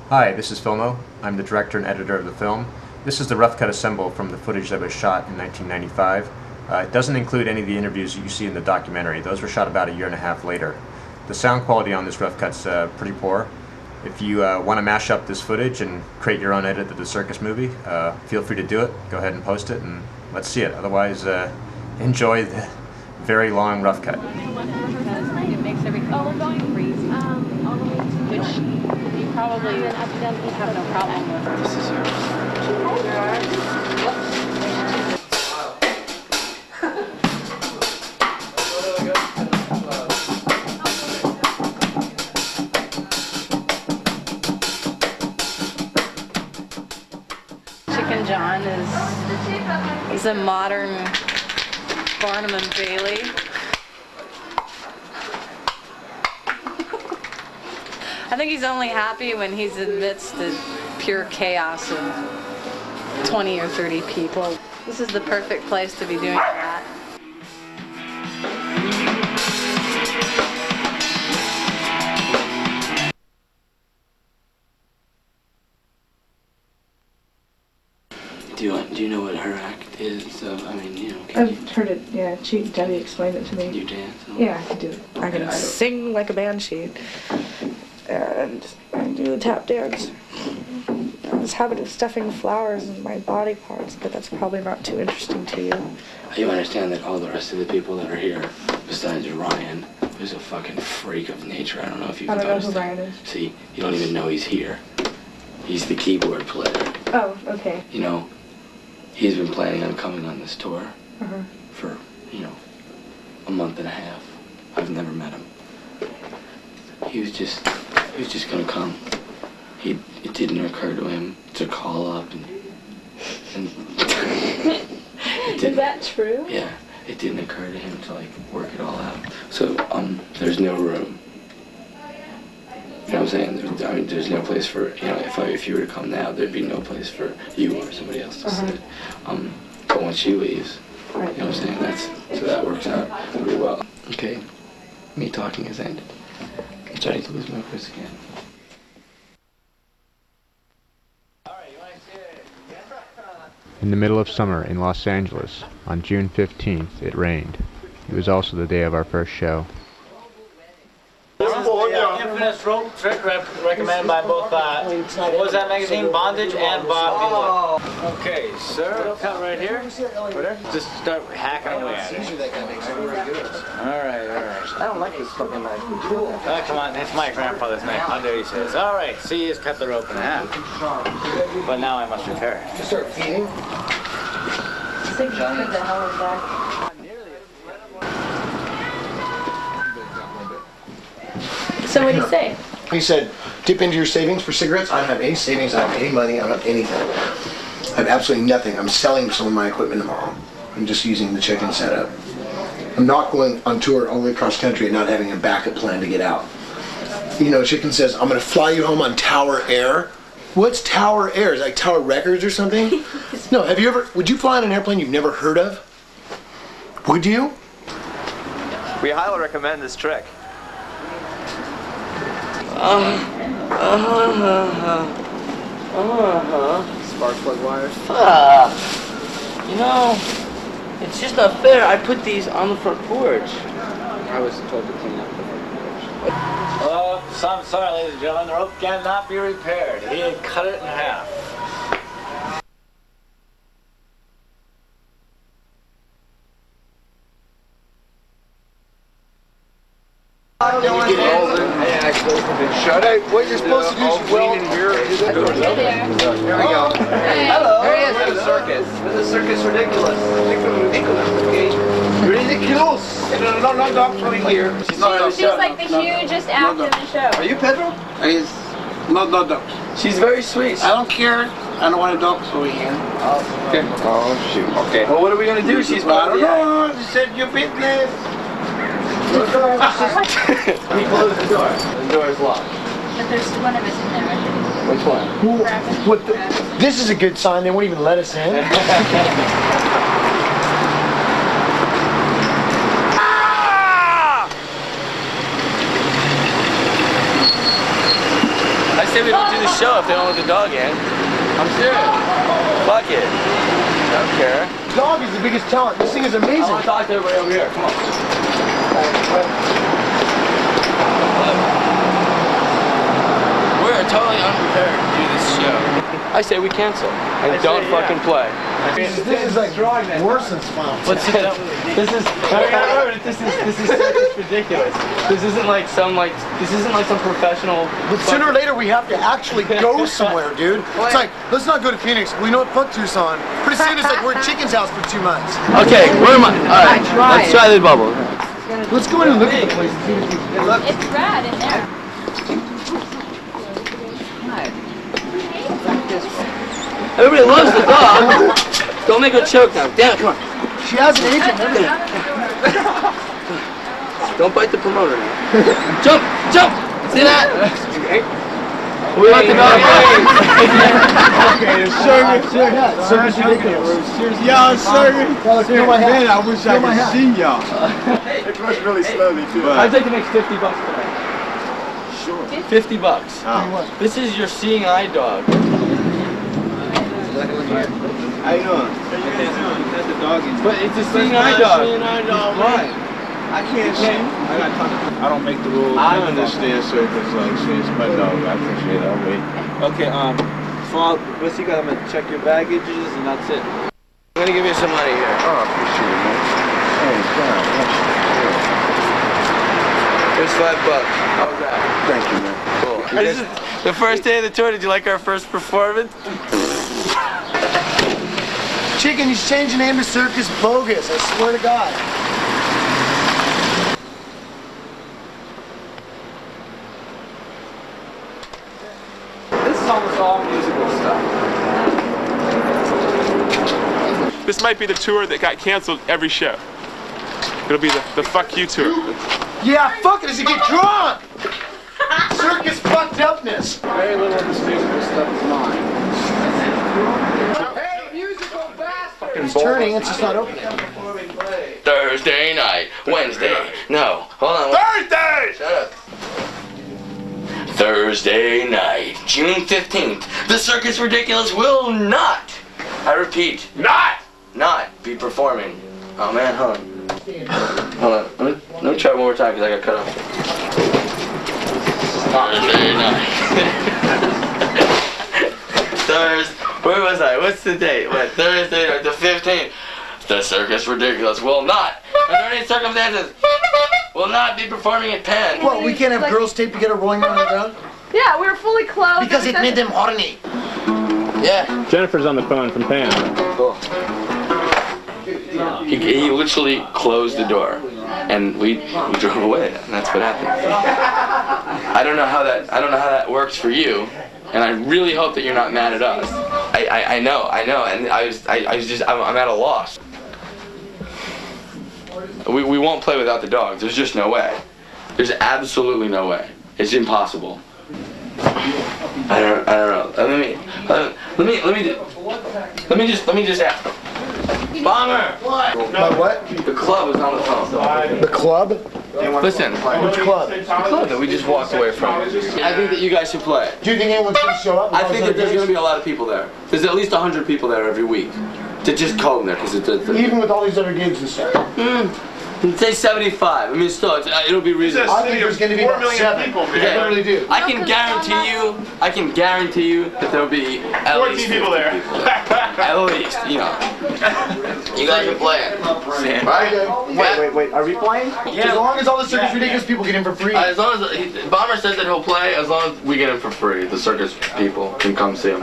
Hi, this is Filmo. I'm the director and editor of the film. This is the rough cut assemble from the footage that was shot in 1995. It doesn't include any of the interviews that you see in the documentary. Those were shot about a year and a half later. The sound quality on this rough cut's pretty poor. If you want to mash up this footage and create your own edit of the circus movie, feel free to do it. Go ahead and post it and let's see it. Otherwise, enjoy the very long rough cut. It makes everything going crazy. Which you probably have no problem with. This is yours. Chicken John is a modern Barnum and Bailey. I think he's only happy when he's amidst the pure chaos of 20 or 30 people. This is the perfect place to be doing that. Do you know what her act is? I mean, you know. I've heard it. Yeah, Debbie explained it to me. You dance? Yeah, I can do it. I can sing like a banshee, and I do the tap dance. I have this habit of stuffing flowers in my body parts, but that's probably not too interesting to you. You understand that all the rest of the people that are here, besides Ryan, who's a fucking freak of nature. I don't know if you've noticed. I don't know who Ryan is. See, you don't even know he's here. He's the keyboard player. Oh, okay. You know, he's been planning on coming on this tour for, you know, a month and a half. I've never met him. He was just gonna come. It didn't occur to him to call up and Is that true? Yeah, it didn't occur to him to like work it all out. So there's no room. You know what I'm saying? I mean, there's no place for, you know, if you were to come now, there'd be no place for you or somebody else to sit. But once she leaves, you know what I'm saying? So that works out pretty well. Okay, me talking has ended. I'm starting to lose my voice again. In the middle of summer in Los Angeles, on June 15th, it rained. It was also the day of our first show. This is the infamous rope trick recommended by both, what was that magazine? Bondage and Bob Vila. Okay, sir, cut right here. Just start hacking away at it. Alright. I don't like this fucking knife. Oh, come on, it's my grandfather's knife. How dare you say this? Alright, see, he's cut the rope in half. But now I must repair it. Just start feeding. What the hell is that? So what did he say? He said, dip into your savings for cigarettes. I don't have any savings, I don't have any money, I don't have anything. I have absolutely nothing. I'm selling some of my equipment tomorrow. I'm just using the chicken setup. I'm not going on tour all the way across country and not having a backup plan to get out. You know, Chicken says, I'm going to fly you home on Tower Air. What's Tower Air? Is it like Tower Records or something? No, would you fly on an airplane you've never heard of? Would you? We highly recommend this trick. Spark plug wires. You know, it's just not fair. I put these on the front porch. I was told to clean up the front porch. Hello, so I'm sorry, ladies and gentlemen, the rope cannot be repaired. He had cut it in half. Shut up. What you're supposed to do is well in here. Here we go. Hello. There he is for the circus. For the Circus Redickuless. Ridiculous. No dogs over here. She was like the hugest act in the show. Are you Pedro? He's no dogs. She's very sweet. I don't care. I don't want a dog over here. Okay. Oh, shoot. Okay. Well, what are we going to do? She's I don't know. You said your business. He closed the door. The door is locked. But there's one of us in there, right? Which one? What this is a good sign. They won't even let us in. I say we don't do the show if they don't let the dog in. I'm serious. Fuck it. I don't care. Dog is the biggest talent. This thing is amazing. I want to talk to everybody over here. Come on. We're totally unprepared to do this show. I say we cancel and don't fucking play. This is like worse than Smile. This is Circus Redickuless. This isn't like some professional. But sooner or later we have to actually go somewhere, dude. It's like, let's not go to Phoenix. We know what, fuck Tucson. Pretty soon it's like we're at Chicken's house for 2 months. Okay, where am I? Alright, let's try the bubble. Let's go in and look at the place. It's rad in there. Everybody loves the dog. Don't make her choke now. Damn it, come on. She has an agent and everything. Don't bite the promoter now. Jump! Jump! See that? We let the dog Okay, Circus Redickuless. Yo, Circus. Man, I wish I could see y'all. It goes really slowly too. I'd like to make $50 tonight. Sure. $50. Oh. This is your seeing eye dog. How you doing? That's the dog. But it's a seeing eye dog. Seeing eye dog. Why? I can't see. I don't make the rules. I understand Circus. Like, it's my dog. I appreciate it. I'll wait. Okay. So what's you got? I'm gonna check your baggages and that's it. I'm gonna give you some money here. Oh, I appreciate it, man. Hey, God. Here's $5. How's that? Thank you, man. Cool. This is the first day of the tour. Did you like our first performance? Chicken, you should change your name to Circus Bogus. I swear to God. This is almost all musical stuff. This might be the tour that got canceled every show. It'll be the fuck you tour. Yeah, fuck it, as you get drunk! Circus fucked upness. Very little of this musical stuff is mine. Hey, musical bastard! It's turning, it's just not opening. Thursday night, Wednesday. No, hold on. Thursday! Shut up. Thursday night, June 15th. The Circus Redickuless will not, I repeat, not be performing. Oh man, hold on. Hold on. Let me try one more time because I got cut off. Thursday night. Where was I? What's the date? What? Thursday night, the 15th. The Circus Redickuless will not, under any circumstances, will not be performing at Penn. What, we can't have girls taped together rolling around the ground? Yeah, we were fully clothed. Because it made them horny. Yeah. Jennifer's on the phone from Pam. Cool. He literally closed the door, and we drove away, and that's what happened. I don't know how that works for you, and I really hope that you're not mad at us. I know, and I'm at a loss. We won't play without the dogs. There's just no way. There's absolutely no way. It's impossible. I don't know. Let me just ask. Bomber! What? What? The club is on the phone. The club? Listen. Which club? The club that we just walked away from. I think that you guys should play. Do you think anyone's going to show up? I think that there's going to be a lot of people there. There's at least 100 people there every week. To just call them there, because it's... Even with all these other gigs and stuff? Say 75. I mean, still, it'll be reasonable. I think there's going to be about 7 people, man. Okay. I really do. I can guarantee you that there'll be at 14 least people there. At least, you know. You guys are playing. Right? Wait. Are we playing? Yeah. As long as all the Circus Redickuless people get in for free. As long as Bomber says that he'll play, as long as we get him for free, the circus people can come see him.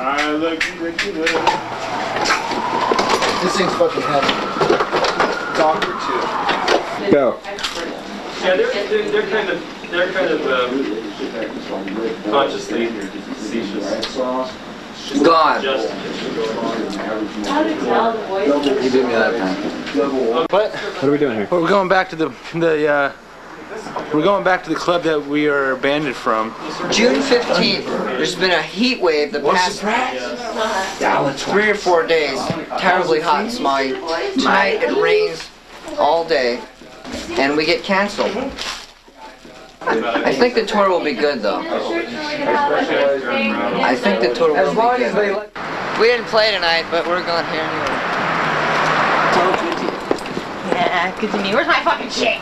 This thing's fucking heavy. It's awkward too. Go. Yeah, they're kind of consciously facetious. God. Just You did me that time. what? What are we doing here? Well, we're going back to the club that we are abandoned from. June 15th, there's been a heat wave the past 3 or 4 days. Terribly hot and smoggy. Tonight it rains all day, and we get canceled. I think the tour will be good, though. I think the tour will be good. We didn't play tonight, but we're going here anyway. Yeah, good to me. Where's my fucking shit?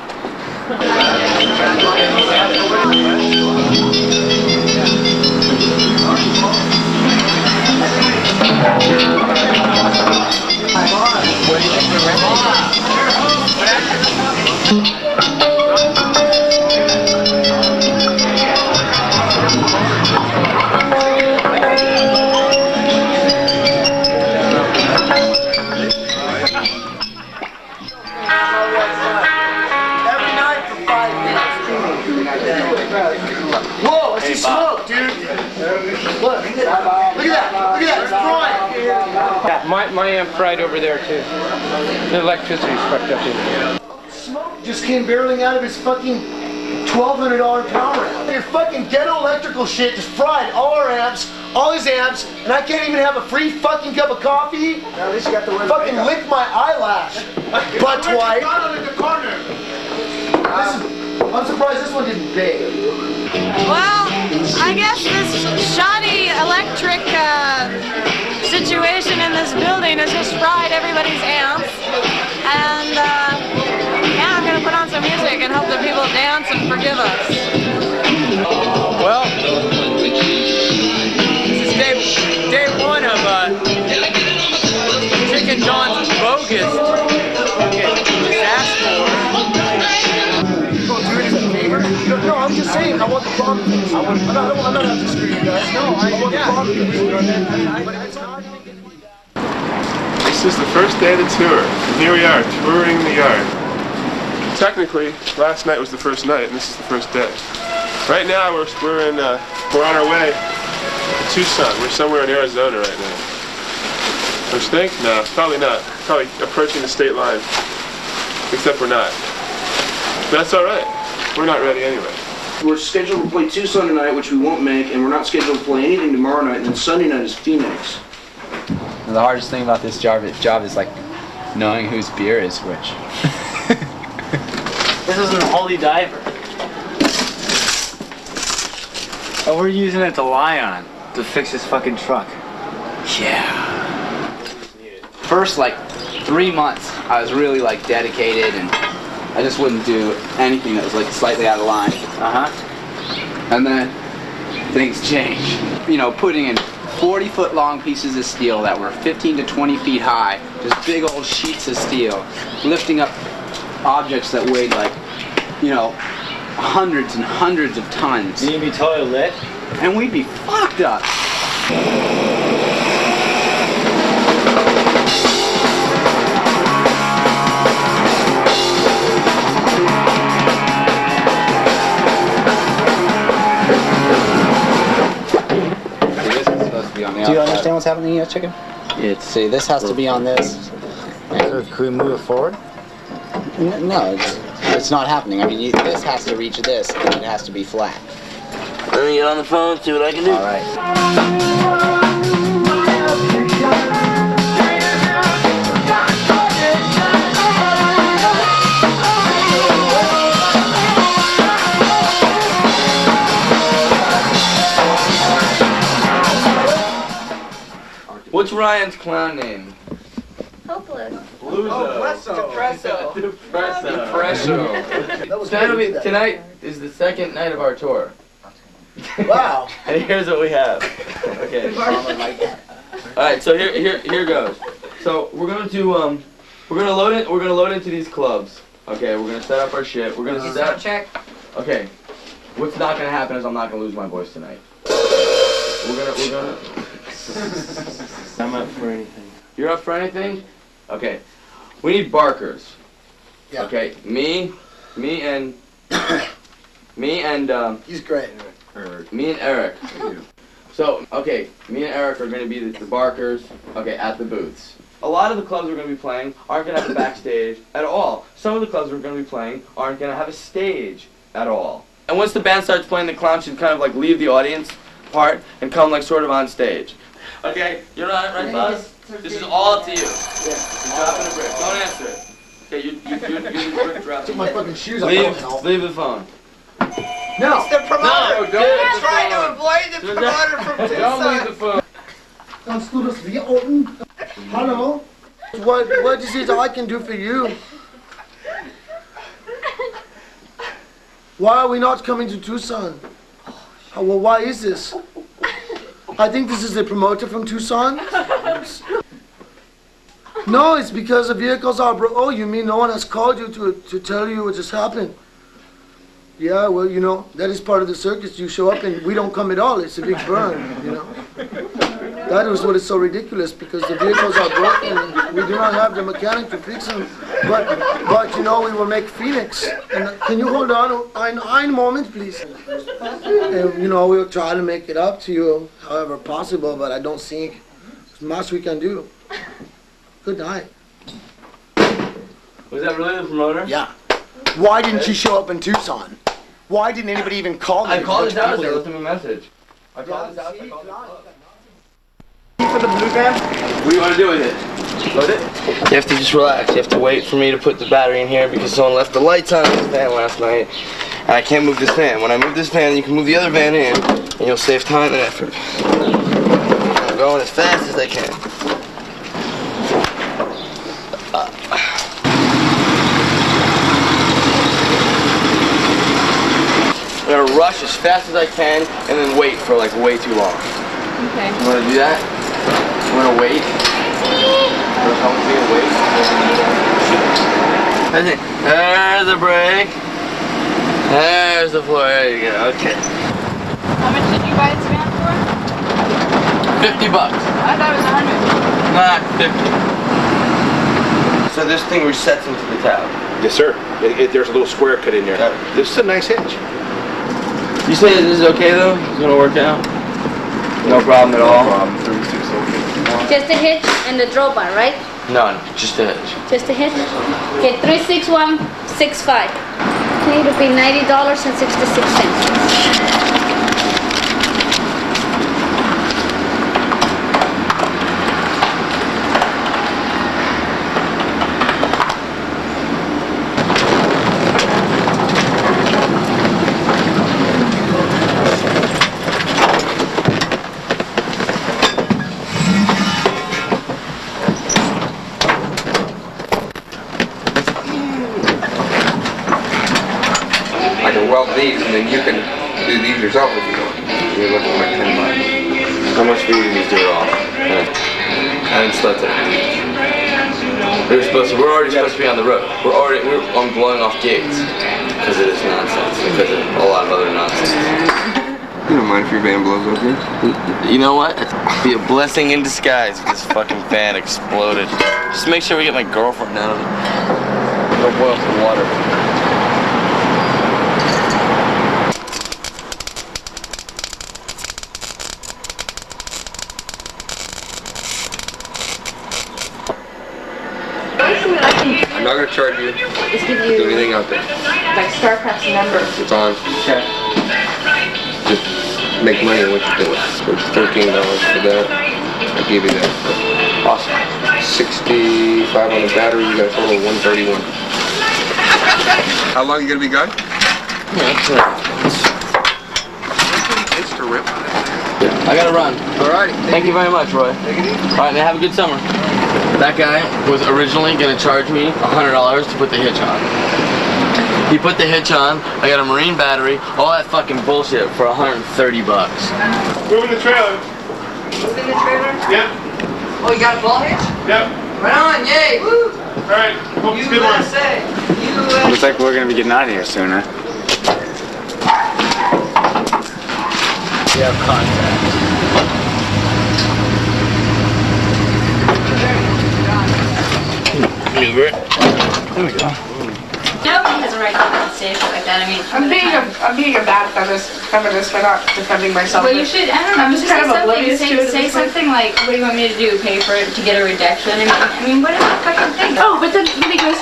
Whoa, I see smoke, dude. Look at that. Look at that. It's frying. Yeah, my amp fried over there too. The electricity's fucked up in here. Smoke just came barreling out of his fucking $1,200 power amp. Your fucking ghetto electrical shit just fried all our amps, all his amps, and I can't even have a free fucking cup of coffee. At least you got the fucking lick my eyelash, butt wipe. I'm surprised this one didn't bake. Well, I guess this shoddy electric situation in this building has just fried everybody's amps. And yeah, I'm going to put on some music and hope that people dance and forgive us. Well, this is day one of Chicken John's bogus disaster. No, I'm just saying, I want the problem. I'm not out to screw you guys. No, I want the problem. This is the first day of the tour, and here we are, touring the yard. Technically, last night was the first night, and this is the first day. Right now, we're on our way to Tucson. We're somewhere in Arizona right now. Don't you think? No, probably not. Probably approaching the state line. Except we're not. But that's all right. We're not ready anyway. We're scheduled to play Tucson tonight, which we won't make, and we're not scheduled to play anything tomorrow night, and then Sunday night is Phoenix. The hardest thing about this job is like knowing whose beer is which. This isn't a Holy Diver. Oh, we're using it to lie on to fix his fucking truck. Yeah. First like 3 months, I was really like dedicated, and I just wouldn't do anything that was like slightly out of line. And then things change. You know, putting in 40-foot long pieces of steel that were 15 to 20 feet high, just big old sheets of steel, lifting up objects that weighed like, you know, hundreds and hundreds of tons. You'd be totally lit? And we'd be fucked up. Do you understand what's happening here, chicken? See, this has to be on this. So can we move it forward? No, it's not happening. I mean, this has to reach this, and it has to be flat. Let me get on the phone, see what I can do. All right. What's Ryan's clown name? Hopeless. Depresso. Tonight is the second night of our tour. Wow. And here's what we have. Okay. All right. So here goes. So we're gonna load into these clubs. Okay. We're gonna set up our shit. We're gonna set. Check. Okay. What's not gonna happen is I'm not gonna lose my voice tonight. We're gonna. I'm up for anything. You're up for anything? Okay. We need barkers. Yeah. Okay. Me and He's great. Me and Eric. So, okay, me and Eric are going to be the barkers, okay, at the booths. A lot of the clubs we're going to be playing aren't going to have a backstage at all. Some of the clubs we're going to be playing aren't going to have a stage at all. And once the band starts playing, the clown should kind of like leave the audience part and come like sort of on stage. Okay, you're right, Buzz? This is all up to you. Yeah. You're dropping a brick. Don't answer it. Okay, you're the brick dropping. Took my fucking shoes off. Leave the phone. No. It's the promoter. No, You're trying to avoid the promoter from Tucson. Don't leave the phone. Kannst du das wie unten? Hello? What is it I can do for you? Why are we not coming to Tucson? Well, why is this? I think this is the promoter from Tucson. No, it's because the vehicles are Oh, you mean no one has called you to tell you what just happened? Yeah, well, you know, that is part of the circus. You show up and we don't come at all. It's a big burn, you know. That is what is so ridiculous, because the vehicles are broken and we do not have the mechanic to fix them. But you know, we will make Phoenix. And can you hold on a moment, please? And, you know, we'll try to make it up to you however possible, but I don't think there's much we can do. Good night. Was that really the promoter? Yeah. Why didn't you show up in Tucson? Why didn't anybody even call me? I called his house. I left him a message. I called his house. For the blue van? What do you want to do with it? Load it? You have to just relax. You have to wait for me to put the battery in here because someone left the lights on in this van last night. And I can't move this van. When I move this van, you can move the other van in and you'll save time and effort. I'm going as fast as I can. I'm gonna rush as fast as I can and then wait for like way too long. Okay. You wanna do that? You wanna wait? Wanna come with me and wait? There's the brake. There's the floor. There you go. Okay. How much did you buy this van for? $50. I thought it was 100. Not 50. So this thing resets into the tab. Yes, sir. There's a little square cut in there. This is a nice hitch. You say this is okay though? It's gonna work out? No problem at all? No problem. 36 okay. Just a hitch and the draw bar, right? None. Just a hitch. Just a hitch? Okay, 36165. Okay, it'll be $90.66. Weld these, and then you can do these yourself if you want. You're looking like $10. How much for you to just do it all? Yeah. I didn't start that. We're already supposed to be on the road. I'm blowing off gigs because of this nonsense, because of a lot of other nonsense. You don't mind if your van blows up here? You know what? It'd be a blessing in disguise if this fucking van exploded. Just make sure we get my girlfriend out of it. Go boil some water. I'm not going to charge you. Just give you Everything out there. like StarCraft's number. It's on. Okay. Just make money what you do. It's $13 for that. I'll give you that. Awesome. 65 on the battery. You got a total of 131. How long are you going to be gone? It's to rip. I gotta run. Alrighty. Thank you very much, Roy. Take it easy. Alright, man, have a good summer. That guy was originally gonna charge me $100 to put the hitch on. He put the hitch on, I got a marine battery, all that fucking bullshit for $130. Moving the trailer. Moving the trailer? Yep. Oh, you got a ball hitch? Yep. Right on, yay! Woo! Alright, hope it's a good one. USA! Looks like we're gonna be getting out of here soon, huh? We have contact. Maneuver it. There we go. Nobody has a right to say shit like that. I mean, I'm being a bad feminist by not defending myself. Well, you should. I don't know. I'm just kind of oblivious to it. Say something like, "What do you want me to do? Pay for it to get a rejection?" I mean, what is the fucking thing? Oh, but then when he goes,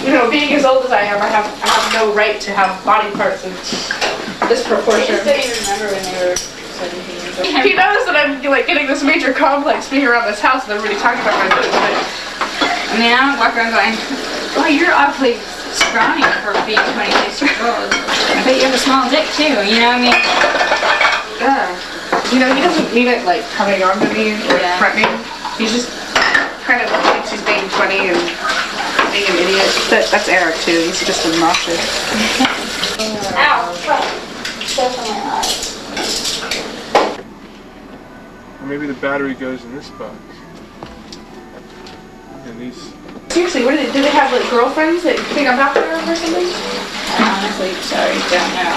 you know, being as old as I am, I have no right to have body parts of disproportion. I don't even remember when they were 17. He knows that I'm like getting this major complex being around this house and everybody talking about my boobs. But I mean, I don't walk around going, "Oh, you're awfully scrawny for being 26 years old. I bet you have a small dick too, you know what I mean? Yeah. You know, he doesn't mean it like coming on to me or threatening. He's just kind of thinks he's being funny and being an idiot. That's Eric too. He's just obnoxious. Ow! Stuff on my eyes. Or maybe the battery goes in this box. And these. Seriously, what do they have like girlfriends that think I'm after them or something? I honestly, sorry, don't know.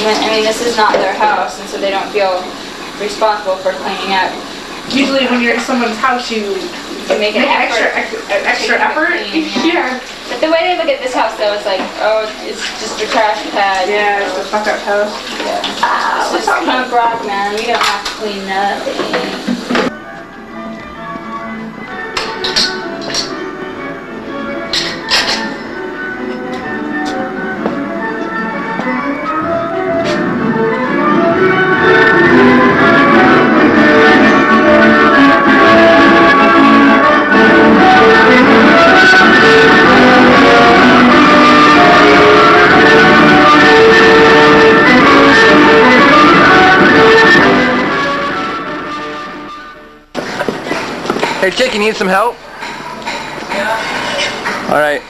I mean, this is not their house, and so they don't feel responsible for cleaning up. Usually when you're at someone's house, you make an extra effort. Yeah. But the way they look at this house, though, is like, oh, it's just a trash pad. Yeah, it's a fuck up house. Yeah. It's just punk rock, man. We don't have to clean nothing. Hey, chick, you need some help? Yeah. Alright.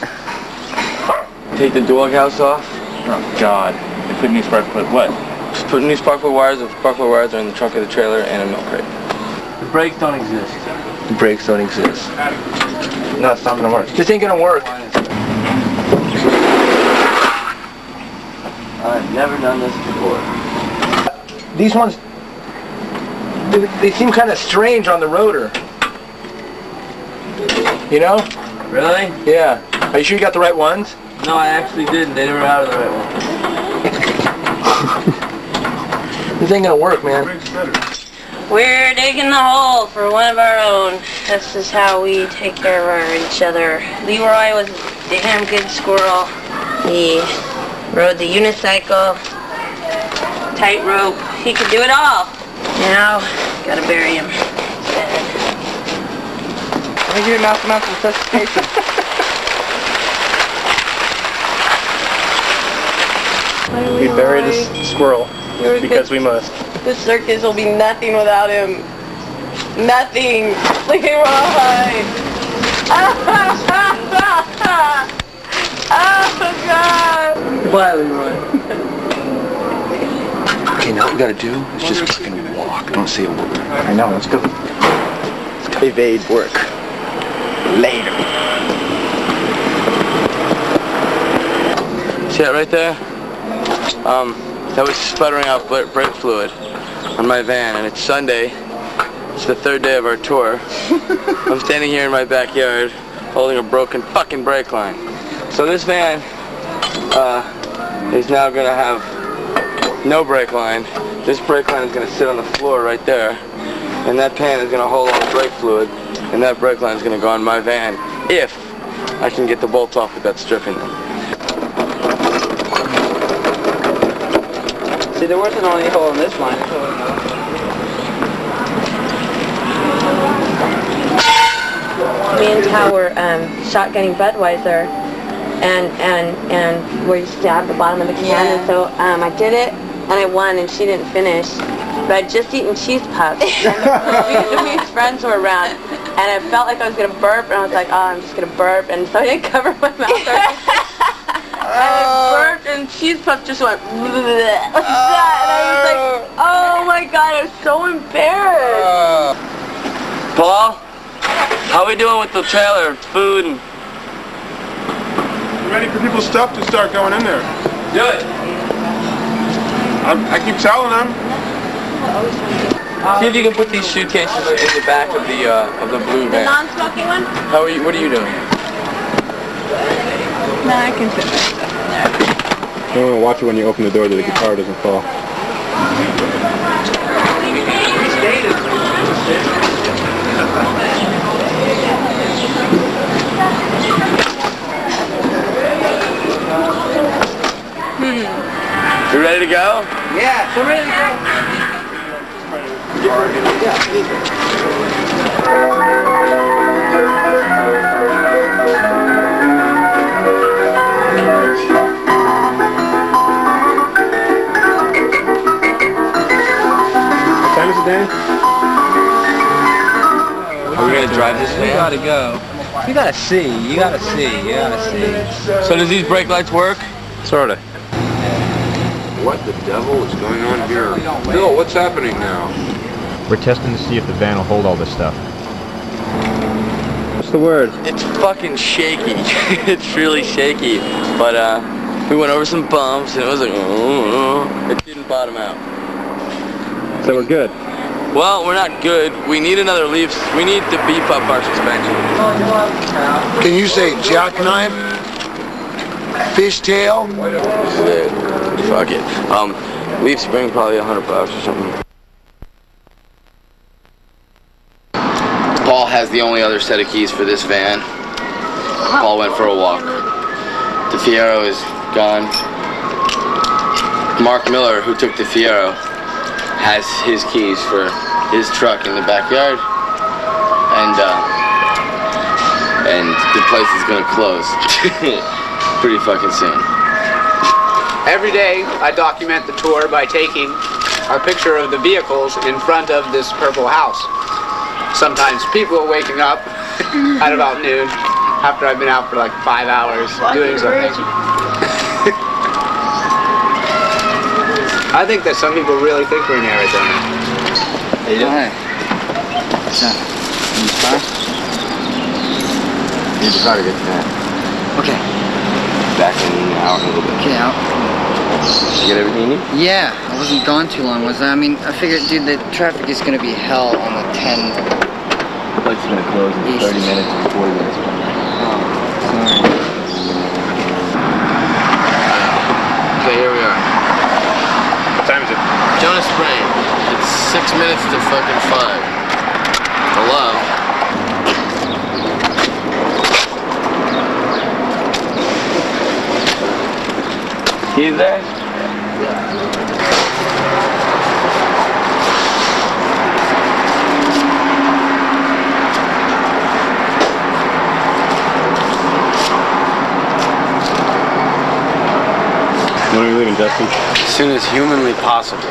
Take the doghouse off. Oh, God. They put new spark plug, what? Just put new spark plug wires. The spark plug wires are in the trunk of the trailer and a milk crate. The brakes don't exist. The brakes don't exist. No, it's not gonna work. This ain't gonna work. I've never done this before. These ones, they seem kind of strange on the rotor. You know? Really? Yeah. Are you sure you got the right ones? No, I actually didn't. They never out of the right one. This ain't gonna work, man. We're digging the hole for one of our own. This is how we take care of each other. Leroy was a damn good squirrel. He rode the unicycle, tightrope. He could do it all. Now, gotta bury him. Let me give you mathematical resuscitation. We buried this squirrel because we must. The circus will be nothing without him. Nothing. Leroy. Oh, God. Goodbye, Leroy. Okay, now what we gotta do is just fucking walk. Don't say a word. I know, let's go. Evade work. Later. See that right there? That was sputtering out brake fluid on my van, and it's Sunday. It's the third day of our tour. I'm standing here in my backyard holding a broken fucking brake line. So this van is now gonna have no brake line. This brake line is gonna sit on the floor right there, and that pan is gonna hold all the brake fluid, and that brake line is gonna go on my van if I can get the bolts off with that strip in them. See, there wasn't only a hole in this line. Me and Cal were shotgunning Budweiser, and where you stab the bottom of the can, and so I did it, and I won, and she didn't finish. But I'd just eaten cheese puffs, and Louis' friends were around, and I felt like I was going to burp, and I was like, oh, I'm just going to burp, and so I didn't cover my mouth. And I burped, and cheese puff just went like that, and I was like, oh my God, I was so embarrassed. Paul, how are we doing with the trailer, food, and... Ready for people's stuff to start going in there. Do it. I keep telling them. See if you can put these suitcases in the back of the blue van. The non-smoking one? How are you? What are you doing? No, I can fit my stuff in there. You want to watch it when you open the door so the guitar doesn't fall. You ready to go? Yeah, we're ready to go. Are we gonna drive this van? You gotta go. You gotta see. You gotta see. You gotta see. So does these brake lights work? Sorta. What the devil is going on here? Bill, what's happening now? We're testing to see if the van will hold all this stuff. What's the word? It's fucking shaky. It's really shaky. But we went over some bumps and it was like, it didn't bottom out. So we're good. Well, we're not good. We need another leaf. We need to beef up our suspension. Can you say jackknife? Fishtail? Fuck it. Leaf spring probably $100 or something. Paul has the only other set of keys for this van. Paul went for a walk. The Fiero is gone. Mark Miller, who took the Fiero, has his keys for his truck in the backyard, and the place is gonna close pretty fucking soon. Every day I document the tour by taking a picture of the vehicles in front of this purple house. Sometimes people are waking up at about noon after I've been out for like 5 hours doing something. I think that some people really think we're in Arizona. How you doing? What's up? You fine? You just gotta get to that. Okay. Back in an hour and a little bit. Okay, out. You get everything you need? Yeah, I wasn't gone too long, was I? I mean, I figured, dude, the traffic is gonna be hell on the 10. The place is gonna close in 30 minutes and 40 minutes from now. Oh, sorry. Okay, here we are. What time is it? Jonas Spring. It's 6 minutes to fucking 5. Hello? He's there? When are we leaving, Justin? As soon as humanly possible.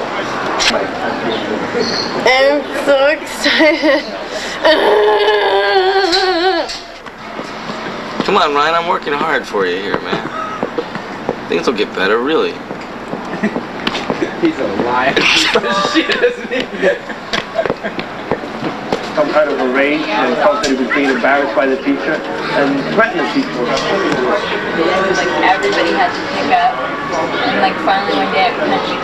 I'm so excited. Come on, Ryan, I'm working hard for you here, man. Things will get better, really. He's a liar. Shit, isn't he? Some kind of a rage and felt that he was being embarrassed by the teacher and threatened the teacher. Like everybody had to pick up, and like finally one day I couldn't keep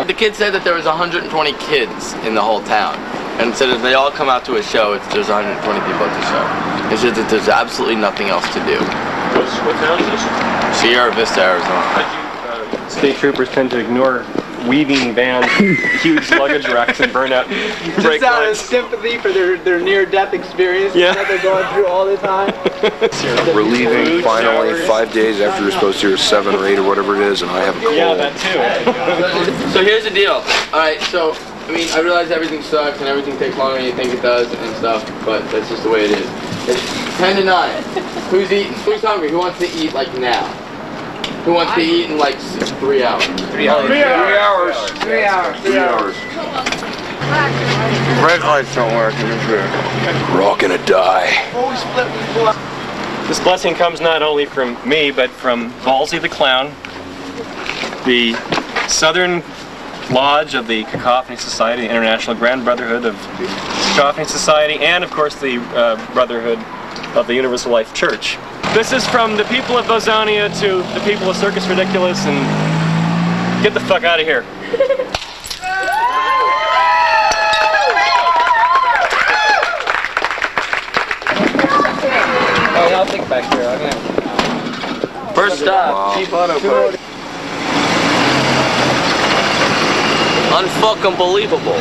The kid said that there was 120 kids in the whole town. And said if they all come out to a show, there's 120 people at the show. He said that there's absolutely nothing else to do. What town is this? Sierra Vista, Arizona. State troopers tend to ignore weaving vans, huge luggage racks, and burn out brake Just out of lights. sympathy for their near-death experience that they're going through all the time. We're leaving finally 5 days after we're supposed to, or 7 or 8 or whatever it is, and I have a cold. Yeah, that too. So here's the deal. Alright, so, I mean, I realize everything sucks and everything takes longer than you think it does and stuff, but that's just the way it is. It's 10 to 9. Who's eating? Who's hungry? Who wants to eat, like, now? Who wants to eat in, like, 3 hours? 3 hours. 3 hours. 3 hours. 3 hours. Brake lights don't work in this room. We're all gonna die. This blessing comes not only from me, but from Ballsy the Clown, the Southern Lodge of the Cacophony Society, the International Grand Brotherhood of Cacophony Society, and of course the Brotherhood of the Universal Life Church. This is from the people of Bozonia to the people of Circus Redickuless, and get the fuck out of here. Oh, yeah, I'll think back here. Okay. First stop, Chief Auto Parts. Unfucking believable.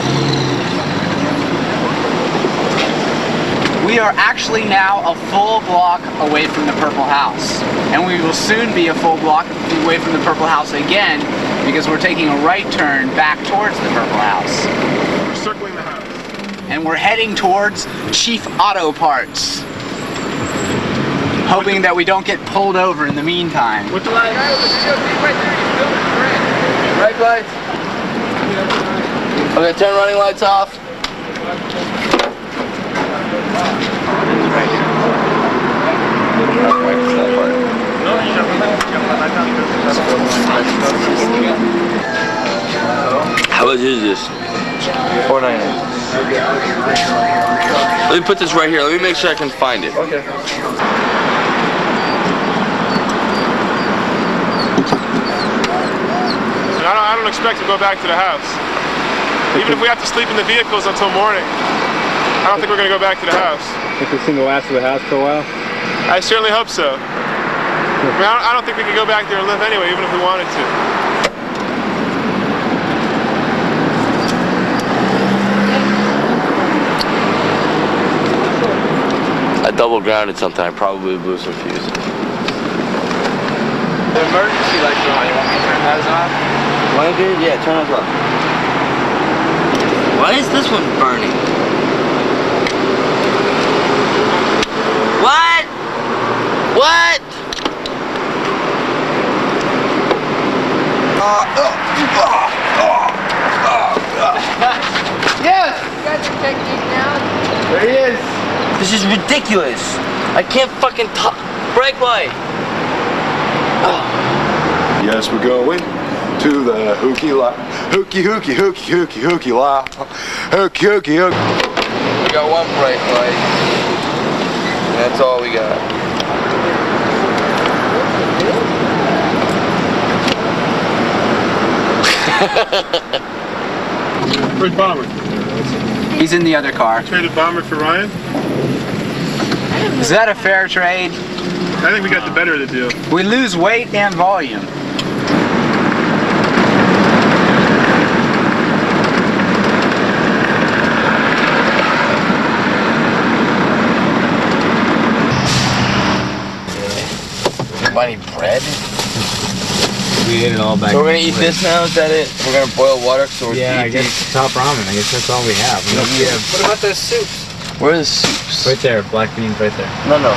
We are actually now a full block away from the Purple House. And we will soon be a full block away from the Purple House again because we're taking a right turn back towards the Purple House. We're circling the house. And we're heading towards Chief Auto Parts. Hoping that we don't get pulled over in the meantime. What's the guy with the videotape right there? He's filming the Brake lights. Okay, turn running lights off. How much is this? $4.99. Let me put this right here. Let me make sure I can find it. Okay. And I don't expect to go back to the house. Even if we have to sleep in the vehicles until morning, I don't think we're going to go back to the house. Think we've seen the last of the house for a while? I certainly hope so. I mean, I don't think we could go back there and live anyway, even if we wanted to. I double grounded something. I probably blew some fuses. The emergency lights are on. You want me to turn those on? Want to do it? Yeah, turn those off. Why is this one burning? What? What? Yes! You got your technique now? There he is. This is ridiculous. I can't fucking talk. Brake light. Yes, we're going to the hooky la. Hooky, hooky, hooky, hooky, hooky la. Hooky, hooky, hooky. We got one brake light. That's all we got. Where's Bomber? He's in the other car. Traded Bomber for Ryan? Is that a fair trade? I think we got the better of the deal. We lose weight and volume. Buy any bread? We ate it all back. So we're gonna eat this now? Is that it? We're gonna boil water so we're I guess top ramen. I guess that's all we have. What about those soups? Where are the soups? Right there, black beans right there. No, no.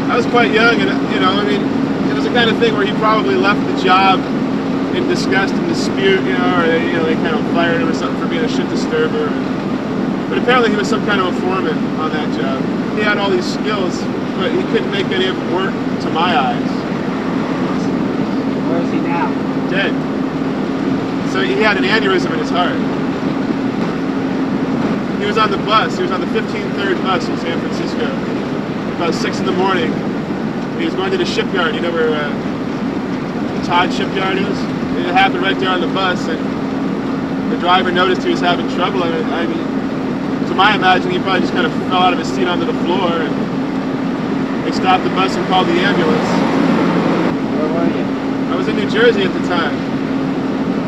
I was quite young, and you know, I mean, it was the kind of thing where he probably left the job in disgust and dispute, you know, or they kind of fired him or something for being a shit disturber. But apparently he was some kind of a foreman on that job. He had all these skills, but he couldn't make any of them work to my eyes. Where is he now? Dead. So he had an aneurysm in his heart. He was on the bus. He was on the 15-3rd bus in San Francisco. About 6 in the morning. He was going to the shipyard. You know where the Todd shipyard is? It happened right there on the bus, and the driver noticed he was having trouble. And I mean, to my imagining, he probably just kind of fell out of his seat onto the floor, and they stopped the bus and called the ambulance. Where were you? I was in New Jersey at the time,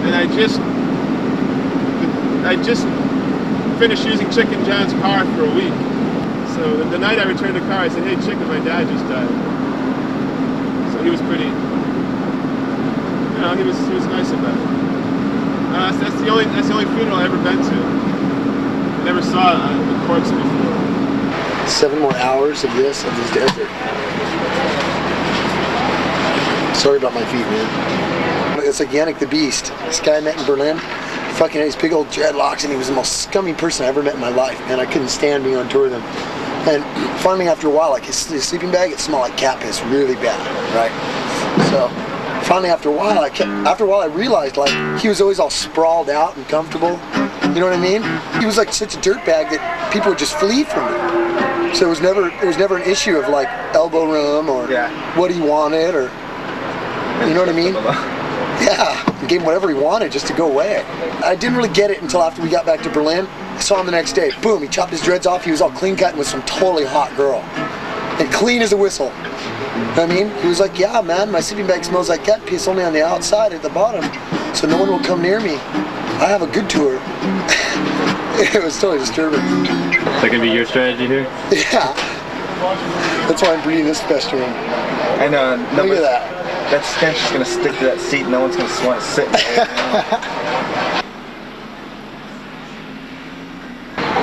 and I just finished using Chicken John's car for a week. So the night I returned the car, I said, "Hey, Chicken, my dad just died." So he was pretty, you know, he was nice about it. That's the only funeral I've ever been to. I never saw a corpse before. 7 more hours of this desert. Sorry about my feet, man. It's like Yannick the Beast. This guy I met in Berlin, fucking had these big old dreadlocks, and he was the most scummy person I ever met in my life, man. I couldn't stand being on tour with him. And finally, after a while, like his sleeping bag, it smelled like cat piss really bad, right? So finally, after a while, I realized like he was always all sprawled out and comfortable. You know what I mean? He was like such a dirtbag that people would just flee from him. So it was never an issue of like elbow room or what he wanted or, you know what I mean? Yeah, he gave him whatever he wanted just to go away. I didn't really get it until after we got back to Berlin. I saw him the next day. Boom, he chopped his dreads off. He was all clean cut and with some totally hot girl. And clean as a whistle. You know what I mean? He was like, "Yeah, man, my sleeping bag smells like cat piss only on the outside at the bottom. So no one will come near me. I have a good tour." It was totally disturbing. Is that gonna be your strategy here? Yeah. That's why I'm breeding this festering. I know. Look at that. That stench is gonna stick to that seat. No one's gonna want to sit in it.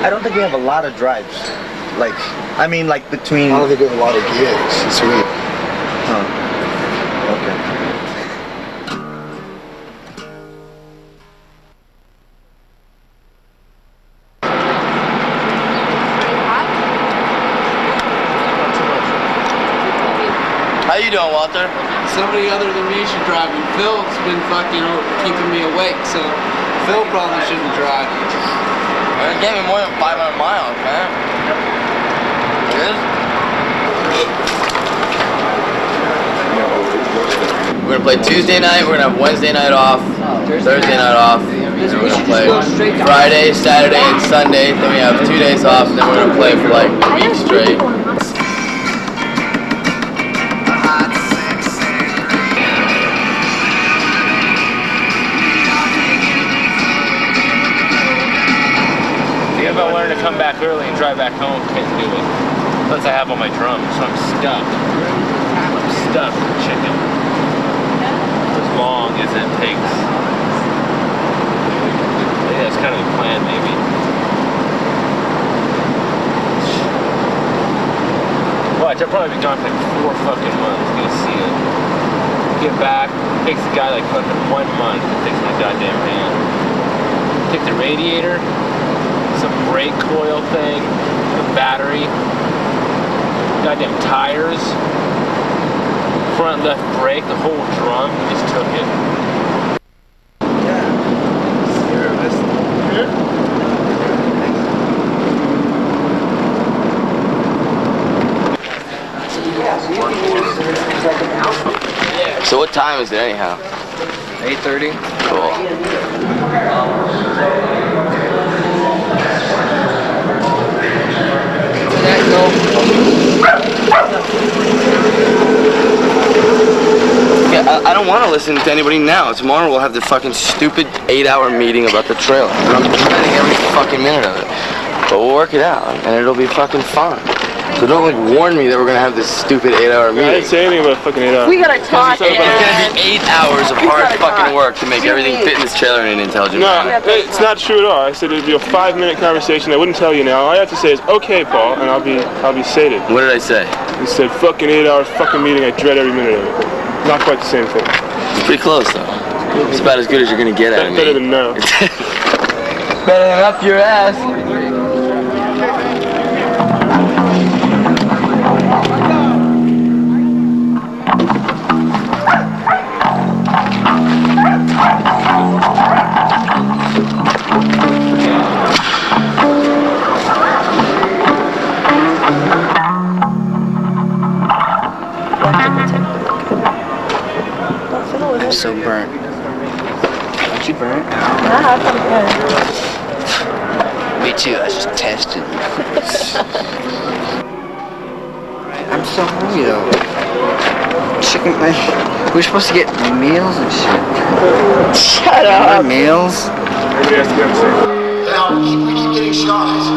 I don't think we have a lot of drives. Like, I mean, like between. I don't think we have a lot of gigs. It's really. Huh. Okay. How you doing, Walter? Somebody other than me should drive, and Phil's been fucking keeping me awake, so Phil probably shouldn't drive. It gave me more than 500 miles, man. It is? We're gonna play Tuesday night, we're gonna have Wednesday night off, Thursday night off, and we're gonna play Friday, Saturday, and Sunday, then we have 2 days off, and then we're gonna play for like a week straight. About wanting to come back early and drive back home, can't do it. Plus I have all my drums, so I'm stuck. I'm stuck with chicken. As long as it takes. I think that's kind of the plan, maybe. Watch, I'll probably be gone for like 4 fucking months. You'll see it. Get back, takes the guy like fucking 1 month to fix my goddamn van. Take the radiator, some brake coil thing, the battery, goddamn tires, front left brake, the whole drum, just took it. So what time is it anyhow? 8:30. Cool. Yeah, I don't want to listen to anybody now. Tomorrow we'll have the fucking stupid 8-hour meeting about the trailer. And I'm dreading every fucking minute of it. But we'll work it out, and it'll be fucking fun. So don't like warn me that we're gonna have this stupid 8-hour meeting. I didn't say anything about fucking 8 hours. We gotta talk. It's gonna be 8 hours of hard fucking work to make everything fit in this trailer in an intelligent manner. No, it's not true at all. I said it'd be a 5-minute conversation. I wouldn't tell you now. All I have to say is, okay, Paul, and I'll be sated. What did I say? You said fucking 8-hour fucking meeting. I dread every minute of it. Not quite the same thing. It's pretty close though. It's about as good as you're gonna get out of me. Better than no. Better than up your ass. I'm so burnt. Aren't you burnt? Yeah, I feel good. Me too, I was just testing. I'm so hungry though. Chicken, we're supposed to get meals and shit. Shut up. Meals? We keep getting shots.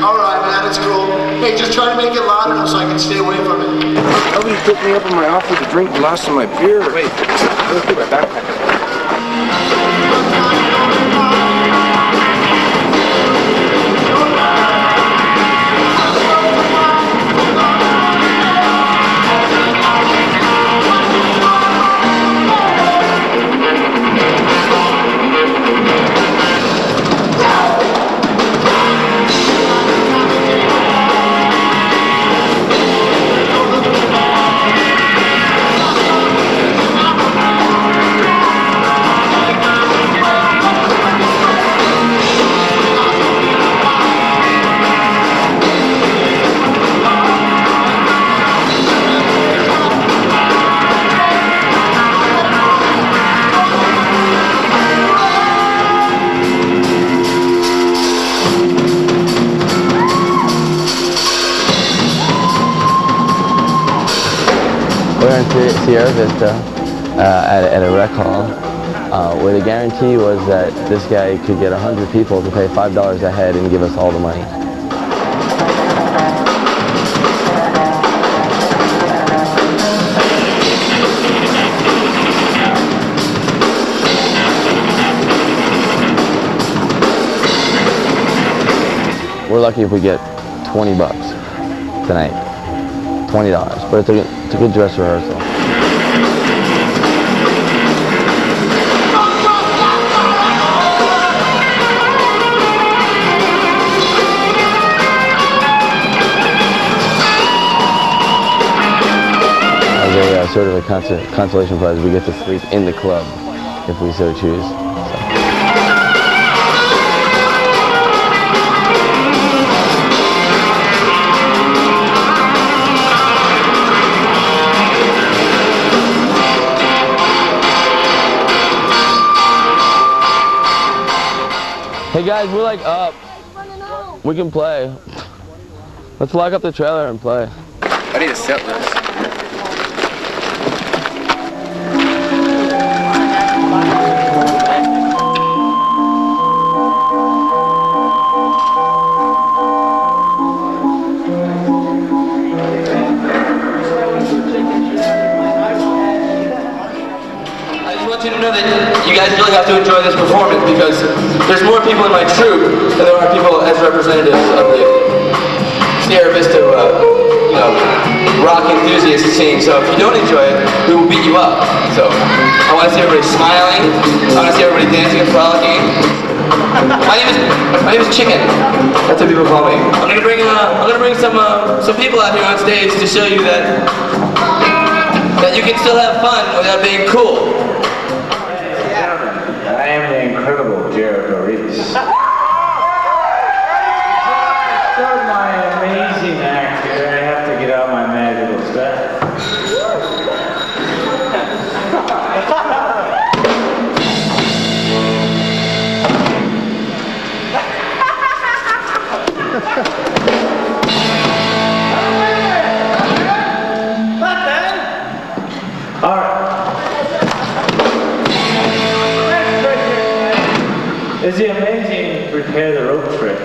Alright, man, it's cool. Hey, just try to make it loud enough so I can stay away from it. Nobody picked me up on my offer to drink the last of my beer. Wait, let's put my backpack. We're in Sierra Vista at a rec hall, where the guarantee was that this guy could get 100 people to pay $5 a head and give us all the money. We're lucky if we get 20 bucks tonight. $20, but it's a good dress rehearsal. As a sort of a consolation prize, we get to sleep in the club if we so choose. Hey guys, we're like up. We can play. Let's lock up the trailer and play. I need a set list. You guys really have to enjoy this performance because there's more people in my troupe than there are people as representatives of the Sierra Vista, rock enthusiast scene. So if you don't enjoy it, we will beat you up. So I want to see everybody smiling. I want to see everybody dancing and frolicking. My name is Chicken. That's what people call me. I'm gonna bring some people out here on stage to show you that you can still have fun without being cool. I am the incredible Jericho Reese. So my amazing actor, I have to get out my magical stuff. Not then. All right. Is the amazing prepare the rope trick.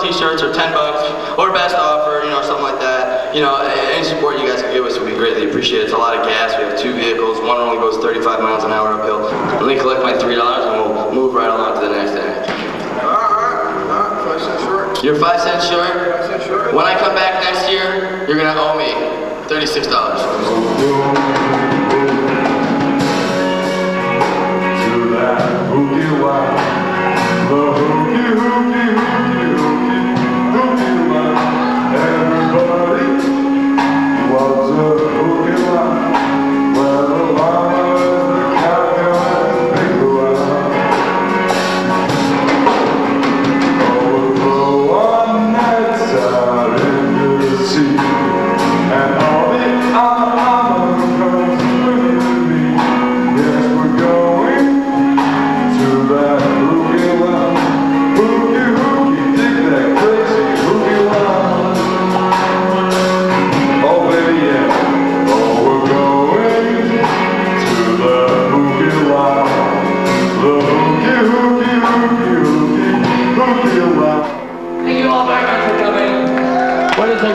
T-shirts or $10 or best offer, something like that. Any support you guys can give us would be greatly appreciated. It's a lot of gas. We have 2 vehicles. One only goes 35 miles an hour uphill. Let me collect my $3 and we'll move right along to the next act. Alright, 5 cents short. You're 5 cents short? 5 cents short. When I come back next year, you're gonna owe me $36.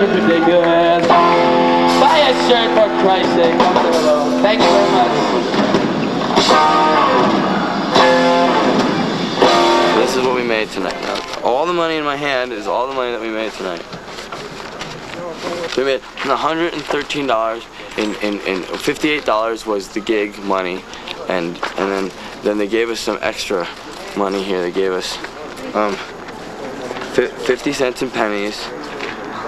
Ridiculous. Buy a shirt for Christ's sake. Come to the low. Thank you very much. This is what we made tonight. Now, all the money in my hand is all the money that we made tonight. We made $113 and $58 was the gig money, and then they gave us some extra money here. They gave us 50 cents in pennies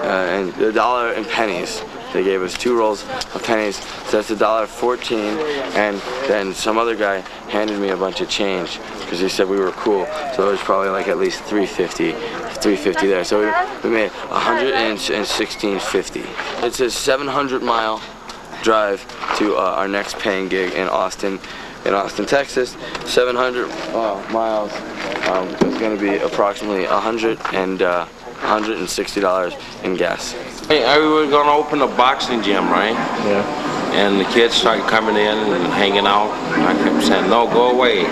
and $1 in pennies. They gave us 2 rolls of pennies, so that's $1.14, and then some other guy handed me a bunch of change because he said we were cool, so it was probably like at least $3.50 there. So we made $116.50. It's a 700-mile drive to our next paying gig in Austin, Texas. 700 miles is going to be approximately $160 in gas. Hey, we were going to open a boxing gym, right? Yeah. And the kids started coming in and hanging out. And I kept saying, no, go away.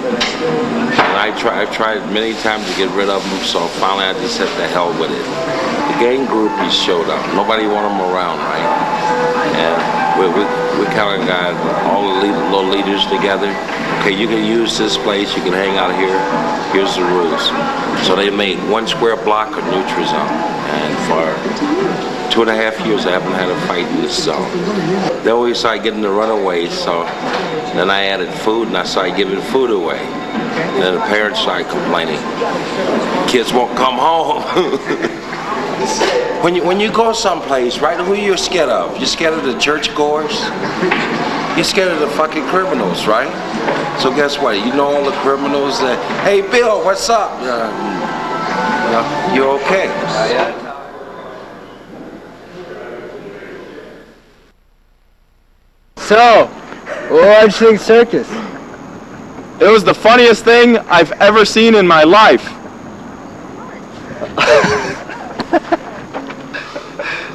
And I tried many times to get rid of them, so finally I just said the hell with it. The gang groupies showed up. Nobody wanted them around, right? And we kind of got all the little leaders together. Okay, you can use this place, you can hang out here. Here's the rules. So they made 1 square block of neutral zone. And for 2.5 years, I haven't had a fight in this zone. Then we started getting the runaways, so then I added food and I started giving food away. And then the parents started complaining. Kids won't come home. When you go someplace, right, who you're scared of? You're scared of the churchgoers? You're scared of the fucking criminals, right? So guess what? You know all the criminals that, hey Bill, what's up? You're okay. So, what'd you think, Circus? It was the funniest thing I've ever seen in my life.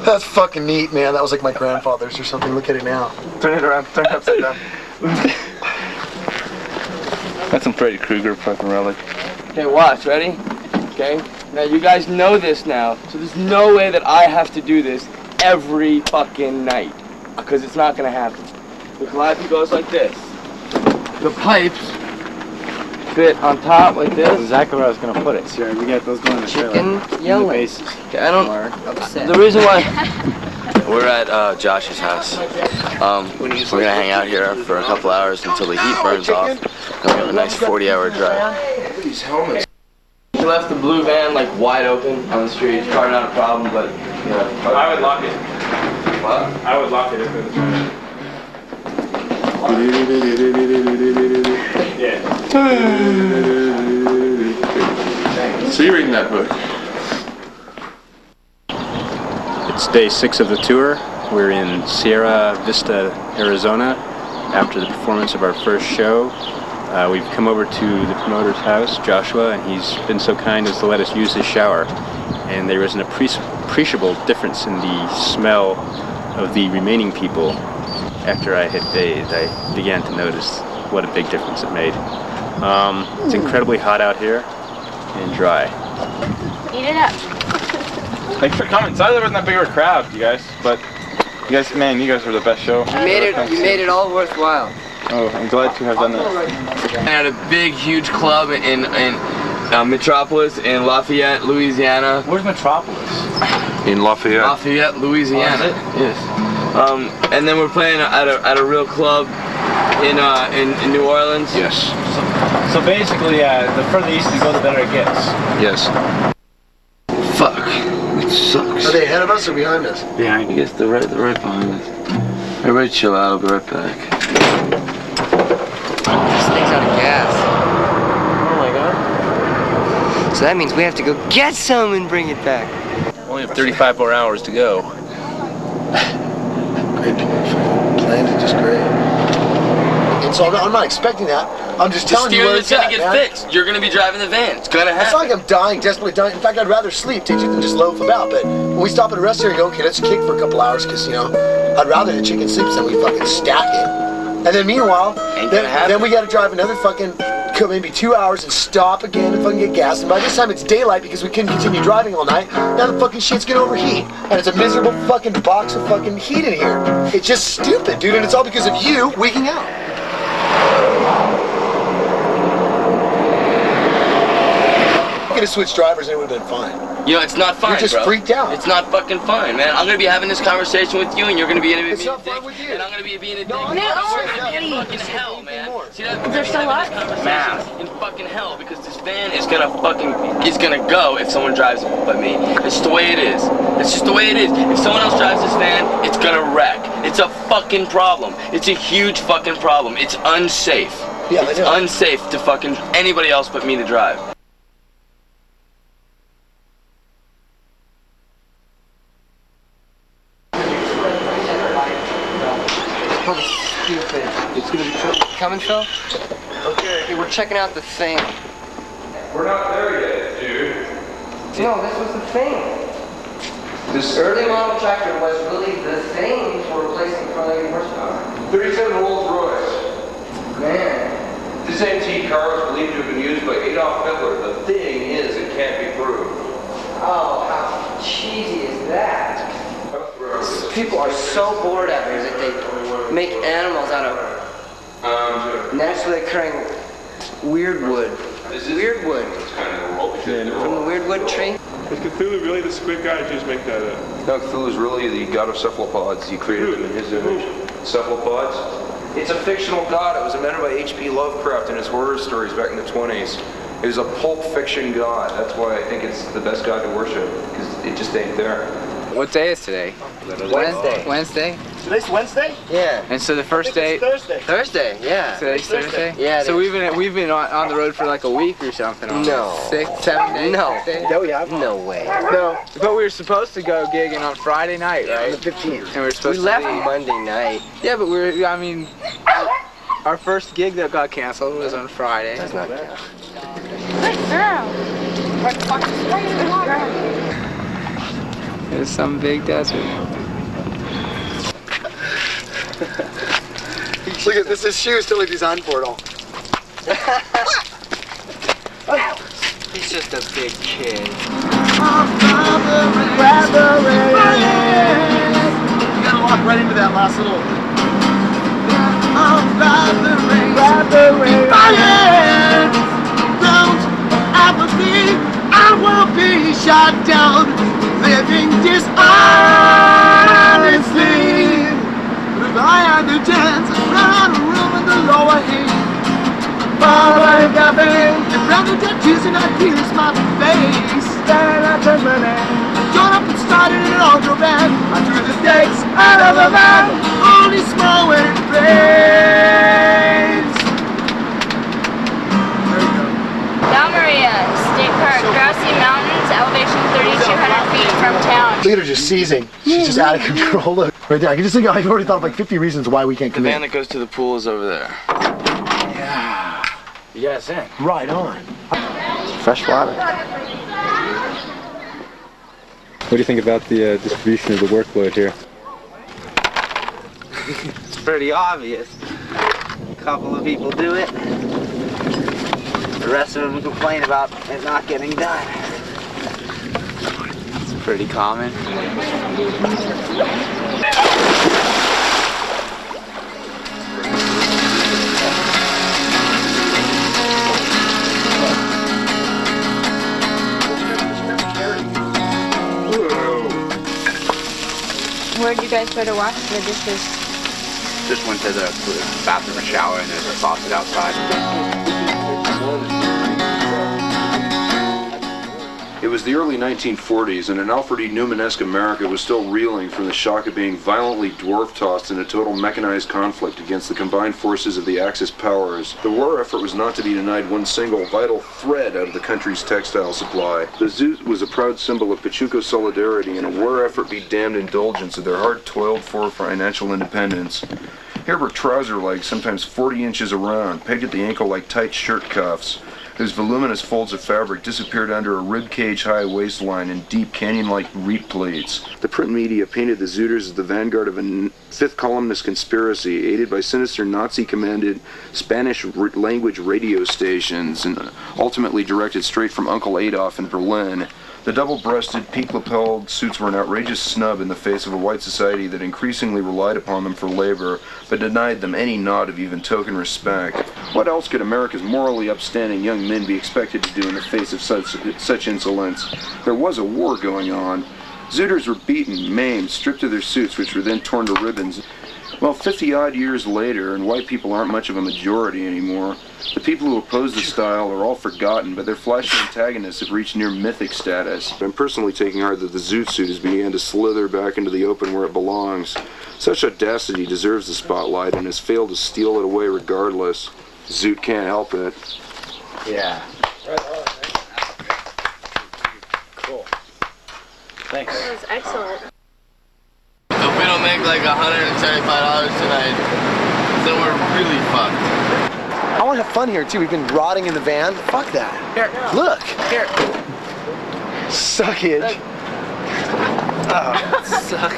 That's fucking neat, man. That was like my grandfather's or something. Look at it now. Turn it around. Turn it upside down. That's some Freddy Krueger fucking relic. Okay, watch. Ready? Okay. Now you guys know this now, so there's no way that I have to do this every fucking night, because it's not gonna happen. The calliope goes like this. The pipes fit on top like this. That's exactly where I was gonna put it. Sure, we got those going in the trailer. Yelling. Okay, I don't. The reason why we're at Josh's house. We're gonna hang out here for a couple hours until the heat burns off. And we have a nice 40-hour drive. These helmets. He left the blue van like wide open on the street. It's probably not a problem, but you know. I would lock it. What? I would lock it if it was running. Yeah. So you're reading that book? It's day 6 of the tour. We're in Sierra Vista, Arizona, after the performance of our first show. We've come over to the promoter's house, Joshua, and he's been so kind as to let us use his shower. And there was an appreciable difference in the smell of the remaining people. After I had bathed, I began to notice what a big difference it made. It's incredibly hot out here and dry. Eat it up. Thanks for coming. Sorry there wasn't that big of a crowd, you guys, but you guys, man, you guys were the best show. You made it all worthwhile. Oh, I'm glad to have done that. At a big, huge club in Metropolis in Lafayette, Louisiana. Where's Metropolis? In Lafayette. Lafayette, Louisiana. Yes. And then we're playing at a real club in New Orleans. Yes. So basically, the further east you go, the better it gets. Yes. Fuck. It sucks. Are they ahead of us or behind us? Behind. I guess they're right behind us. Everybody chill out. I'll be right back. This thing's out of gas. Oh my god. So that means we have to go get some and bring it back. Only have 35 more hours to go. Great plans are just great. And so I'm not expecting that. I'm just telling you where it's at, gonna get fixed. You're gonna be driving the van. It's gonna happen. It's not like I'm dying, desperately dying. In fact, I'd rather sleep, teacher, than just loaf about. But when we stop at a rest area and go, okay, let's kick for a couple hours, because, you know, I'd rather the chicken sleeps than we fucking stack it. And then meanwhile, then we gotta drive another fucking maybe 2 hours and stop again and fucking get gas. And by this time it's daylight because we couldn't continue driving all night. Now the fucking shit's gonna overheat. And it's a miserable fucking box of fucking heat in here. It's just stupid, dude, and it's all because of you wigging out. I could have switched drivers and it would have been fine. You know, it's not fine, You're just bro. freaked out. It's not fucking fine, man. I'm gonna be having this conversation with you, and you're gonna be being a It's dick, not fun with you. and I'm gonna be being a dick. No, We're gonna be in fucking hell, man. See that? Is there still what? Man, in fucking hell, because this van is gonna go if someone drives it but me. It's just the way it is. It's just the way it is. If someone else drives this van, it's gonna wreck. It's a fucking problem. It's a huge fucking problem. It's unsafe. Yeah, it's unsafe to fucking anybody else but me to drive. Stupid. It's gonna be coming, Phil? Okay. Hey, we're checking out the thing. We're not there yet, dude. No, this was the thing. This early model tractor was really the thing for replacing 480 horsepower. 37 Rolls Royce. Man. This antique car is believed to have been used by Adolf Hitler. The thing is, it can't be proved. Oh, how cheesy is that? People are so bored out here that they make animals out of naturally occurring weird wood. Weird wood. From the weird wood tree. Is Cthulhu really the squid god, or did you just make that up? No, Cthulhu's really the god of cephalopods. He created them in his image. Cephalopods? It's a fictional god. It was invented by H.P. Lovecraft in his horror stories back in the 20s. It was a pulp fiction god. That's why I think it's the best god to worship, because it just ain't there. What day is today? Wednesday. Wednesday? Today's Wednesday? Yeah. And so the first day... Thursday. Thursday, yeah. Today's Thursday? Yeah. So we've been on the road for like a week or something. No. 6, 7 days? No. 6 days? Yeah, we have. No way. No. But we were supposed to go gigging on Friday night, right? On the 15th. And we were supposed We to left leave. Monday night. Yeah, but our first gig that got canceled was on Friday. That's not bad. Good girl. It was some big desert. Look at this. His shoe is totally designed for it all. He's just a big kid. You gotta walk right into that last little. Grab the rain. Apathy, I will be shot down, living dishonestly. But if I had the chance, I'd run a room in the lower heat. But I've got been and rather tattoos and I pierce my face. Then I took my name, joined up and started an auto band. I threw the stakes out of the van, only small when it rains. Val Maria State Park, Grassy Mountains, elevation 3,200 feet from town. Look at her just seizing. She's just out of control. Look, right there. I can just think I've already thought of like 50 reasons why we can't The come van in. that goes to the pool is over there. Yeah. You got us in. Right on. Fresh water. What do you think about the distribution of the workload here? It's pretty obvious. A couple of people do it. The rest of them complain about it not getting done. It's pretty common. Where'd you guys go to wash the dishes? Just went to the bathroom and shower, and there's a faucet outside. It was the early 1940s, and an Alfred E. Newman-esque America was still reeling from the shock of being violently dwarf-tossed in a total mechanized conflict against the combined forces of the Axis powers. The war effort was not to be denied one single vital thread out of the country's textile supply. The Zoot was a proud symbol of Pachuco solidarity and a war effort be damned indulgence of their hard-toiled for financial independence. Here were trouser legs, sometimes 40 inches around, pegged at the ankle like tight shirt cuffs, whose voluminous folds of fabric disappeared under a ribcage-high waistline and deep canyon-like reap pleats. The print media painted the Zooters as the vanguard of a fifth columnist conspiracy, aided by sinister Nazi-commanded Spanish-language radio stations, and ultimately directed straight from Uncle Adolf in Berlin. The double-breasted, peak-lapelled suits were an outrageous snub in the face of a white society that increasingly relied upon them for labor, but denied them any nod of even token respect. What else could America's morally upstanding young men be expected to do in the face of such insolence? There was a war going on. Zooters were beaten, maimed, stripped of their suits, which were then torn to ribbons. Well, 50-odd years later, and white people aren't much of a majority anymore, the people who oppose the style are all forgotten, but their flashy antagonists have reached near mythic status. I'm personally taking heart that the zoot suit has begun to slither back into the open where it belongs. Such audacity deserves the spotlight and has failed to steal it away regardless. Zoot can't help it. Yeah. Cool. Thanks. That was excellent. If we don't make like $175 tonight, then we're really fucked. I want to have fun here too. We've been rotting in the van. Fuck that. Here. Look. Here. Suckage. Oh, suck.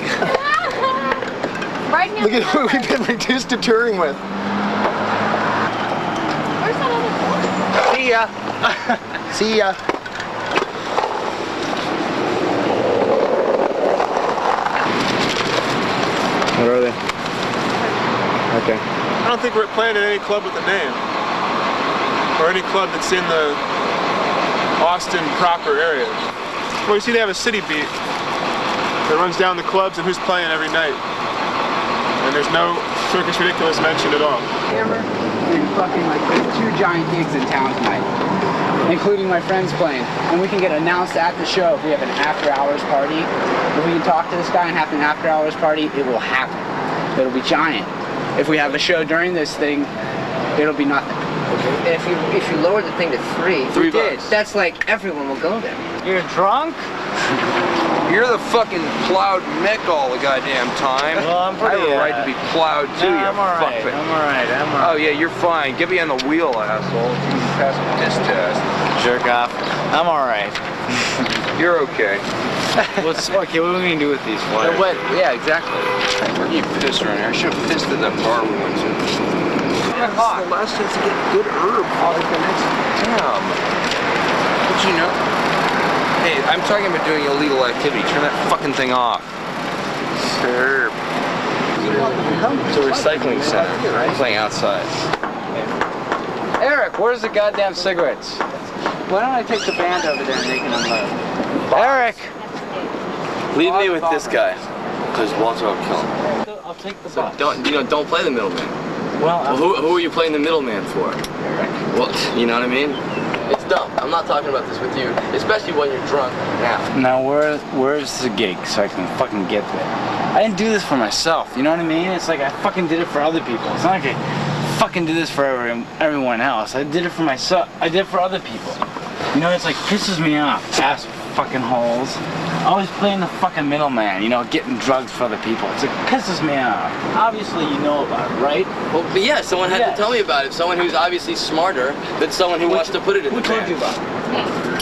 Right now. Look at who we've been reduced to touring with. Where's that other boy? See ya. See ya. What are they? Okay. I don't think we're playing at any club with a name. Or any club that's in the Austin proper area. Well, you see they have a city beat that runs down the clubs and who's playing every night. And there's no Circus Redickuless mentioned at all. There's 2 giant gigs in town tonight, including my friends playing. And we can get announced at the show if we have an after-hours party. If we can talk to this guy and have an after-hours party, it will happen. It'll be giant. If we have a show during this thing, it'll be nothing. Okay. If you lower the thing to $3, $3. that's like everyone will go there. You're drunk? You're the fucking plowed Mick all the goddamn time. Well, I'm pretty, I have a right to be plowed too, no, you I'm alright. fuckface. I'm alright. I'm alright. Oh yeah, you're fine. Get me on the wheel, asshole. You can pass a piss test. Jerk off. I'm alright. You're okay. Okay, what are we gonna do with these flyers? Yeah, exactly. Where you piss around here? I should have pissed in that bar we went to. Yeah, this is the last chance to get good herb. Damn. Did you know? Hey, I'm talking about doing illegal activity. Turn that fucking thing off. Herb. It's a recycling center. I'm playing outside. Eric, where's the goddamn cigarettes? Why don't I take the band over there and they can unload? Eric! Leave me with this guy, because Walter will kill him. I'll take the So box. don't play the middleman. Well, Who are you playing the middleman for? Well, you know what I mean? It's dumb. I'm not talking about this with you, especially when you're drunk now. Now where's the gig so I can fucking get there? I didn't do this for myself, you know what I mean? It's like I fucking did it for other people. It's not like I fucking did this for everyone else. I did it for myself. I did it for other people. You know, it's like pisses me off. Ass fucking holes. Always playing the fucking middleman, you know, getting drugs for other people. It's like pisses me off. Obviously you know about it, right? Well, but yeah, someone had to tell me about it. Someone who's obviously smarter than someone who wants to put it in the band. Who told you about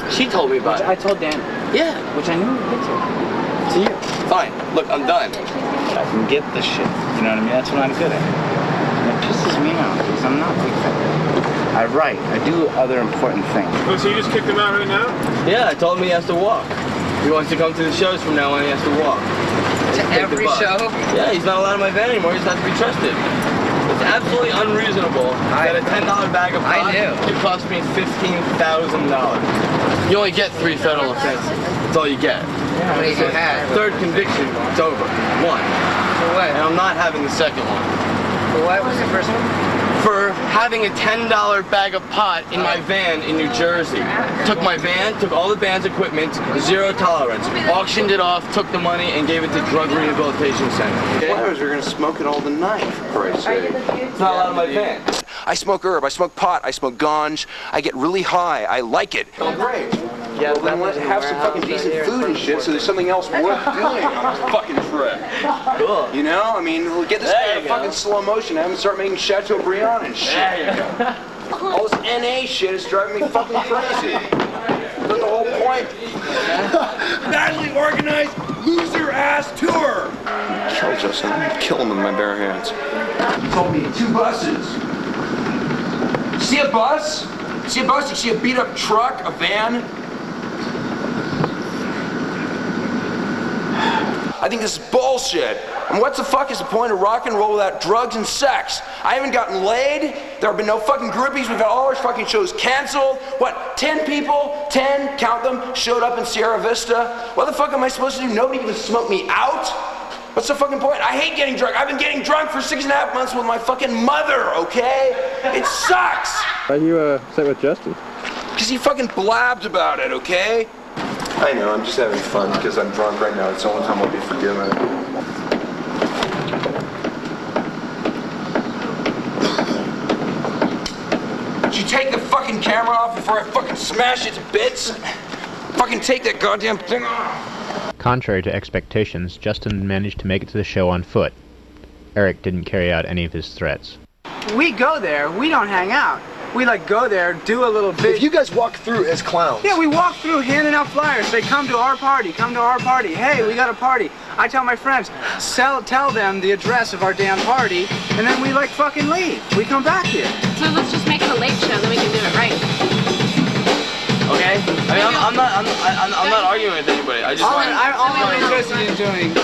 it? She told me about it. I told Dan. Yeah. Which I knew you did to you. Fine. Look, I'm done. I can get the shit. You know what I mean? That's what I'm good at. And it pisses me off because I'm not like that. I write. I do other important things. Oh, so you just kicked him out right now? Yeah, I told him he has to walk. He wants to come to the shows from now on, he has to walk. To every show? Yeah, he's not allowed in my van anymore, he's not to be trusted. It's absolutely unreasonable that a $10 bag of pot could cost me $15,000. You only get 3 federal offenses. That's all you get. How many you had? 3rd conviction, it's over. 1. For what? And I'm not having the 2nd one. For what was the first one? For having a $10 bag of pot in my van in New Jersey. Took my van, took all the band's equipment, 0 tolerance. Auctioned it off, took the money, and gave it to Drug Rehabilitation Center. Okay. Flyers are gonna smoke it all the night, for Christ's sake. It's not allowed in my van. I smoke herb, I smoke pot, I smoke ganj, I get really high, I like it. Oh, great. Yeah, well, then let's have some fucking decent food and shit so there's something else worth doing on this fucking trip. Cool. You know? I mean, we'll get this guy in fucking slow motion, have him start making Chateaubriand and shit. There you go. All this NA shit is driving me fucking crazy. That's the whole point. Badly organized, loser-ass tour! Kill Justin. Kill him with my bare hands. He told me 2 buses. See a bus? See a bus? You see a beat-up truck? A van? I think this is bullshit. And what the fuck is the point of rock and roll without drugs and sex? I haven't gotten laid. There have been no fucking groupies. We've had all our fucking shows canceled. What, 10 people, 10, count them, showed up in Sierra Vista? What the fuck am I supposed to do? Nobody can smoke me out? What's the fucking point? I hate getting drunk. I've been getting drunk for 6.5 months with my fucking mother, okay? It sucks. Why are you upset with Justin? Because he fucking blabbed about it, okay? I know, I'm just having fun because I'm drunk right now. It's the only time I'll be forgiven. Did you take the fucking camera off before I fucking smash it to bits? Fucking take that goddamn thing off. Contrary to expectations, Justin managed to make it to the show on foot. Eric didn't carry out any of his threats. We go there, we don't hang out. We like go there, do a little bit. If you guys walk through as clowns. Yeah, we walk through handing out flyers. They come to our party, come to our party. Hey, we got a party. I tell my friends, tell them the address of our damn party, and then we like fucking leave. We come back here. So let's just make it a late show, then we can do it right. Okay? I mean, I'm not arguing with anybody. All I'm interested in doing,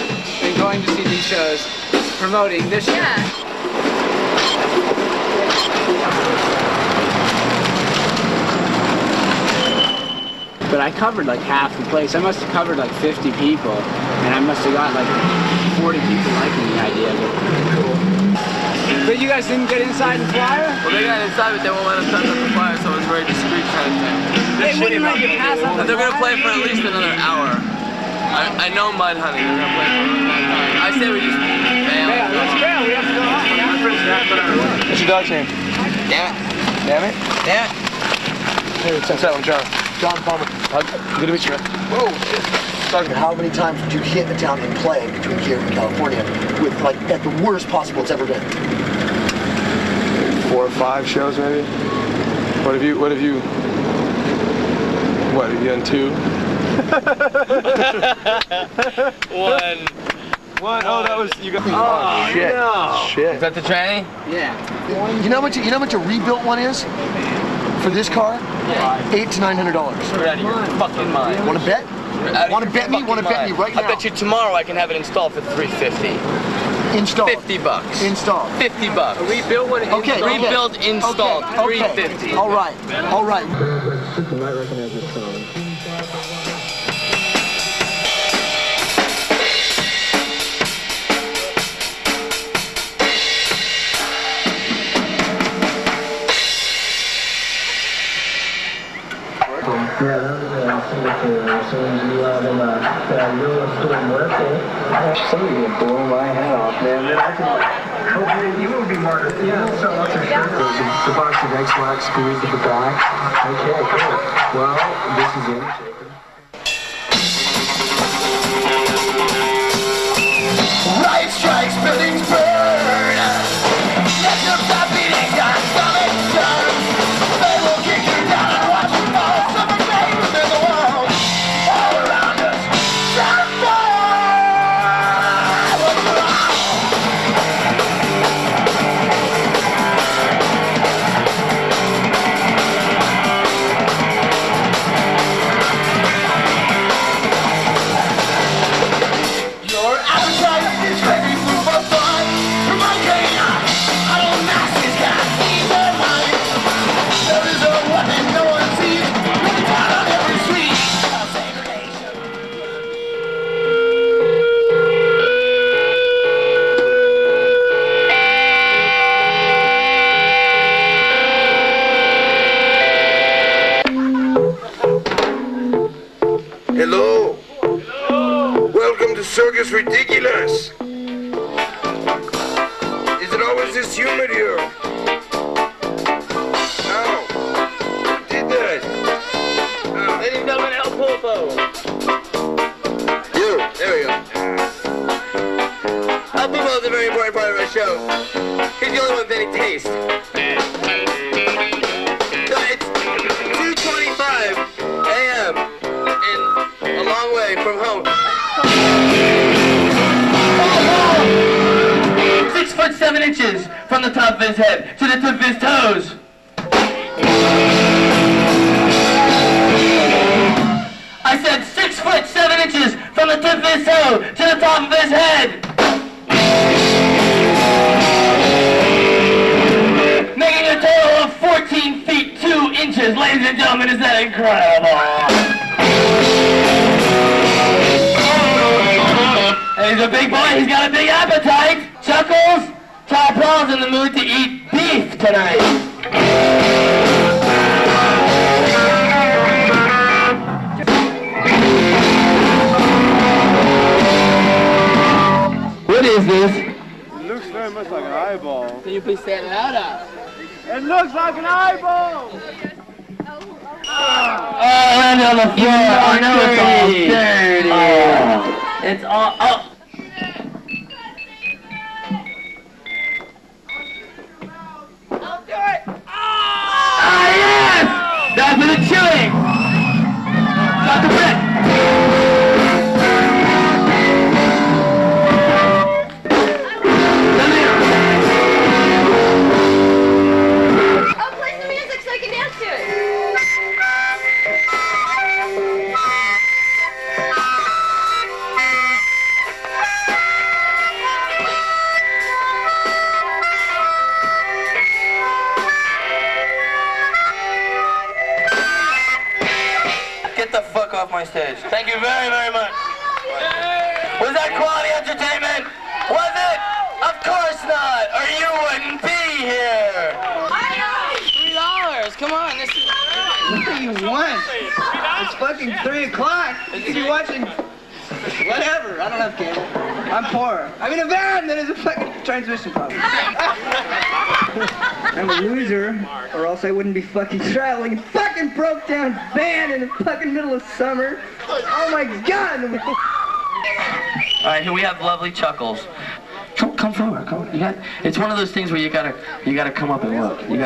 in going to see these shows, promoting this show. Yeah. But I covered like half the place. I must have covered like 50 people, and I must have got like 40 people liking the idea of it. Cool. But you guys didn't get inside and flyer? Well, they got inside, but they won't let us touch up the flyer, so it's very discreet kind of thing. They wouldn't let you pass up the They're gonna play for at least another hour. I know Mud Honey. They're gonna play for a long time. I say we just bail. Yeah, let's bail. We have to go home. What's your dog's name? Damn it. Damn it? Damn it. Hey, what's that one, John? John Palmer. Good to meet you, man. Whoa, shit. How many times did you hit a town and play between here and California with, like, at the worst possible it's ever been? 4 or 5 shows, maybe. What have you done 2? One. Oh, that was you got. Oh, shit. No. Shit. Is that the tranny? Yeah. You know how much a rebuilt one is? For this car? Yeah. $800 to $900. You're out of your fucking mind. Want to bet? Want to bet me? Want to bet me right now? I bet you tomorrow I can have it installed for $350. Installed. $50. Installed. $50. Rebuilt one. Okay. Rebuilt, installed. Okay. $350. All right. All right. You might recognize this song. Yeah, that was Singapore. So you have them, real estate working. Somebody can blow my head off, man. Then I can. Hopefully, you will be more. Yeah, so lots of shirts. The box of X-Lax screws at the back. Okay, cool. Well, this is it. Riot strikes, buildings burn. National stop beating, got stomach turn. They will kick you down and watch you fall. Suffocating in the world all around us. Your appetite is ready for fun. Provoking idle masses can't feed their mind. There is a weapon no one sees. Written down on every street. A segregation. Hello. Welcome to Circus Redickuless. Is it always this humid here? Ow. Who did that? Ladies and gentlemen, El Pulpo. You. There we go. El Pulpo is a very important part of our show. He's the only one with any taste. So it's 2:25 a.m. and a long way from home. 6 foot 7 inches from the top of his head to the tip of his toes. I said 6 foot 7 inches from the tip of his toe to the top of his head. Making a total of 14 feet 2 inches, ladies and gentlemen. Is that incredible? And he's a big boy, he's got a big appetite. Chuckles, Ty Paul's in the mood to eat beef tonight. What is this? It looks very much like an eyeball. Can you please stand it out up? It looks like an eyeball! Oh, land on the floor. I know it's all dirty. Oh. It's all. Oh. I'll do it. Ah, yes! That's for the chewing. Dr. Brett. Oh, play some music so I can dance to it. Get the fuck off my stage. Thank you very, very much. Was that quality entertainment? Was it? Of course not, or you wouldn't be here. $3. Come on, this is. What do you want? It's fucking 3 o'clock. You could be watching. Whatever. I don't have cable. I'm poor. I'm in a van that is a fucking transmission problem. I'm a loser, or else I wouldn't be fucking traveling a fucking broke down van in the fucking middle of summer. Oh my god! All right, here we have lovely Chuckles. Come forward. Come. It's one of those things where you gotta come up and look. You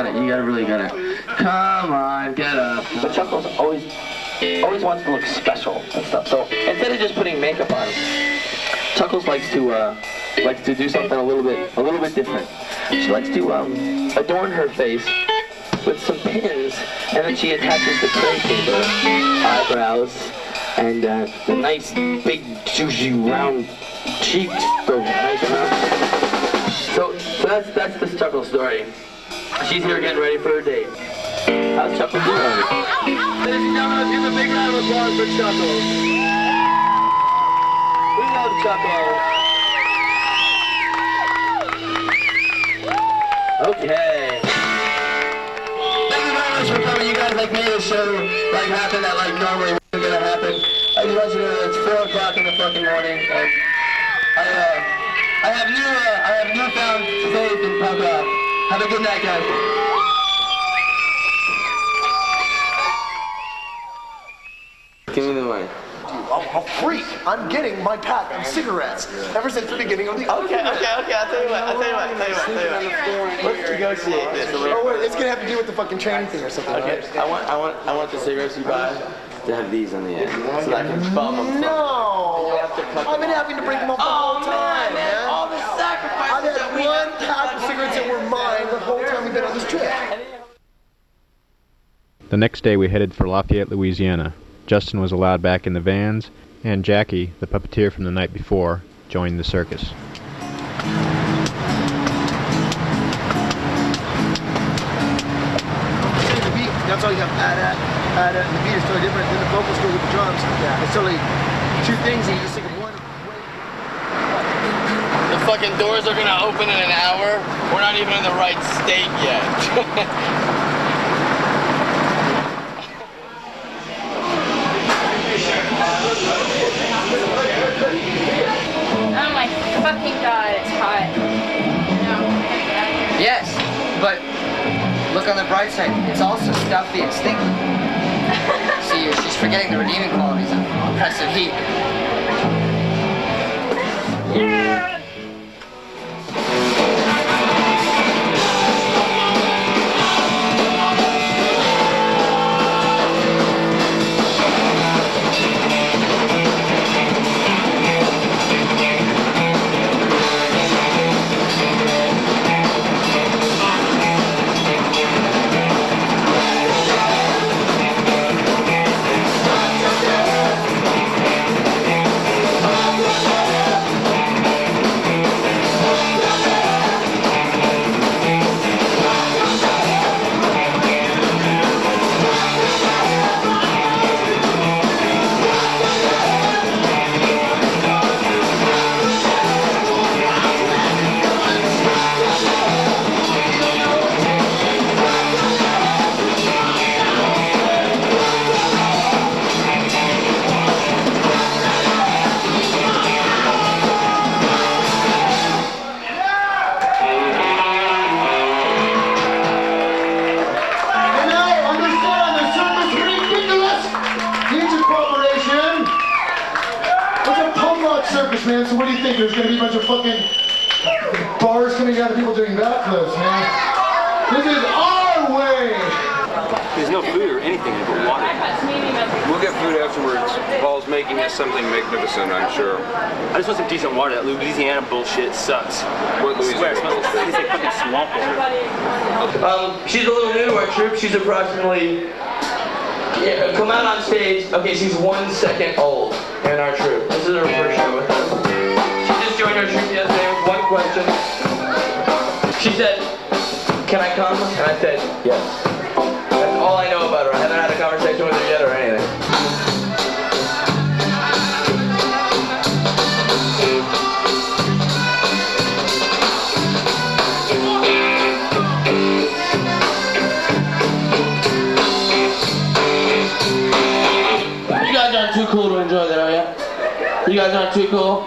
really gotta. Come on, get up. But Chuckles always wants to look special and stuff. So instead of just putting makeup on, Chuckles likes to do something a little bit different. She likes to adorn her face with some pins, and then she attaches the tray paper, eyebrows, and the nice big juicy round cheeks go nice around. So that's the Chuckles story. She's here getting ready for her date. How's Chuckles doing? Ladies and gentlemen, let's give a big round of applause for Chuckles. We love Chuckles. Okay. Thank you very much for coming. You guys made a show happen that normally wasn't gonna happen. I just want you to know that it's 4 o'clock in the fucking morning, and I have newfound faith in punk rock. Have a good night, guys. Give me the money. I'm a freak. I'm getting my pack of cigarettes ever since the beginning of the. Okay. I'll tell you what. Let's negotiate this a little. Oh wait, it's gonna have to do with the fucking training thing or something. Okay. Right? I want the cigarettes you buy to have these on the end, so that I can bum them. No. I've been having to break them up the whole time, man. All the sacrifices. I've had one pack of cigarettes that were mine the whole time we've been on this trip. The next day we headed for Lafayette, Louisiana. Justin was allowed back in the vans, and Jackie, the puppeteer from the night before, joined the circus. The beat, that's all you have. And the beat is totally different. Then the vocals go with the drums. Yeah. It's totally two things, and you just think of one. The fucking doors are gonna open in an hour. We're not even in the right state yet. Oh my fucking god, it's hot. Yes, but look on the bright side. It's also stuffy and stinky. See, she's forgetting the redeeming qualities of oppressive heat. Yeah! there's gonna be a bunch of fucking bars coming down to people doing backflips, man. This is our way! There's no food or anything but water. We'll get food afterwards. Paul's making us something magnificent, I'm sure. I just want some decent water. That Louisiana bullshit sucks. What Louisiana bullshit? It's like fucking swamp water. She's a little new to our troop. She's approximately, come out on stage. Okay, she's 1 second old in our troop. This is her first show with us. She just joined our troop yesterday with one question. She said, "Can I come?" And I said, "Yes." That's all I know about her. I haven't had a conversation with her yet or anything. You guys aren't too cool to enjoy that, are you? You guys aren't too cool?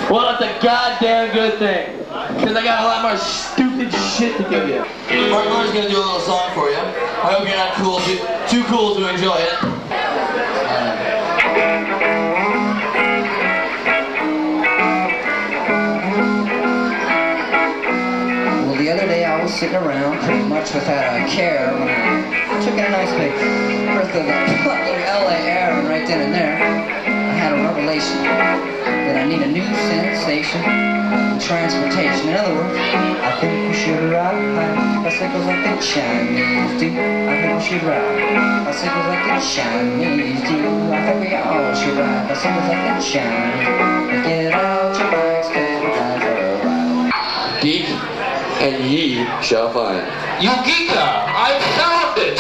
Well, it's a goddamn good thing. Because I got a lot more stupid shit to give you. Parkour's gonna do a little song for you. I hope you're not cool, too cool to enjoy it. Well, the other day I was sitting around pretty much without a care when I took in a nice big breath of the fucking LA air, and right then and there, I had a revelation that I need a new sensation in transportation. In other words, I think we should ride bicycles like the Chinese do. I think we should ride bicycles like the Chinese do. I think we all should ride bicycles like the Chinese. Get out your bikes, cause we're time for a ride. Geek, and ye shall find. You geeker, I found it!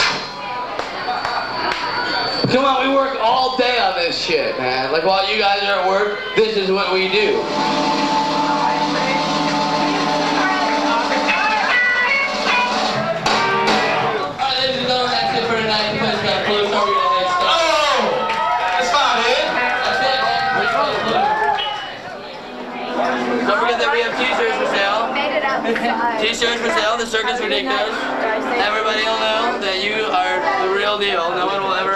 Come on, we work all day on this shit, man. Like, while you guys are at work, this is what we do. Alright, ladies and gentlemen, that's it for tonight. The place got closed. Sorry, we're gonna start. Oh! That's not it! That's it, man. Don't forget that we have t-shirts for sale. T-shirts for sale, the Circus Redickuless. Everybody will know that you are the real deal. No one will ever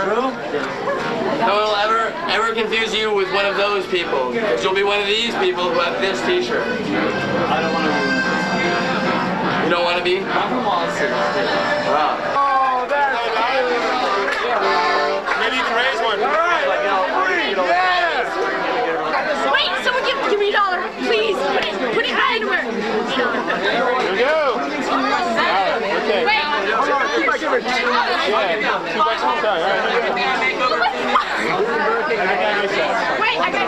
confuse you with one of those people. Because you'll be one of these people who have this t-shirt. I don't want to be. You don't want to be? I'm from Boston. Wow. Oh, that's maybe you can raise one. All right. Wait, someone give me $1, please. Put it in my underwear. Here we go. Okay. Wait. Yeah, $2 at a time. All right. Wait, I got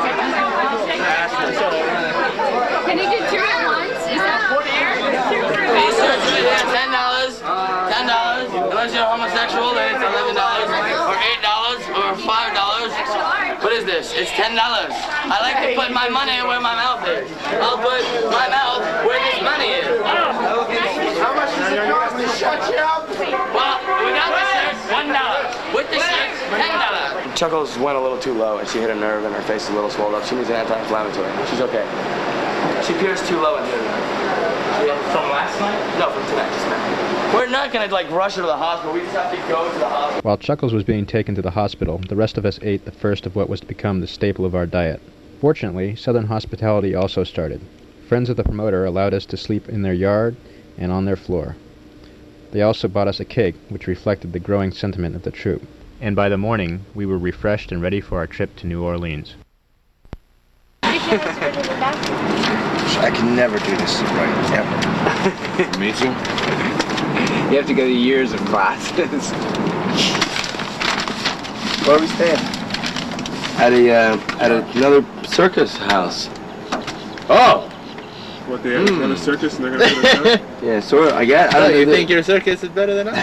Can you do 2 at once? Is that fair? $10. Unless you're homosexual, then it's $11 or $8 or $5. What is this? It's $10. I like to put my money where my mouth is. I'll put my mouth where this money is. How much does it cost to shut you up? Well, without the shirt, $1. With the shirt, $10. Chuckles went a little too low and she hit a nerve and her face is a little swelled up. She needs an anti-inflammatory. She's okay. She pierced too low and hit her nerve. From last night? No, from tonight, just now. We're not gonna like rush her to the hospital. We just have to go to the hospital. While Chuckles was being taken to the hospital, the rest of us ate the first of what was to become the staple of our diet. Fortunately, Southern hospitality also started. Friends of the promoter allowed us to sleep in their yard and on their floor. They also bought us a cake, which reflected the growing sentiment of the troupe. And by the morning, we were refreshed and ready for our trip to New Orleans. I can never do this right, ever. Me too. You have to go to years of classes. Where are we staying? At another circus house. Oh! What, they have a circus and they're going to put us out? Yeah, sort of, I guess. Oh, you think your circus is better than You ours?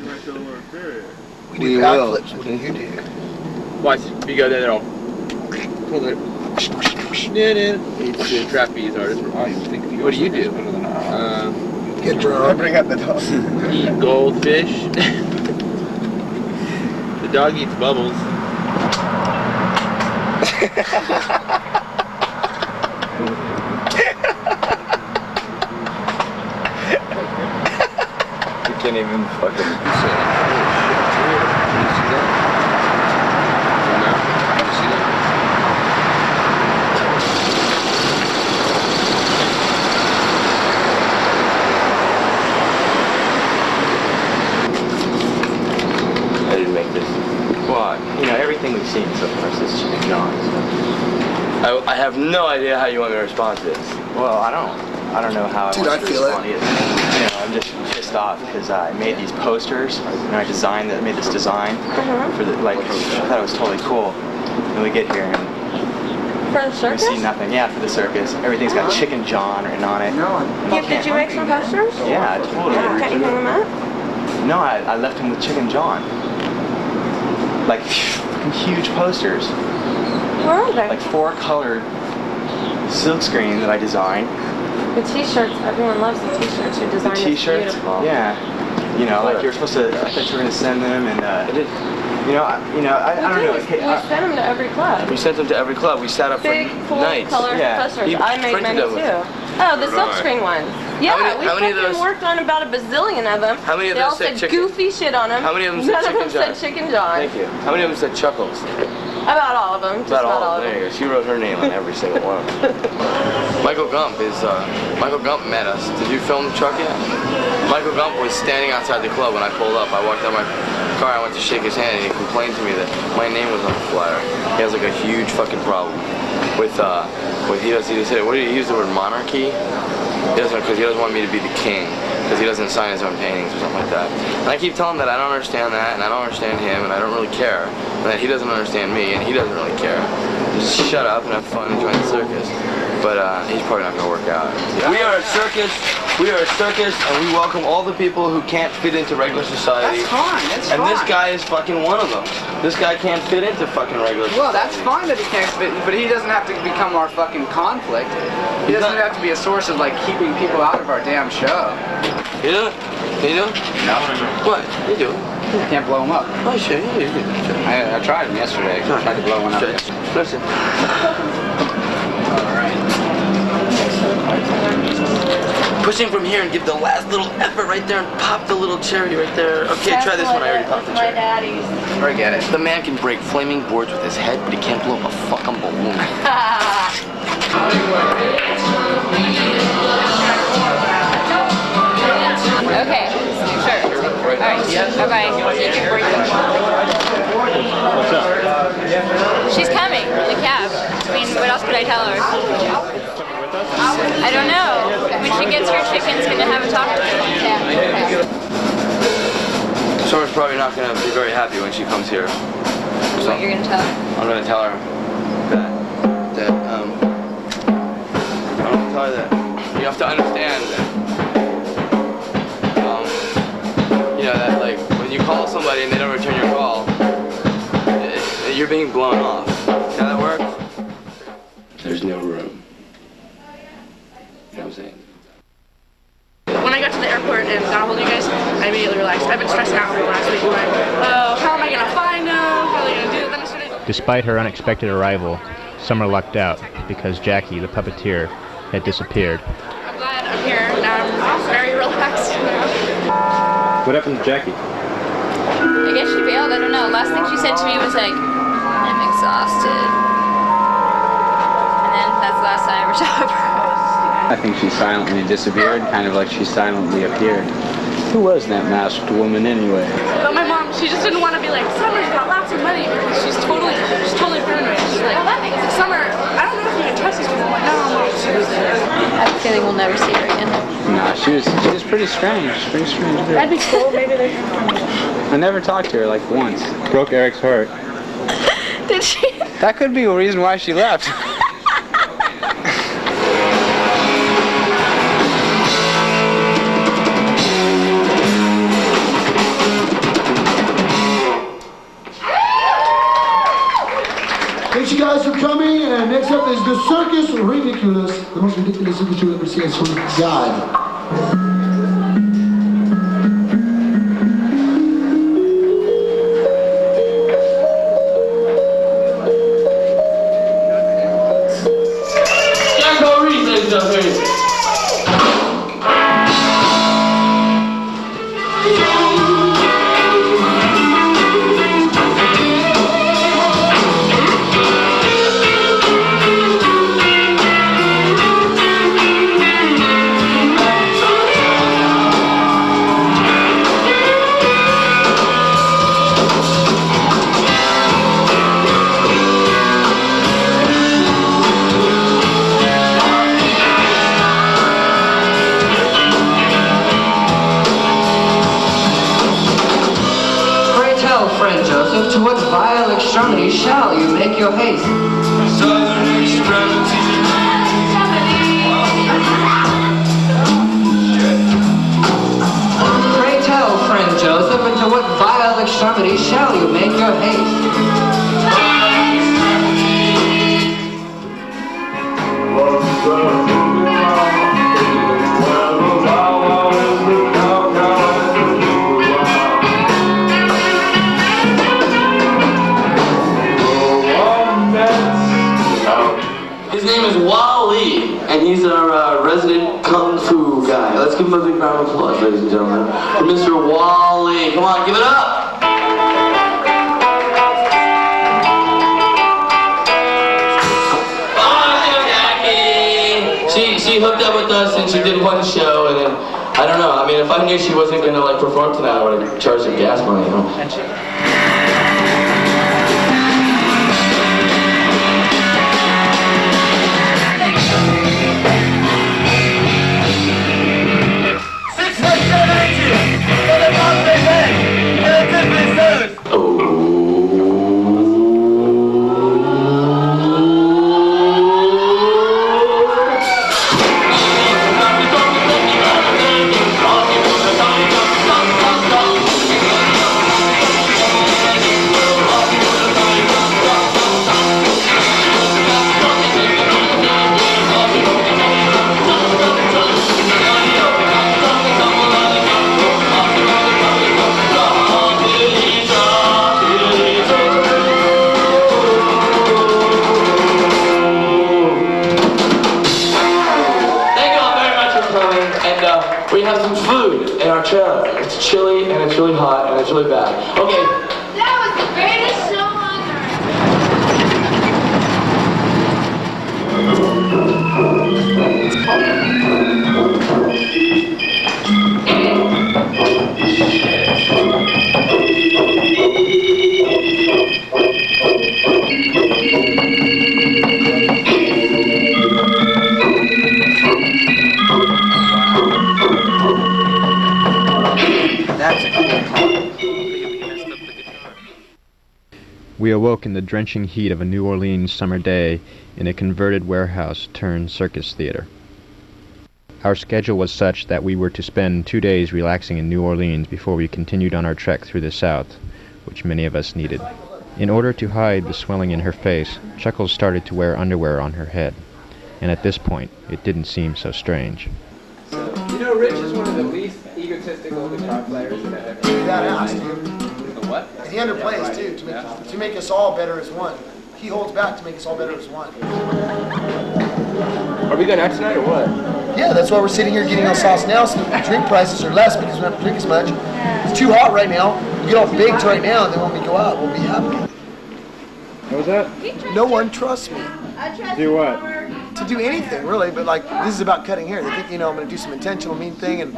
might go a little inferior. We do backflips. What do you do? Watch, if you go there, they're all... Pull it. It's a trapeze artist. What do you do? Get drunk. Bring up the dog. Eat goldfish. The dog eats bubbles. You can't even fucking... seen so far since Chicken John's? I have no idea how you want me to respond to this. Well, I don't know how Dude, I want I to feel respond either. You know, I'm just pissed off because I made these posters and I made this design for the, like, I thought it was totally cool. And we get here and for the circus? we see nothing. Yeah, for the circus. Everything's got Chicken John written on it. Did you make some posters? Yeah, totally. Can't you hang them up? No, I left him with Chicken John. Like, huge posters. Where are they? Like 4 colored silk screen that I designed. The t-shirts, everyone loves the t-shirts. Your design is beautiful. Yeah. You know, like you're supposed to, I thought you were going to send them and, I don't know. We sent them to every club. We sent them to every club. We sat up Big, for nights. Full-color posters. I made many too. Oh, the silkscreen ones. Yeah, we fucking worked on about a bazillion of them. How many of those those said said chicken? goofy shit on them. How many of them said None Chicken of them John? said Chicken John. Thank you. How many of them said Chuckles? About all of them. Just about all of them. There you go. She wrote her name on every single one. Michael Gump met us. Did you film the truck yet? Michael Gump was standing outside the club when I pulled up. I walked out my car, I went to shake his hand, and he complained to me that my name was on the flyer. He has like a huge fucking problem with he said, what did he use the word monarchy? He doesn't, because he doesn't want me to be the king, because he doesn't sign his own paintings or something like that. And I keep telling him that I don't understand that, and I don't understand him, and I don't really care, and that he doesn't understand me, and he doesn't really care. Just shut up and have fun and join the circus. But he's probably not going to work out. We are a circus. We are a circus, and we welcome all the people who can't fit into regular society. That's fine. That's and fine. this guy is fucking one of them. This guy can't fit into fucking regular society. Well, that's fine that he can't fit, but he doesn't have to become our fucking conflict. He doesn't have to be a source of like keeping people out of our damn show. You do? You do? No. What? You do? You can't blow him up. Oh, sure. You do. I tried him yesterday. I tried to blow one up. Listen. Push him from here and give the last little effort right there and pop the little cherry right there. Okay, try this one. I already popped the cherry. My daddy's. Forget it. The man can break flaming boards with his head, but he can't blow up a fucking balloon. Okay, sure. Alright, bye-bye. Take your break. What's up? She's coming in the cab. I mean, what else could I tell her? I don't know. When she gets her chicken's gonna have a talk with her. Summer's probably not gonna be very happy when she comes here. So What you're gonna tell her? I'm gonna tell her that I'm gonna tell her that you have to understand that you know that like when you call somebody and they don't return your call, you're being blown off. See how that works? There's no room. You know what I'm saying? When I got to the airport and got ahold of you guys, I immediately realized I've been stressing out for the last week. Like, oh, how am I gonna find them? How are they gonna do it? Then I started. Despite her unexpected arrival, Summer lucked out because Jackie, the puppeteer, had disappeared. I'm glad I'm here. Now I'm very relaxed. What happened to Jackie? I guess she bailed. I don't know. Last thing she said to me was like, I'm exhausted. And then that's the last time I ever saw her. I think she silently disappeared, kind of like she silently appeared. Who was that masked woman anyway? But my mom, she just didn't want to be like, Summer's got lots of money because she's totally paranoid. She's like, Summer, I don't know if you can trust these people. I'm like, no, Mom, seriously. I have a feeling we'll never see her again. Nah, she was pretty strange. Pretty strange. That'd be cool. Maybe they. I never talked to her like once. Broke Eric's heart. Did she? That could be a reason why she left. Thanks you guys for coming, and next up is the Circus Redickuless, the most ridiculous circus you've ever seen, I swear to God. Joseph, to what vile extremity shall you make your haste? Southern extremity. Pray tell, friend Joseph, into what vile extremity shall you make your haste? His name is Wally, and he's our resident kung fu guy. Let's give him a big round of applause, ladies and gentlemen, for Mr. Wally. Come on, give it up. She hooked up with us and she did one show, and then I don't know. I mean, if I knew she wasn't gonna like perform tonight, I would have charged her gas money, you know. We have some food in our trailer. It's chilly and it's really hot and it's really bad. Okay. That was the greatest show on We awoke in the drenching heat of a New Orleans summer day in a converted warehouse turned circus theater. Our schedule was such that we were to spend 2 days relaxing in New Orleans before we continued on our trek through the South, which many of us needed. In order to hide the swelling in her face, Chuckles started to wear underwear on her head, and at this point, it didn't seem so strange. You know, Rich is one of the least egotistical guitar players that I've ever That ass, dude. What? He underplays too, to make us all better as one. He holds back to make us all better as one. Are we going out tonight or what? Yeah, that's why we're sitting here getting on sauce now, so the drink prices are less because we don't have to drink as much. It's too hot right now. We get all baked right now, and then when we go out, we'll be happy. What was that? No one trusts me. Do what? To do anything, really, but like, this is about cutting hair. They think, you know, I'm going to do some intentional mean thing and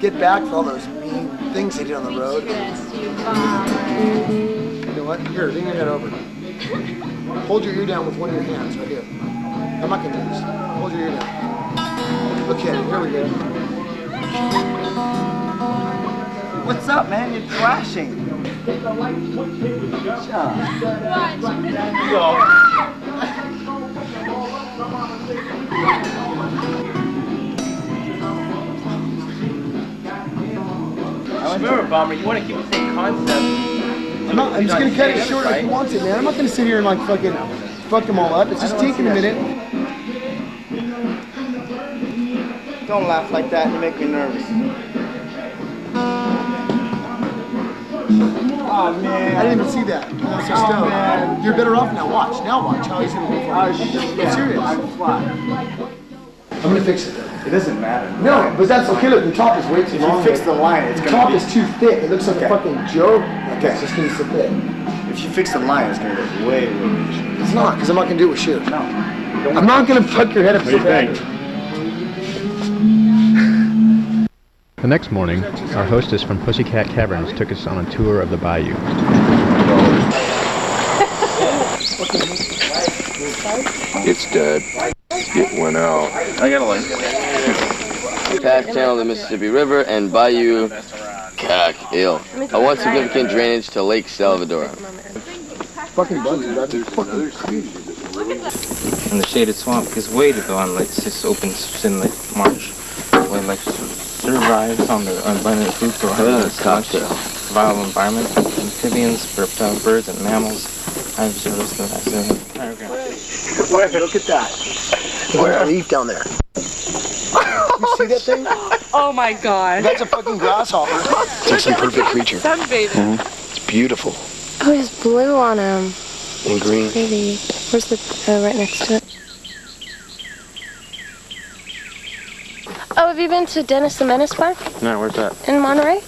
get back for all those mean things they did on the road. You know what? Here, lean your head over. Hold your ear down with one of your hands, right here. I'm not going to do this. Hold your ear down. Look at it. Here we go. What's up, man? You're thrashing. Remember, Bomber, you want to keep the same concept. I'm just going to cut it short if you want it, man. I'm not going to sit here and like fucking fuck them all up. It's just taking a minute. Don't laugh like that. You make me nervous. Oh, man. I didn't even see that. I'm so stoned. Man. You're better off now. Watch. Now watch how he's going to go for it. I'm serious. I'm going to fix it. It doesn't matter. No, but that's okay. Look, the top is way too long. If you fix the line, it's the going top to is too thick. It looks like a fucking joke. Okay. It's just going to sit thick. If you fix the line, it's going to look way, way. It's not, because I'm not going to do it with shit. No. I'm not going to fuck your head up so bad. The next morning, our hostess from Pussycat Caverns took us on a tour of the bayou. It's dead. It went out. I gotta like. Pass channel of the Mississippi River and Bayou Cac-Il. A once significant drainage to Lake Salvador. Fucking bugs, dude. Fucking crazy. In the shaded swamp, because way to go on like just open in like March. Wildlife survives on the abundant food source, viable environment, amphibians, reptiles, birds, and mammals. I've observed that. Boy, look at that. Look at that leaf down there. You see that thing? Oh my god. That's a fucking grasshopper. It's like some perfect creature. Sunbathing. It's beautiful. Oh, it has blue on him. And green. Pretty. Where's the right next to it? Oh, have you been to Dennis the Menace Park No, where's that? in Monterey?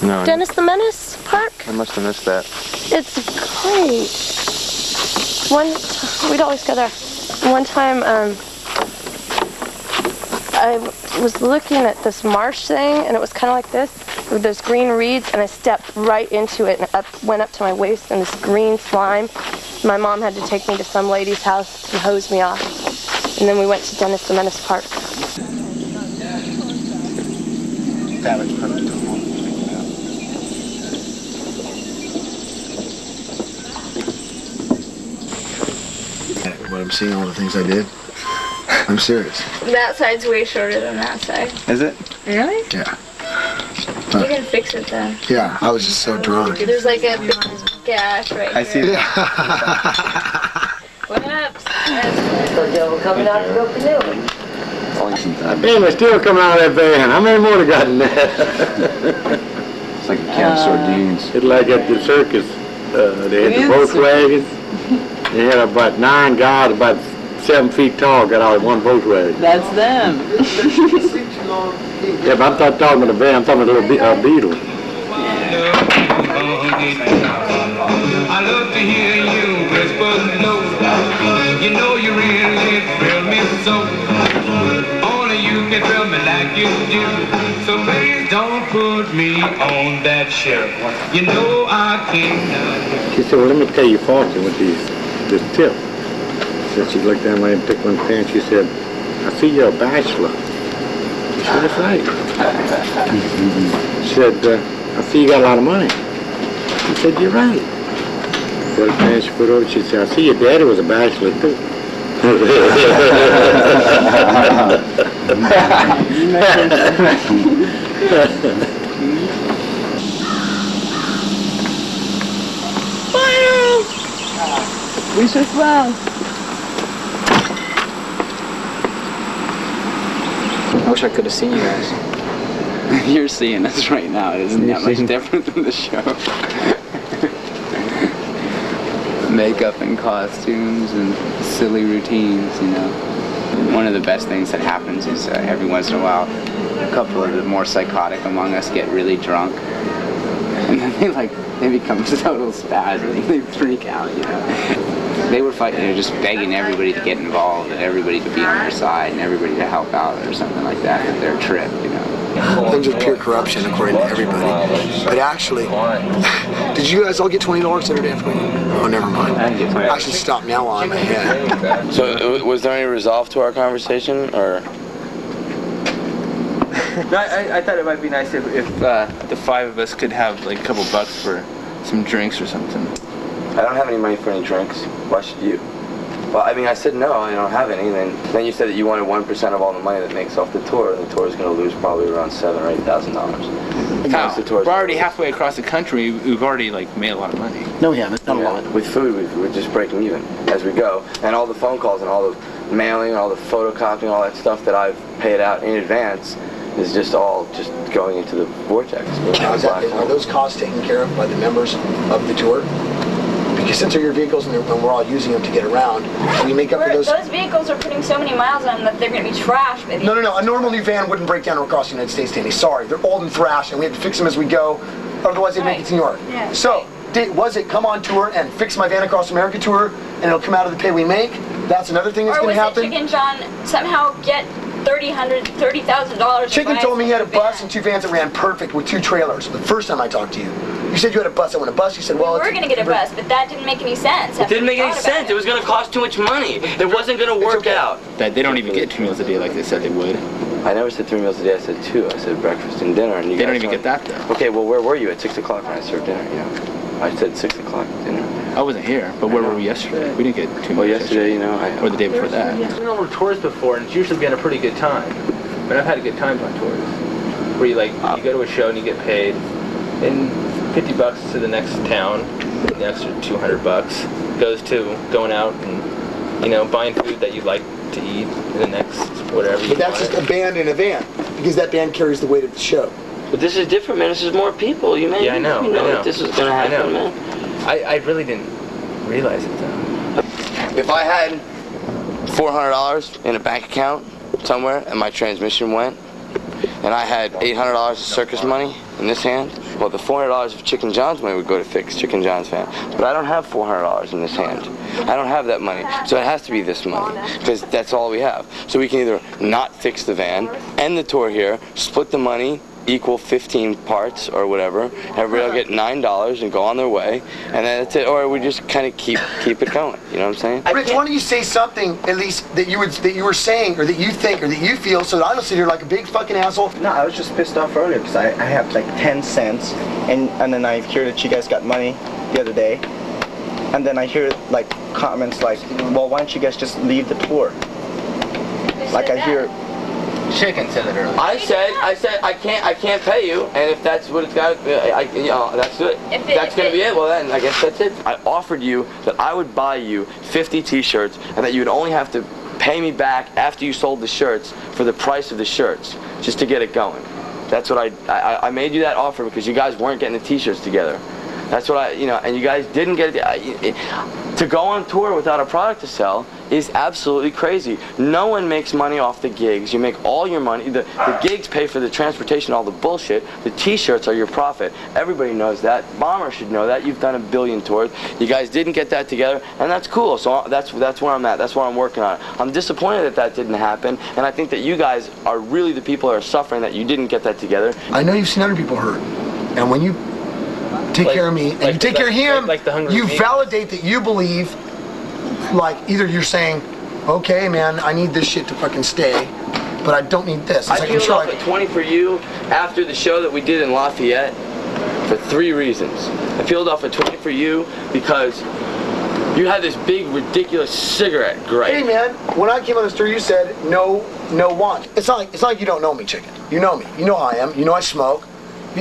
No. Dennis the Menace Park? I must have missed that. It's great. We'd always go there. One time, I was looking at this marsh thing, and it was kind of like this, with those green reeds, and I stepped right into it, and it went up to my waist in this green slime. My mom had to take me to some lady's house and hose me off. And then we went to Dennis the Menace Park. What I'm seeing, all the things I did. I'm serious. That side's way shorter than that side. Is it? Really? Yeah. You can fix it then. Yeah, I was just so drunk. There's like a big gash right here. I see that. Whoops. So Joe coming out to go canoeing. Hey, we're still coming out of that van. How many more they got in there? It's like a can of sardines. It's like at the circus. They had the boat wagons. They had about 9 guys, about 7 feet tall, got out of one boat wagon. That's them. Yeah, but I'm not talking about a van, I'm talking about a little beetle. I love to hear you whisper low. You know you really thrill me so. Only you can thrill me like you do. So please don't put me on that shelf. You know I can't. She said, well, let me tell you fortune with this tip. So she looked down and picked one pen. She said, I see you're a bachelor. She said, that's right. She said, I see you got a lot of money. She said, you're right. So the pen she put over, she said, I see your daddy was a bachelor too. Wish us well. I wish I could have seen you guys. You're seeing us right now. It isn't that much different than the show. Makeup and costumes and silly routines, you know. One of the best things that happens is every once in a while, a couple of the more psychotic among us get really drunk. And then they become total spasms. They freak out, you know. They were fighting, they were just begging everybody to get involved and everybody to be on their side and everybody to help out or something like that at their trip, you know. Things are pure corruption according to everybody. But actually, did you guys all get $20 Saturday afternoon? Oh, never mind. I should stop now while I'm ahead. So, was there any resolve to our conversation, or? No, I thought it might be nice if the 5 of us could have like a couple bucks for some drinks or something. I don't have any money for any drinks. Why should you? Well, I mean, I said no, I don't have any. Then you said that you wanted 1% of all the money that makes off the tour, and the tour is going to lose probably around $7,000 or $8,000. We're already halfway across the country. We've already made a lot of money. No, we haven't. Not a lot. With food, we're just breaking even as we go, and all the phone calls and all the mailing, and all the photocopying, all that stuff that I've paid out in advance is just all going into the vortex. Are those costs taken care of by the members of the tour? Because since they're your vehicles and we're all using them to get around, can we make up for those? Those vehicles are putting so many miles on them that they're going to be trashed. No. A normal new van wouldn't break down across the United States, Danny. Sorry. They're old and thrashed, and we have to fix them as we go. Otherwise, they'd make it to New York. Yeah. So, was it come on tour and fix my van across America tour, and it'll come out of the pay we make? That's another thing that's going to happen. Or was it Chicken John somehow get $30,000? Chicken told me he had a bus and 2 vans that ran perfect with 2 trailers. The first time I talked to you. You said you had a bus. I want a bus. You said, well, we were going to get a bus, but that didn't make any sense. It didn't make any sense. It was going to cost too much money. It wasn't going to work out. That they don't even get 2 meals a day like they said they would. I never said 3 meals a day. I said 2. I said breakfast and dinner. And you They don't guys even get that though. Okay, well, where were you at 6 o'clock when I served dinner? You know, I said 6 o'clock dinner. I wasn't here, but where were we yesterday? We didn't get 2 meals. Well, yesterday, you know, or the day before that. I've been on tours before, and it's usually been a pretty good time. I mean, I've had good times on tours, where you like you go to a show and you get paid, and $50 to the next town, and the extra $200 goes to going out and, you know, buying food that you like to eat in the next whatever. But that's just a band in a van, because that band carries the weight of the show. But this is different, man. This is more people. You may, Yeah, I know. You know that this is gonna happen, I know. man. I really didn't realize it though. If I had $400 in a bank account somewhere and my transmission went, and I had $800 of circus money in this hand, well, the $400 of Chicken John's money would go to fix Chicken John's van. But I don't have $400 in this hand. I don't have that money. So it has to be this money, because that's all we have. So we can either not fix the van, end the tour here, split the money, equal 15 parts or whatever. Everybody will get $9 and go on their way, and then that's it. Or we just kind of keep it going. You know what I'm saying? Rich, why don't you say something at least that you were saying, or that you think, or that you feel, so that I don't sit here like a big fucking asshole? No, I was just pissed off earlier because I have like 10 cents, and then I hear that you guys got money the other day, and then I hear like comments like, well, why don't you guys just leave the tour? Like I hear. Chicken said it earlier. I said I can't pay you, and if that's what it's got, you know, that's it. That's gonna be it. Well, then I guess that's it. I offered you that I would buy you 50 T-shirts, and that you would only have to pay me back after you sold the shirts for the price of the shirts, just to get it going. That's what I made you that offer because you guys weren't getting the T-shirts together. That's what you know, and you guys didn't get it. To go on tour without a product to sell is absolutely crazy. No one makes money off the gigs. You make all your money. The gigs pay for the transportation, all the bullshit. The T-shirts are your profit. Everybody knows that. Bomber should know that. You've done a billion tours. You guys didn't get that together, and that's cool. So that's where I'm at. That's where I'm working on. I'm disappointed that didn't happen, and I think that you guys are really the people that are suffering that you didn't get that together. I know you've seen other people hurt, and when you take care of me, and you take care of him, you validate that you believe, like, either you're saying, okay, man, I need this shit to fucking stay, but I don't need this. I peeled off at 20 for you after the show that we did in Lafayette for 3 reasons. I peeled off at 20 for you because you had this big, ridiculous cigarette gripe. Hey, man, when I came on the store, you said, no want. It's not like you don't know me, chicken. You know me. You know how I am. You know I smoke.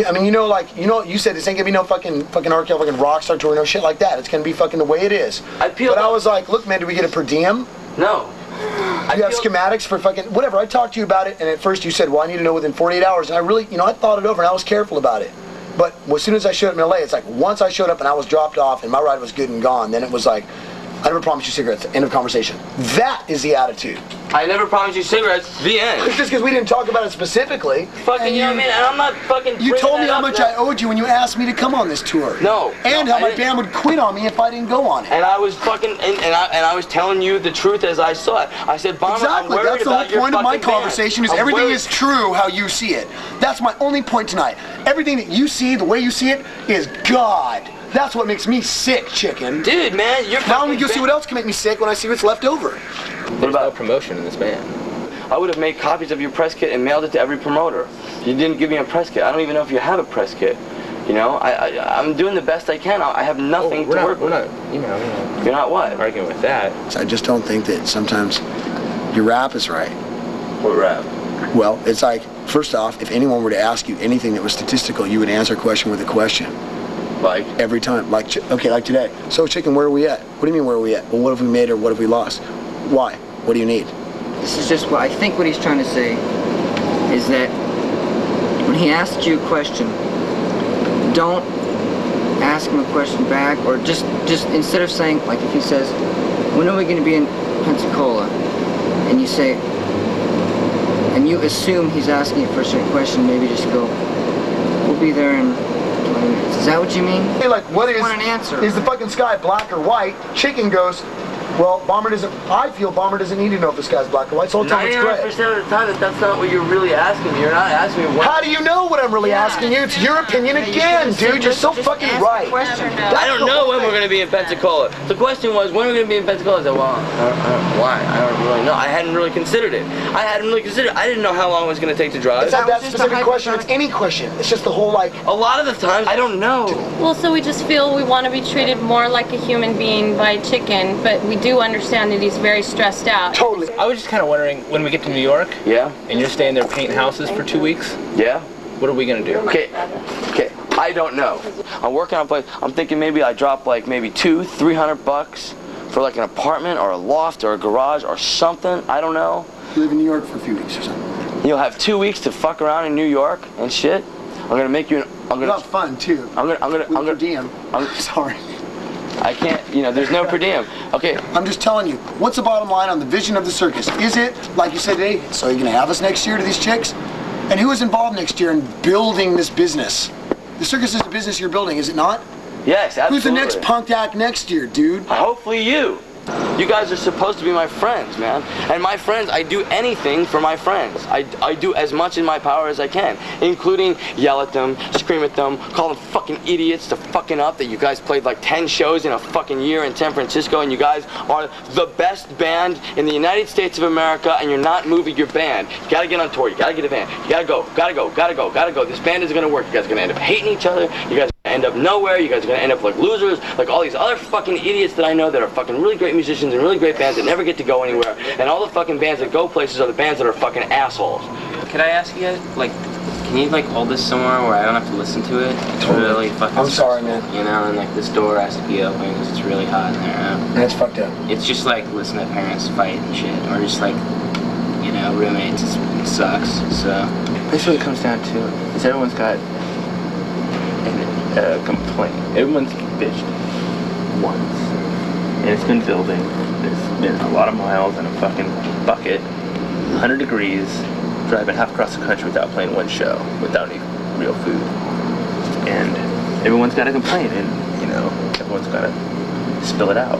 I mean, you said this ain't gonna be no fucking RKL, fucking rock star tour, no shit like that. It's gonna be fucking the way it is. But I was like, look, man, do we get a per diem? No. You have schematics for fucking, whatever. I talked to you about it, and at first you said, well, I need to know within 48 hours. And I really, I thought it over, and I was careful about it. But as soon as I showed up in LA, it's like, once I showed up and I was dropped off, and my ride was good and gone, then it was like, I never promised you cigarettes. End of conversation. That is the attitude. I never promised you cigarettes. The end. It's just because we didn't talk about it specifically. Fucking, you know what I mean? And I'm not fucking. You told me how much I owed you when you asked me to come on this tour. No. And how my band would quit on me if I didn't go on it. And I was fucking, and I was telling you the truth as I saw it. I said, Bomber, I'm worried about your fucking band. That's the whole point of my conversation is everything is true how you see it. That's my only point tonight. Everything that you see, the way you see it, is God. That's what makes me sick, chicken. Dude, man, you're now let me go see what else can make me sick when I see what's left over. What about promotion in this band? I would have made copies of your press kit and mailed it to every promoter. You didn't give me a press kit. I don't even know if you have a press kit. You know, I'm doing the best I can. I have nothing to work with. You're not what? Arguing with that. I just don't think that sometimes your rap is right. What rap? Well, it's like, first off, if anyone were to ask you anything that was statistical, you would answer a question with a question. Like? Every time. Like, okay, like today. So, chicken, where are we at? What do you mean, where are we at? Well, what have we made or what have we lost? Why? What do you need? This is just what I think what he's trying to say is that when he asks you a question, don't ask him a question back, or just instead of saying, like if he says, when are we going to be in Pensacola? And you say, and you assume he's asking you for a certain question, maybe just go, we'll be there in 20 minutes. Is that what you mean? Hey, like, what is, I want an answer. Is the fucking sky black or white? Chicken goes, Well, Bomber doesn't. I feel Bomber doesn't need to know if the sky's black or white. So I'll tell him it's gray. 99% of the time, that's not what you're really asking me. You're not asking me what. How do you know what I'm really asking you? It's your opinion again, dude. You're so fucking right. I don't know when we're going to be in Pensacola. The question was, when are we going to be in Pensacola? I said, well, why? I don't really know. I hadn't really considered it. I didn't know how long it was going to take to drive. It's not that specific question. It's any question. It's just the whole, like... A lot of the times, I don't know. Well, so we just feel we want to be treated more like a human being by Chicken, but we do understand that he's very stressed out. Totally. I was just kind of wondering, when we get to New York, yeah, and you're staying there painting houses for 2 weeks, yeah, what are we gonna do? Okay, I don't know. I'm working on a place. I'm thinking maybe I drop like maybe $200-300 for like an apartment or a loft or a garage or something. I don't know. Live in New York for a few weeks or something. You'll have 2 weeks to fuck around in New York and shit. I'm gonna make you. I'm gonna have fun too. I'm gonna. Per diem. I'm sorry. I can't, there's no per diem. Okay. I'm just telling you, what's the bottom line on the vision of the circus? Is it, like you said today, so you're gonna have us next year to these chicks? And who is involved next year in building this business? The circus is a business you're building, is it not? Yes, absolutely. Who's the next punk act next year, dude? Hopefully you. You guys are supposed to be my friends, man. And my friends, I do anything for my friends. I do as much in my power as I can, including yell at them, scream at them, call them fucking idiots to fucking up that you guys played like 10 shows in a fucking year in San Francisco and you guys are the best band in the United States of America and you're not moving your band. You gotta get on tour, you gotta get a van, you gotta go, gotta go, gotta go, gotta go. This band isn't gonna work. You guys are gonna end up hating each other. You guys are gonna end up nowhere. You guys are gonna end up like losers, like all these other fucking idiots that I know that are fucking really great musicians and really great bands that never get to go anywhere, and all the fucking bands that go places are the bands that are fucking assholes. Could I ask you guys, like, can you like hold this somewhere where I don't have to listen to it? It's really fucking I'm sorry, man. You know, and like this door has to be open because it's really hot in there. That's fucked up. It's just like listening to parents fight and shit, or just like, roommates. It sucks. So basically, what it comes down to is everyone's got a complaint. Everyone's bitched once, and it's been building. There's been a lot of miles in a fucking bucket, 100 degrees, driving half across the country without playing one show, without any real food. And everyone's got to complain, and, everyone's got to spill it out.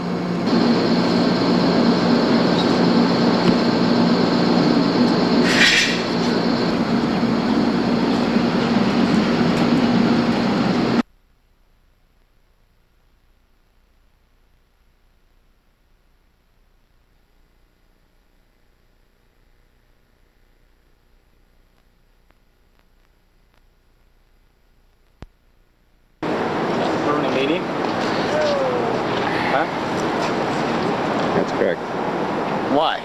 Why?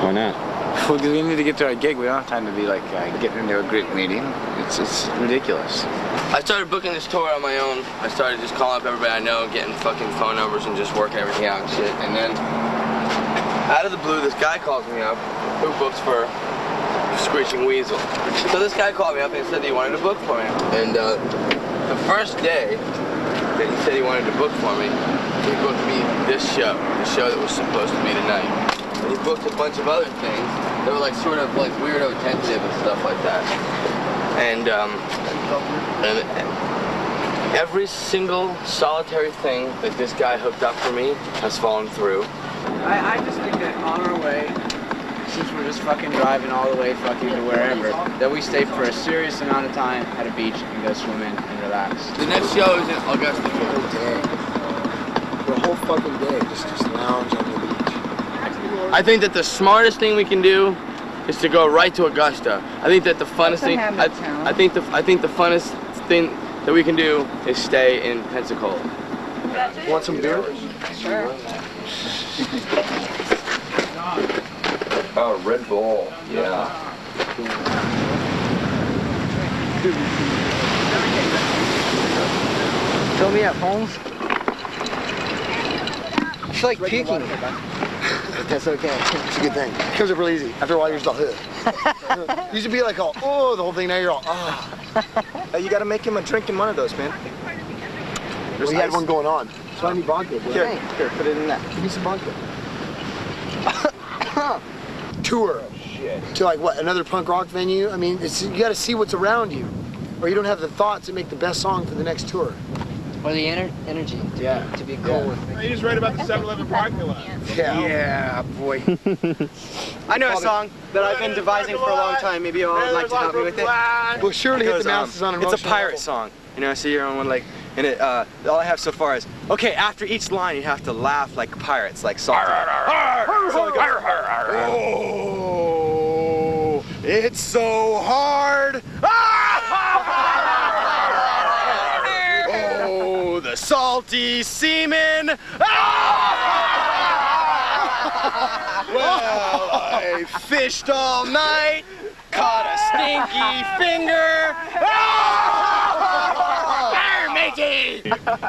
Why not? Well, because we need to get to our gig. We don't have time to be like getting into a Greek meeting. It's ridiculous. I started booking this tour on my own. I started just calling up everybody I know, getting fucking phone numbers and just working everything out and shit. And then, out of the blue, this guy calls me up who books for Screeching Weasel. So this guy called me up and said that he wanted to book for me. And the first day that he said he wanted to book for me, he booked me this show, the show that was supposed to be tonight. And he booked a bunch of other things that were like sort of like weirdo tentative and stuff like that. And every single solitary thing that this guy hooked up for me has fallen through. I just think that on our way, since we're just fucking driving all the way fucking to wherever, that we stay for a serious amount of time at a beach and go swimming and relax. The next show is in Augusta. The whole fucking day, just lounge on the beach. I think that the smartest thing we can do is to go right to Augusta. I think that the funnest thing, I think the funnest thing that we can do is stay in Pensacola. Want some beer? Sure. Oh, Red Bull. Yeah. Fill me up, Holmes. I feel like peeking. That's okay. It's a good thing. It comes up real easy. After a while, you're just all, ugh. Used to be like, oh, the whole thing. Now you're all, oh. You gotta make him a drinking one of those, man. We had one going on. So I need vodka. Here, put it in that. Give me some vodka. Tour. To like what? Another punk rock venue? I mean, you gotta see what's around you. Or you don't have the thoughts that make the best song for the next tour. Or the energy to be cool with me. He's right about the 7-Eleven parking lot. Yeah, boy. I know a song that I've been devising for a long time. Maybe you'll like to help me with it. Well, surely hit the masses on It's a pirate song. You know, so you're on one like, and it, all I have so far is, okay, after each line you have to laugh like pirates, like salty. Oh, it's so hard. Oh, the salty seaman. Well, I fished all night, caught a stinky finger.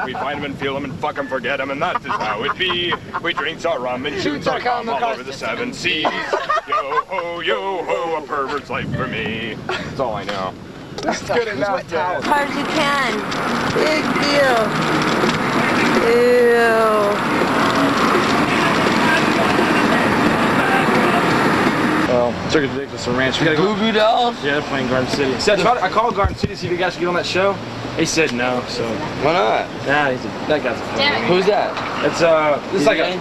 We find them and feel them and fuck them, forget them, and that is how it be. We drinks our rum and shoots our cum all over the 7 seas. Yo ho, a pervert's life for me. That's all I know. That's good enough. As hard as you can. Big deal. Ew. Circus Redickuless and Ranch. We gotta go. Boo Dolls? Yeah, they're playing Garden City. See, I called Garden City to see if you guys could get on that show. He said no, so. Why not? Nah, that guy's a Damn it. Who's that? It's it's like a,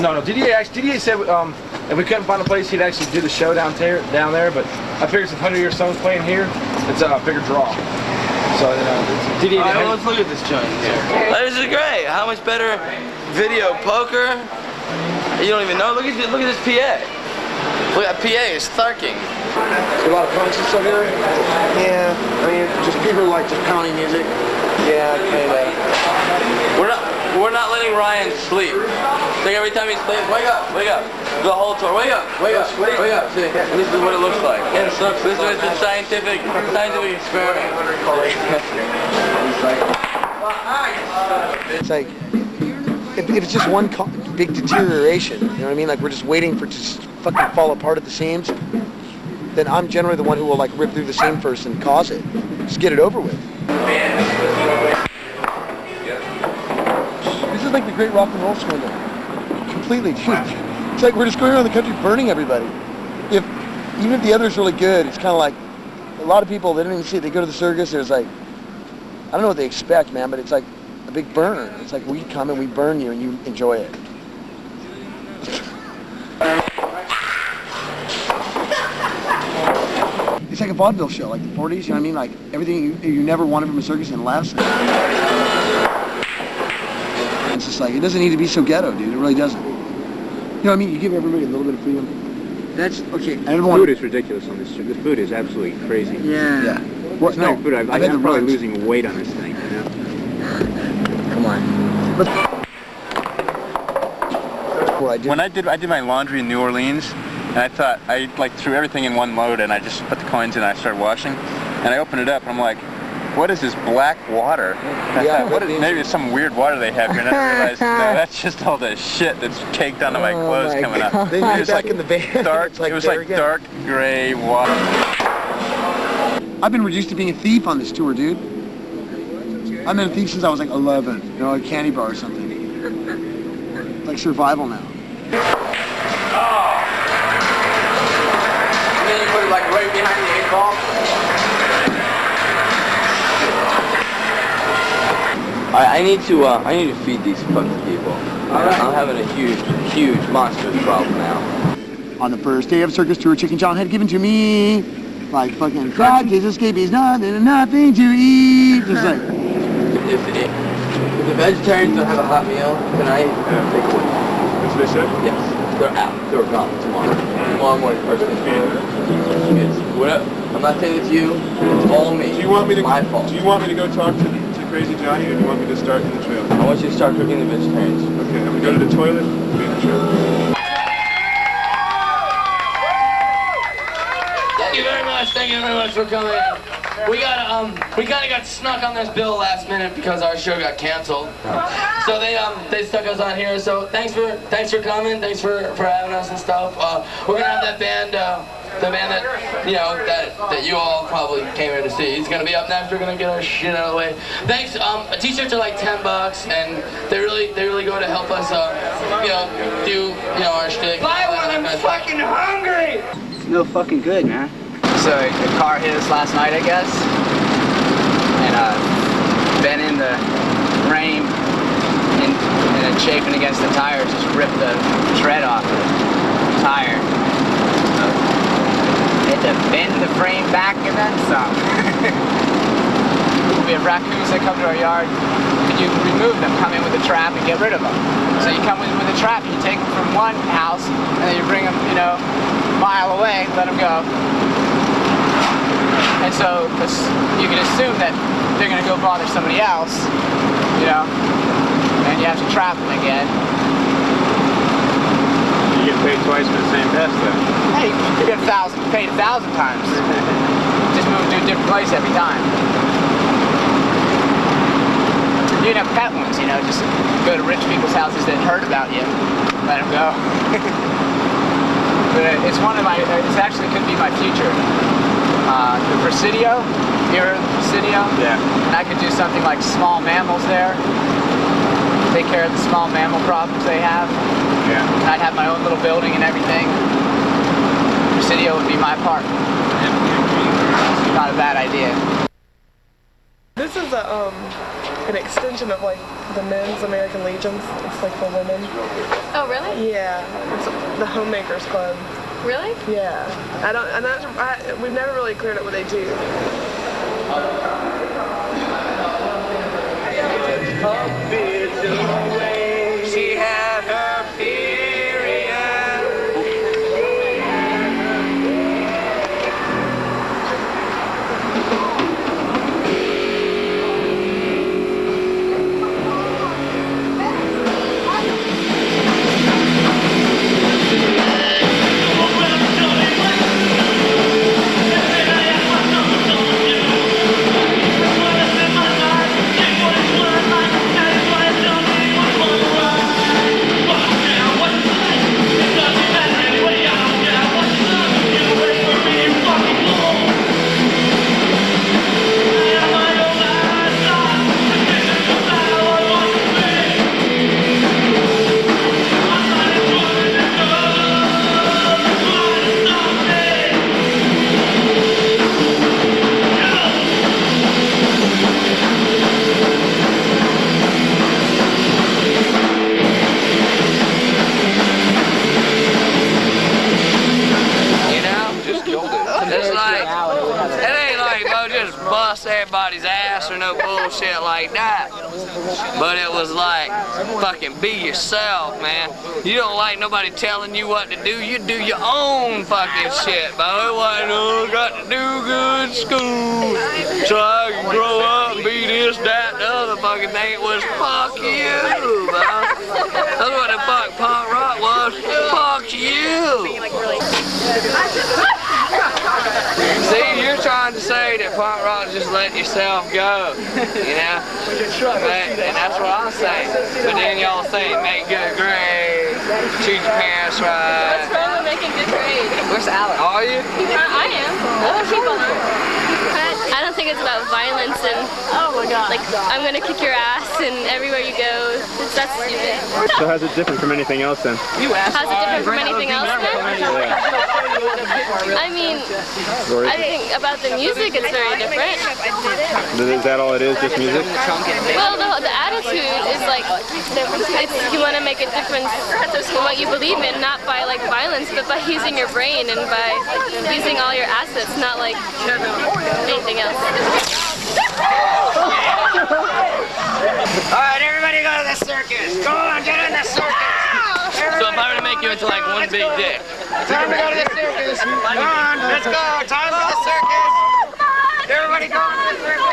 no, DDA said if we couldn't find a place, he'd actually do the show down there, but I figured since 100 Year Son's playing here, it's a bigger draw. So, DDA. All right, let's look at this joint here. This is great. How much better video poker? You don't even know. Look at this PA. Look at PA is thurking. A lot of punks and stuff here? Yeah, I mean, just people like just pounding music. Yeah, kinda. We're not letting Ryan sleep. Like every time he sleeps, wake up. The whole tour, wake up. See, this is what it looks like. This is a scientific experiment. It's like, if it's just one big deterioration, you know what I mean? Like we're just waiting for it to just fucking fall apart at the seams, then I'm generally the one who will like rip through the seam first and cause it. Just get it over with. This is like the great rock and roll swindle. Completely, dude. It's like we're just going around the country burning everybody. Even if the other's really good, it's kind of like a lot of people, they don't even see it. They go to the circus, there's like, I don't know what they expect, man, but it's like a big burn. It's like we come and we burn you and you enjoy it. It's like a vaudeville show, like the 40s, you know what I mean? Like everything you never wanted from a circus and less. It's just like, it doesn't need to be so ghetto, dude. It really doesn't. You know what I mean? You give everybody a little bit of freedom. That's, okay. The food is ridiculous on this show. The food is absolutely crazy. Yeah. Well, it's not food. I'm probably losing weight on this thing, you know? Come on. When I did my laundry in New Orleans, and I thought, I like threw everything in one load and I just put the coins in and I started washing. And I opened it up and I'm like, what is this black water? Yeah, maybe it's some weird water they have here. And I realized, no, that's just all the shit that's caked onto my clothes coming up. They It was back like in the van. dark, it was like dark gray water. I've been reduced to being a thief on this tour, dude. I've been a thief since I was like 11, you know, a candy bar or something. Like survival now. And then you put it like right behind the 8 ball. I need to feed these fucking people. I'm having a huge monstrous problem now. On the first day of circus tour, Chicken John had given to me like fucking God gives escapees nothing to eat. Just like If the vegetarians don't have a hot meal tonight, they quit. That's what they said? Yes. They're out. They're gone tomorrow. Tomorrow morning, first thing. It's whatever. I'm not saying it's you. It's all me. Do you want me to? It's my fault. Do you want me to go talk to Crazy Johnny, or do you want me to start in the trail? I want you to start cooking the vegetarians. Okay, I'm gonna go to the toilet. Be in the trail. Thank you very much. Thank you very much for coming. We kind of got snuck on this bill last minute because our show got canceled. So they stuck us on here. So thanks for coming. Thanks for having us and stuff. We're gonna have that band. The band that that you all probably came here to see. He's gonna be up next. We're gonna get our shit out of the way. Thanks. T-shirts are like $10, and they really go to help us do our shtick. Buy one. I'm fucking hungry. It's no fucking good, man. So the car hit us last night, I guess, and been in the frame and then chafing against the tires just ripped the tread off the tire. So had to bend the frame back and then some. We have raccoons that come to our yard, and you remove them, come in with a trap and get rid of them. So you come in with a trap, you take them from one house, and then you bring them, you know, a mile away, let them go. And so you can assume that they're going to go bother somebody else, you know, and you have to trap them again. You get paid twice for the same pest, though. Hey, you get paid 1,000 times. Just move to a different place every time. You can have pet ones, you know, just go to rich people's houses that heard about you, let them go. But it's one of my, it actually could be my future. The Presidio, you heard of the Presidio? Yeah. And I could do something like small mammals there, take care of the small mammal problems they have. Yeah. And I'd have my own little building and everything. Presidio would be my park. It's not a bad idea. This is an extension of like the men's American Legions. It's like for women. Oh, really? Yeah, it's the Homemakers Club. Really? Yeah. We've never really cleared up what they do. She had her period. Everybody's ass or no bullshit like that. But it was like, fucking be yourself, man. You don't like nobody telling you what to do. You do your own fucking shit, but it wasn't, oh, got to do good in school so I can grow up and be this, that, the other fucking thing. It was fuck you, man. That's what the fuck punk rock was. Fuck you. See, you're trying to say that punk rock is just letting yourself go, you know? And that's what I'm saying. But then y'all say make good grades, treat your parents right. What's wrong with making good grades? Where's Alex? Are you? I am. Other people aren't. I don't think it's about violence and, oh my god, like, I'm gonna kick your ass and everywhere you go. That's stupid. So how's it different from anything else then? How's it different from anything else then? I mean, I think about the music it's very different. Is that all it is, just music? Well, the attitude is like, you want to make a difference in what you believe in, not by like violence, but by using your brain and by using all your assets, not like anything else. Alright, everybody go to the circus. Go on, get in the circus. So if I were to make you into like one big dick. Time to go to the circus. Come on, let's go. Time for the circus. Everybody go to the circus.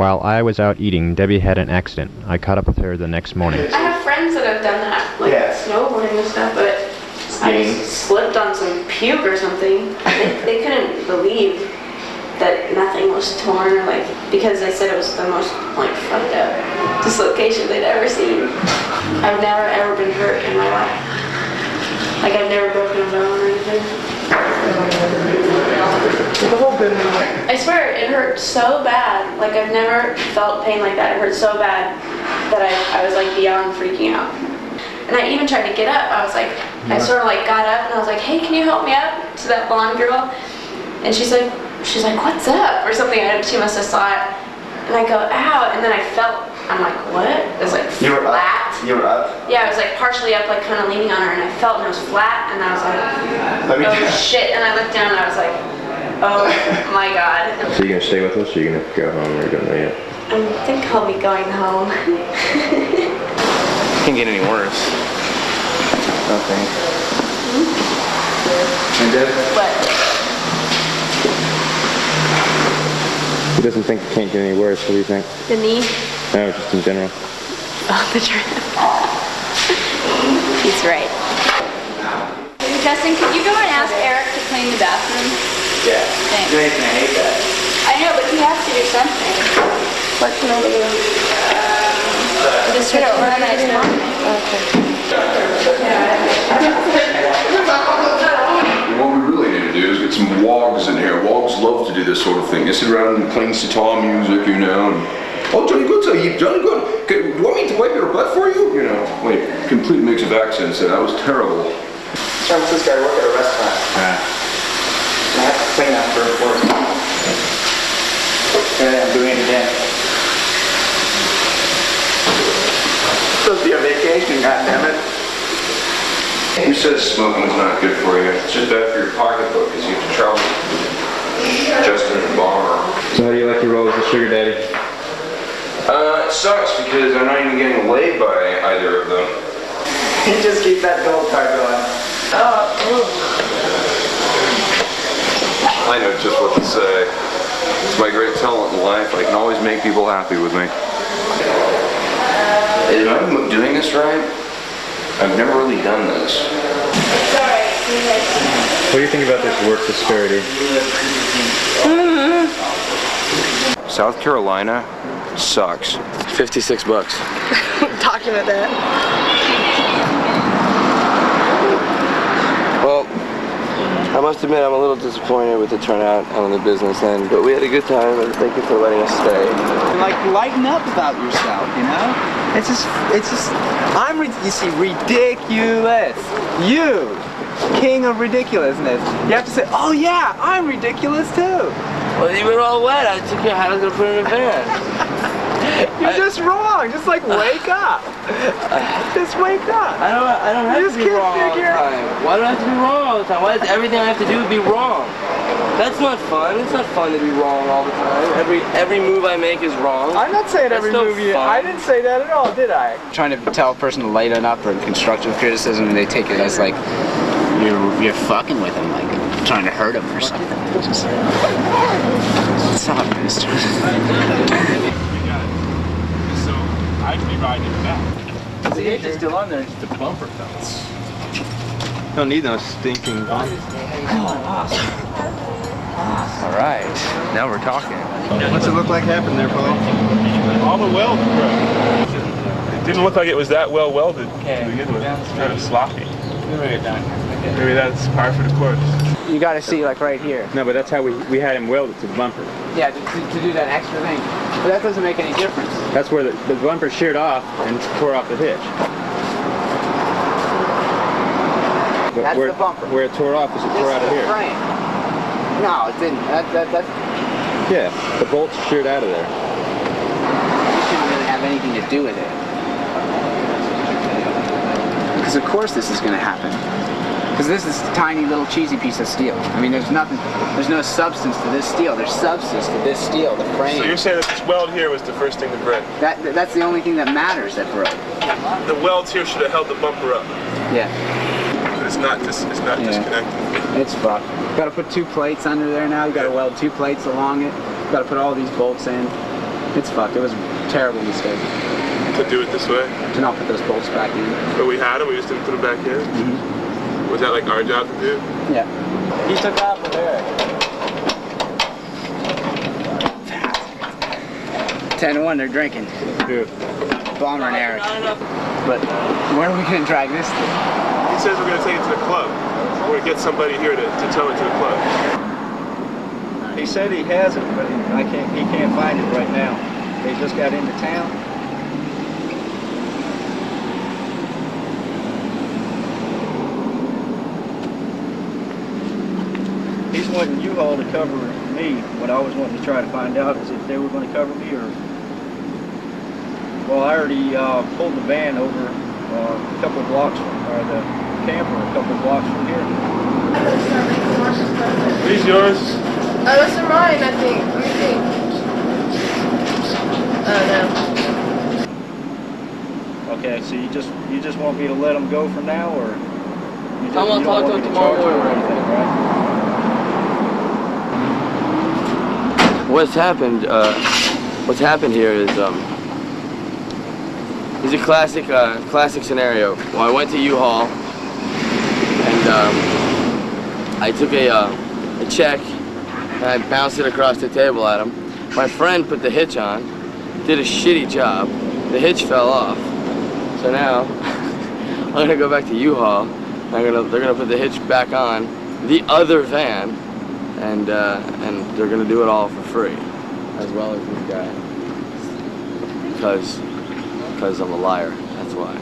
While I was out eating, Debbie had an accident. I caught up with her the next morning. I have friends that have done that, like snowboarding and stuff, but I just slipped on some puke or something. They couldn't believe that nothing was torn, or like, because they said it was the most like fucked up dislocation they'd ever seen. I've never ever been hurt in my life. Like I've never broken a bone or anything. The whole bit. I swear it hurt so bad. Like I've never felt pain like that. It hurt so bad that I was like beyond freaking out. And I even tried to get up. I was like, I sort of like got up and I was like, hey, can you help me up? To that blonde girl. And she's like, what's up? Or something. She must have saw it. And I go, ow. And then I felt, I'm like, what? It was like flat. You were up? Yeah, I was like partially up, like kind of leaning on her, and I felt and it was flat, and I was like, oh shit. And I looked down and I was like, oh my god. So you gonna stay with us, or you gonna go home, or don't know yet? I think I'll be going home. Can't get any worse. Okay. And Deb? What? He doesn't think it can't get any worse. What do you think? The knee? No, just in general. Oh, the trip. He's right. Justin, could you go and ask Eric to clean the bathroom? Yeah. Thanks. You're gonna hate that. I know, but he has to do something. What can I do? Just switch it around nice one. What we really need to do is get some wogs in here. Wogs love to do this sort of thing. They sit around and playing sitar music, you know. And, oh, Johnny Good, Johnny Good. Do you want me to wipe your butt for you? You know, wait, complete mix of accents there. That was terrible. San Francisco, I work at a restaurant. And I have to clean after work. And I'm doing it again. It's supposed to be a vacation, goddammit. Who says smoking is not good for you? It's just bad for your pocketbook because you have to travel. Justin and Bomber. So how do you like your role as a sugar daddy? It sucks because I'm not even getting laid by either of them. You just keep that gold card going. I know just what to say. It's my great talent in life. I can always make people happy with me. Am I doing this right? I've never really done this. What do you think about this work disparity? South Carolina sucks. $56. Document that. Well, I must admit I'm a little disappointed with the turnout on the business end, but we had a good time and thank you for letting us stay. Like, lighten up about yourself, you know? You see, ridiculous. You, king of ridiculousness. You have to say, oh yeah, I'm ridiculous too. Well, you were all wet. I took your hat. I was gonna put it in a van. You're just wrong. Just like wake up. Just wake up. I don't have to be wrong all the time. Why do I have to be wrong all the time? Why does everything I have to do be wrong? That's not fun. It's not fun to be wrong all the time. Every move I make is wrong. I'm not saying every move you. I didn't say that at all, did I? Trying to tell a person to lighten up or constructive criticism, and they take it as like you're fucking with them, like trying to hurt them or something. Just stop, mister. So I'd be riding it back. The H is still on there. It's the bumper felts. Don't need no stinking bumper. All right, now we're talking. What's it look like happened there, Paul? All the weld broke. It didn't look like it was that well welded to begin with. It's kind of sloppy. Maybe that's par for the course. You got to see like right here. No, but that's how we had him welded to the bumper. Yeah, to do that extra thing. But that doesn't make any difference. That's where the bumper sheared off and tore off the hitch. But That's the bumper. Where it tore off is it tore out of here. Frame. No, it didn't. That's... Yeah, the bolts sheared out of there. You shouldn't really have anything to do with it. Because of course this is going to happen. Because this is a tiny little cheesy piece of steel. I mean, there's no substance to this steel. There's substance to this steel, the frame. So you're saying that this weld here was the first thing that broke? That's the only thing that matters that broke. The welds here should have held the bumper up. Yeah. But it's not disconnected. It's fucked. Got to put 2 plates under there now. You got to weld 2 plates along it. Got to put all these bolts in. It's fucked. It was a terrible mistake. To do it this way? To not put those bolts back in. But we had them, we just didn't put them back in? Mm-hmm. Was that like our job to do? Yeah. He took off with Eric. 10-1, they're drinking. Good. Bomber and Eric. But where are we going to drag this thing? He says we're going to take it to the club. We're going to get somebody here to tow it to the club. He said he has it, but he can't find it right now. They just got into town. He's wanting U-Haul to cover me. What I was wanting to try to find out is if they were going to cover me or... Well, I already pulled the van over a couple of blocks from, or the camper a couple of blocks from here. These yours? Those are mine, I think. Let me see. Oh, no. Okay, so you just want me to let them go for now, or you just, I'm gonna talk to them tomorrow morning. Or anything, right? What's happened here is a classic scenario. Well, I went to U-Haul and I took a check and I bounced it across the table at him. My friend put the hitch on, did a shitty job. The hitch fell off. So now I'm gonna go back to U-Haul. They're gonna put the hitch back on the other van, and they're gonna do it all for free, as well as this guy. Because I'm a liar. That's why.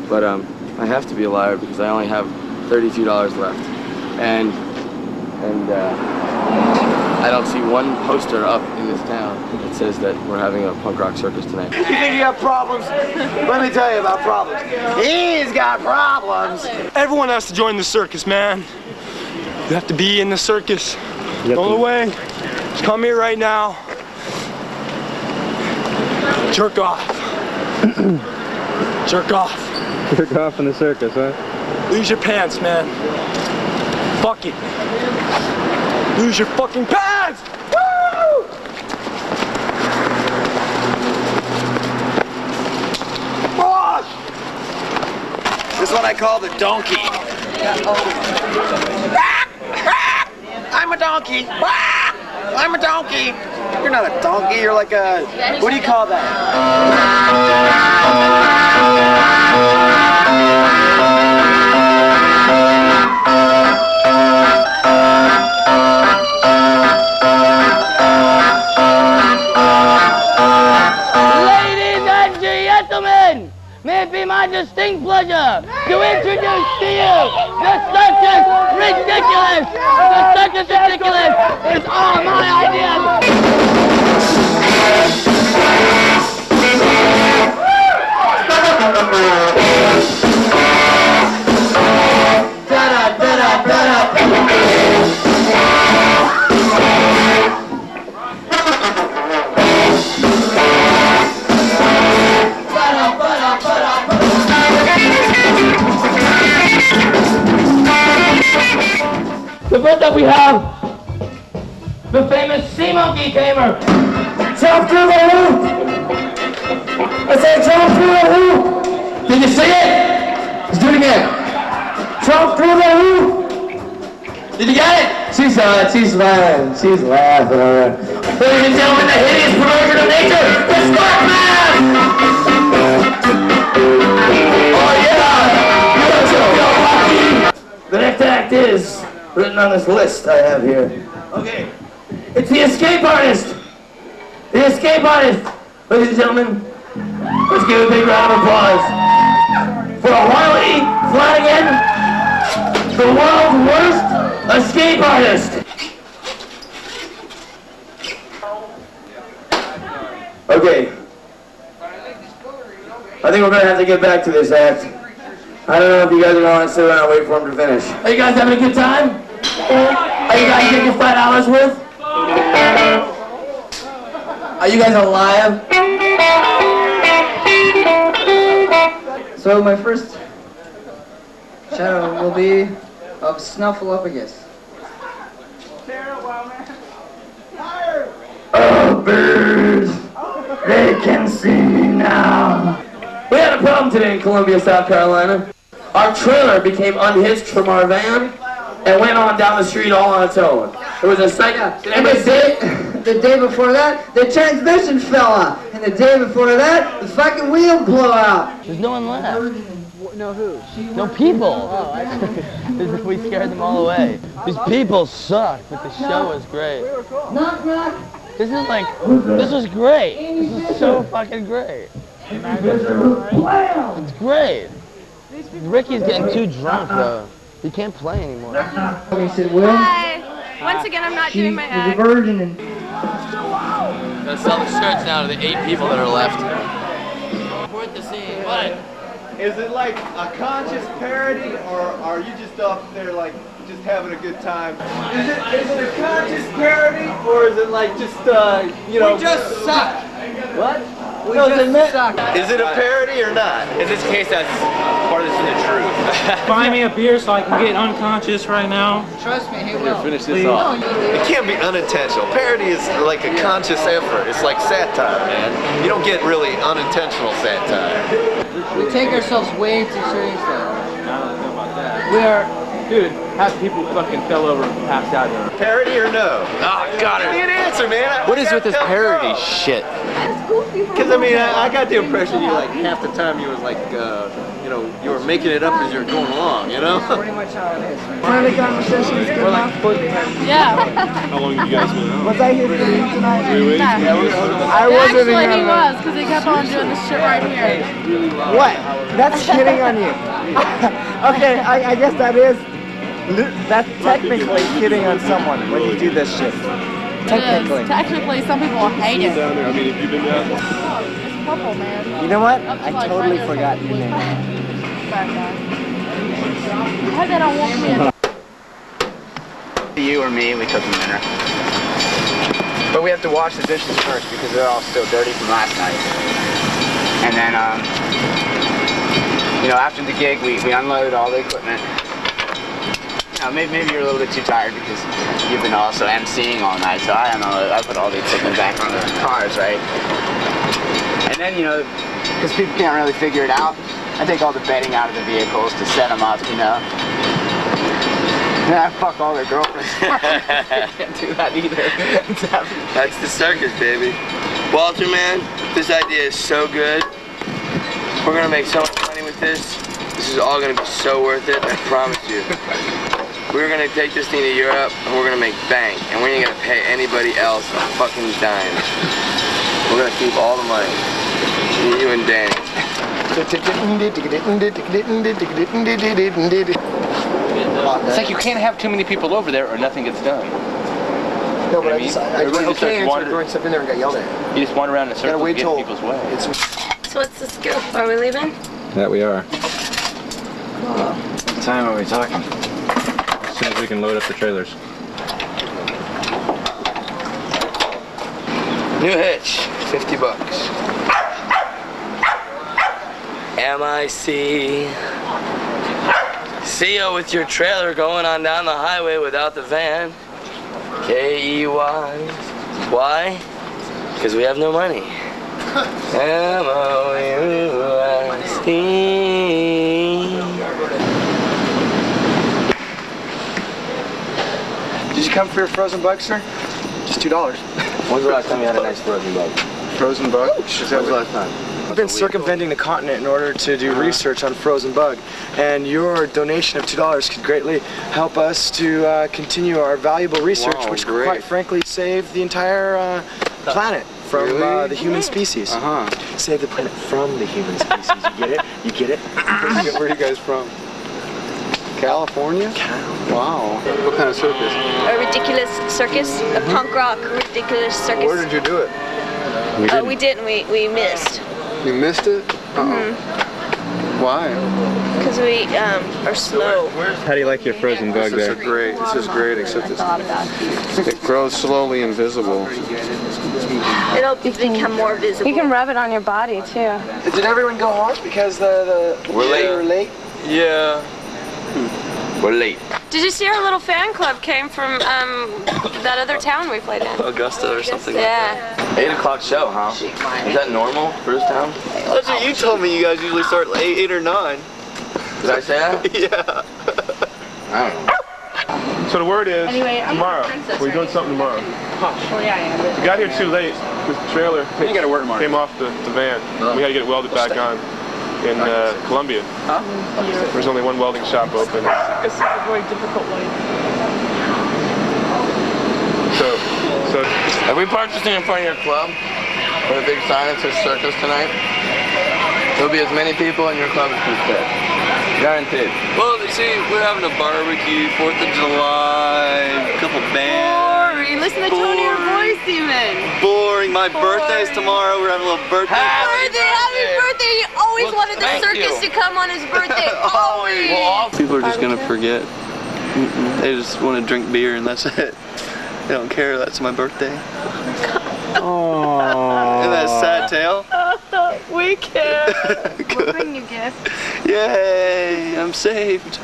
But I have to be a liar because I only have $32 left, and I don't see one poster up in this town that says that we're having a punk rock circus tonight. You think you have problems? Let me tell you about problems. He's got problems. Everyone has to join the circus, man. You have to be in the circus. The only way is come here right now. Jerk off. Jerk off. Jerk off in the circus, huh? Lose your pants, man. Fuck it. Lose your fucking pants! Woo! Fuck! This one I call the donkey. I'm a donkey. I'm a donkey. You're not a donkey, you're like a... What do you call that? Ladies and gentlemen, may it be my distinct pleasure to introduce to you the Circus Redickuless. The Circus Redickuless is all my ideas. So first up we have the famous sea monkey tamer. Jump through the hoop! I said jump through the hoop! Did you see it? Let's do it again. Jump through the hoop! Did you get it? She saw it. She's laughing. She's laughing. Ladies and gentlemen, the hideous perversion of nature, the Squirt Man! Oh yeah! The next act is written on this list I have here. Okay. It's the escape artist! The escape artist! Ladies and gentlemen, let's give a big round of applause for Harley Flanagan, the world's worst escape artist! Okay. I think we're gonna have to get back to this act. I don't know if you guys are gonna sit around and wait for him to finish. Are you guys having a good time? Are you guys getting your $5 worth? Are you guys alive? So my first show will be of Snuffleupagus. Oh, birds! They can see me now. We had a problem today in Columbia, South Carolina. Our trailer became unhitched from our van and went on down the street all on its own. It was a sight. And the day before that, the transmission fell out. And the day before that, the fucking wheel blew out. There's no one left. No who? No people. Oh, I We scared them all away. These people suck, but the show was great. Knock, knock. This was great. This is so fucking great. It's great. Ricky's getting too drunk though. He can't play anymore. Hi. Once again, I'm not doing my act. Virgin and Gonna sell the shirts now to the 8 people that are left. Worth the scene. What? Is it like a conscious parody, or are you just up there like just having a good time? Is it a conscious parody, or is it like just you know? We just suck. What? We just suck. Is it a parody or not? In this case, that's part of the truth. Buy me a beer so I can get unconscious right now. Trust me, he will. Finish this off. It can't be unintentional. Parody is like a conscious effort. It's like satire, man. You don't get really unintentional satire. We take ourselves way too seriously. I don't know about that. We are. Dude, half the people fucking fell over and passed out there. Parody or no? Oh, got it. Give me an answer, man. What is with this parody shit? Because I mean, I got the impression you like half the time you was like, you know, you were making it up as you were going along, you know? Pretty much how it is. Friendly conversation is good enough. Yeah. How long have you guys been out? Was I here for you tonight? 3 weeks? I wasn't Actually, even he was, because he kept on doing this shit right here. What? That's hitting on you. Okay, I guess that's technically hitting on someone when you do this shit. Technically. Technically, some people hate it. Down there. I mean, have you been down there? It's purple, man. You know what? I totally forgot your name. I had that on one hand. You or me, we cook them dinner. But we have to wash the dishes first because they're all still dirty from last night. And then, you know, after the gig, we unload all the equipment. You know, maybe you're a little bit too tired because you've been also emceeing all night, so I unload. I put all the equipment back on the cars, right? And then, you know, because people can't really figure it out, I take all the bedding out of the vehicles to set them up, you know. And I fuck all their girlfriends. I can't do that either. That's the circus, baby. Walter, man, this idea is so good. We're gonna make so much money with this. This is all gonna be so worth it, I promise you. We're gonna take this thing to Europe and we're gonna make bank. And we ain't gonna pay anybody else a fucking dime. We're gonna keep all the money. You and Danny. It's like you can't have too many people over there or nothing gets done. No, but I I mean, just, I everybody went just okay starts and started wandering. throwing stuff in there and got yelled at. You just wander around in a circle wait and get till people's way. So what's the scoop? Are we leaving? That we are. What time are we talking? As soon as we can load up the trailers. New hitch, 50 bucks. M-I-C. See ya with your trailer going on down the highway without the van. K-E-Y. Why? Because we have no money. M-O-U-S-E. Did you come for your frozen bug, sir? Just $2. When's the last time you had a nice frozen bug? Frozen bug? When's the last time? I've been circumventing the continent in order to do research on frozen bug, and your donation of $2 could greatly help us to continue our valuable research, which could quite frankly save the entire planet from the human species. Save the planet from the human species. You get it? You get it? Where are you guys from? California? Wow. What kind of circus? A ridiculous circus, a punk rock ridiculous circus. Where did you do it? We didn't. We missed. You missed it? Why? Because we are slow. How do you like your frozen bug there? This is great, except it grows slowly invisible. It'll become more visible. You can rub it on your body too. Did everyone go home because We're late. We're late? Yeah. We're late. Did you see our little fan club came from that other town we played in? Augusta or something Yeah. like that. 8 o'clock show, huh? Is that normal for this town? That's what you told me you guys usually start at 8 or 9. Did I say that? Yeah. I don't know. So the word is Anyway, I'm tomorrow. a princess, We're doing right? something tomorrow. Well, yeah, I am. We got here too late. This trailer came off the van. We had to get it welded back on in Columbia. There's only one welding shop open. It's a very difficult life. So. Are we practicing in front of your club? With a big sign that says Circus tonight? There'll be as many people in your club as you fit. Guaranteed. Well, see, we're having a barbecue, 4th of July, a couple bands. Boring. Listen to the tone of your voice, even. Boring. My birthday's tomorrow. We're having a little birthday. Happy birthday! He always wanted the thank circus you. to come on his birthday. Always. People are just gonna forget. They just want to drink beer and that's it. They don't care. That's my birthday. Oh. Isn't that a sad tale? We care. We'll bring you gifts. Yay! I'm saved.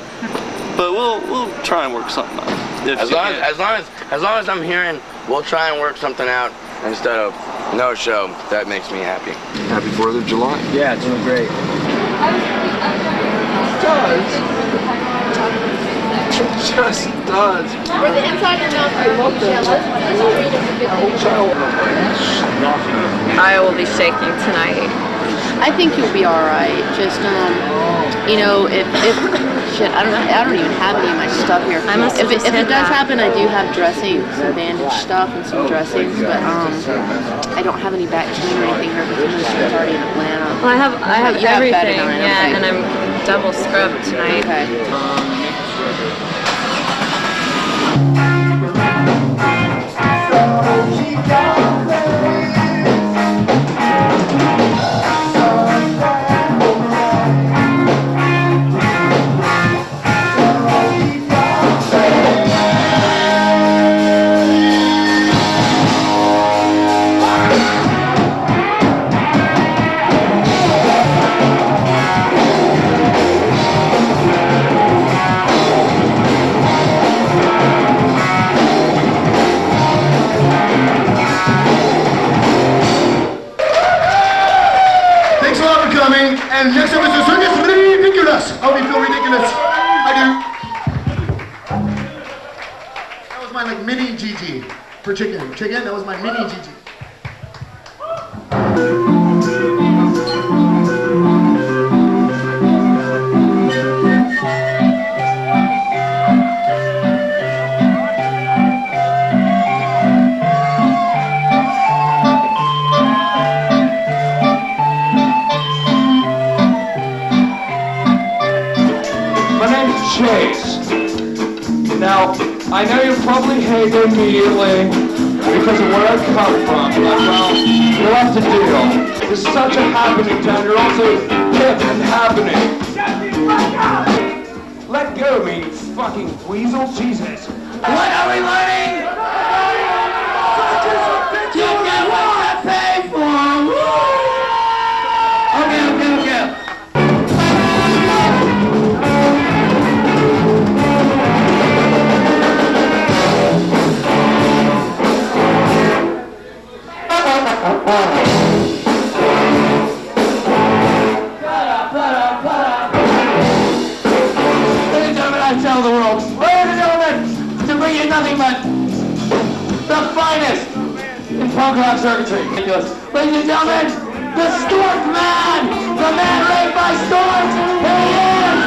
But we'll try and work something out. As long as I'm hearing, we'll try and work something out instead of no show. That makes me happy. Happy 4th of July. Yeah, it's doing great. It just does. For the inside your mouth, I love I will be shaking tonight. I think you'll be all right. Just you know, if shit, I don't even have any of my stuff here. If it does happen, I do have dressing, some bandage stuff and some dressings, but I don't have any back pain or anything here because most of it's already in Atlanta. Well, I have You have everything, Betadine, yeah, okay. and I'm double scrubbed tonight. Okay. And next up is the Circus Redickuless. How do you feel ridiculous? I do. That was my like mini GG for chicken. Chicken, that was my mini GG. Chase. Now, I know you probably hate it immediately because of where I come from, but well, you'll have to deal. It's such a happening town, you're also hip and happening. Let go of me, you fucking weasel, Jesus. What are we learning? You get what I pay for! Okay. Ladies and gentlemen, I tell the world, ladies and gentlemen, to bring you nothing but the finest in punk rock circuitry. Ladies and gentlemen, the Stork Man, the man raised by storms. Here he is.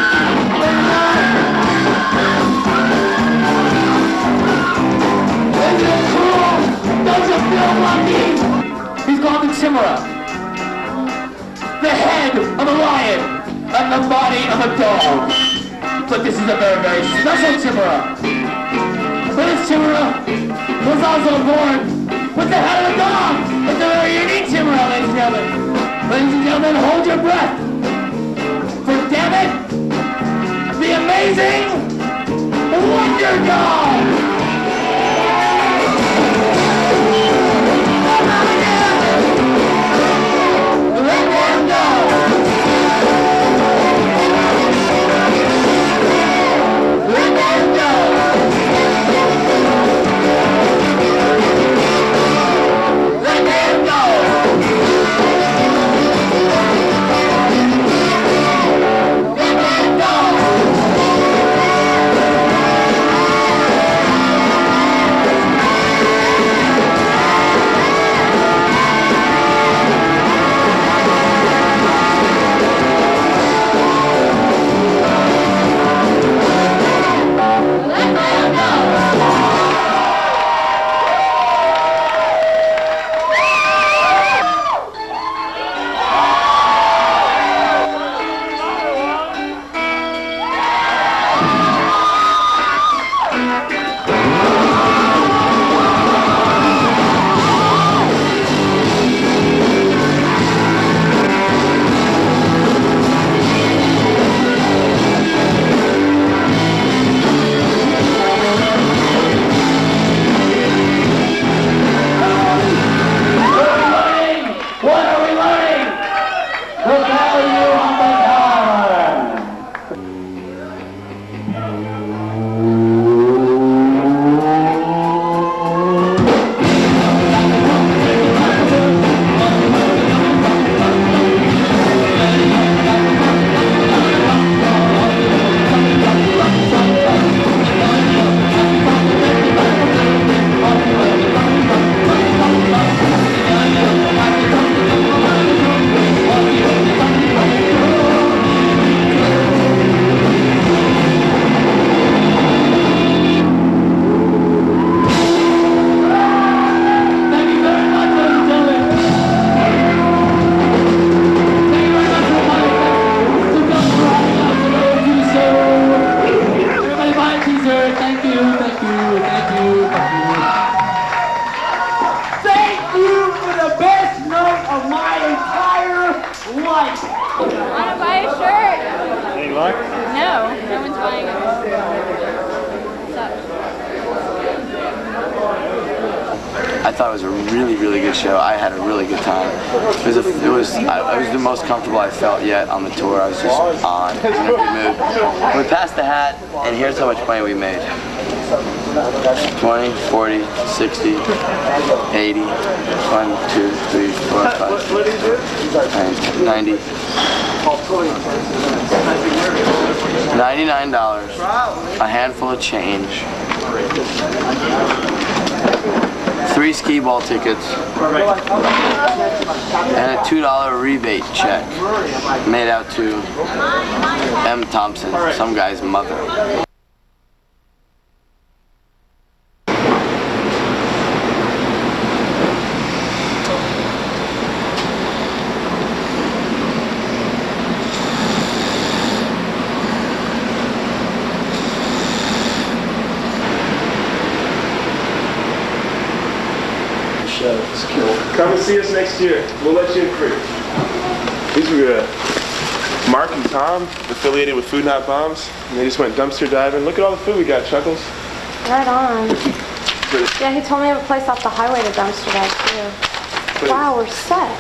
Isn't it cool? Don't you feel lucky? He's called the Chimera, the head of a lion and the body of a dog. But this is a very, very special Chimera. But this Chimera was also born with the head of a dog. It's a very unique Chimera, ladies and gentlemen. Ladies and gentlemen, hold your breath. For damn it, the amazing Wonder Dog. Let them go! sir. Thank you, thank you, thank you, thank you. Thank you for the best night of my entire life. Want to buy a shirt? Any luck? No, no one's buying it. I thought it was a really, really good show. I had a really good time. It was the most comfortable I felt yet on the tour. I was just on in every mood. We passed the hat, and here's how much money we made. 20, 40, 60, 80, 1, 2, 3, 4, 5, 90. $99, a handful of change, 3 skee ball tickets, and a $2 rebate check made out to M. Thompson, some guy's mother. Come and see us next year. We'll let you in free. These were Mark and Tom, affiliated with Food Not Bombs, and they just went dumpster diving. Look at all the food we got, Chuckles. Right on. Yeah, he told me of a place off the highway to dumpster dive too. Wow, we're set.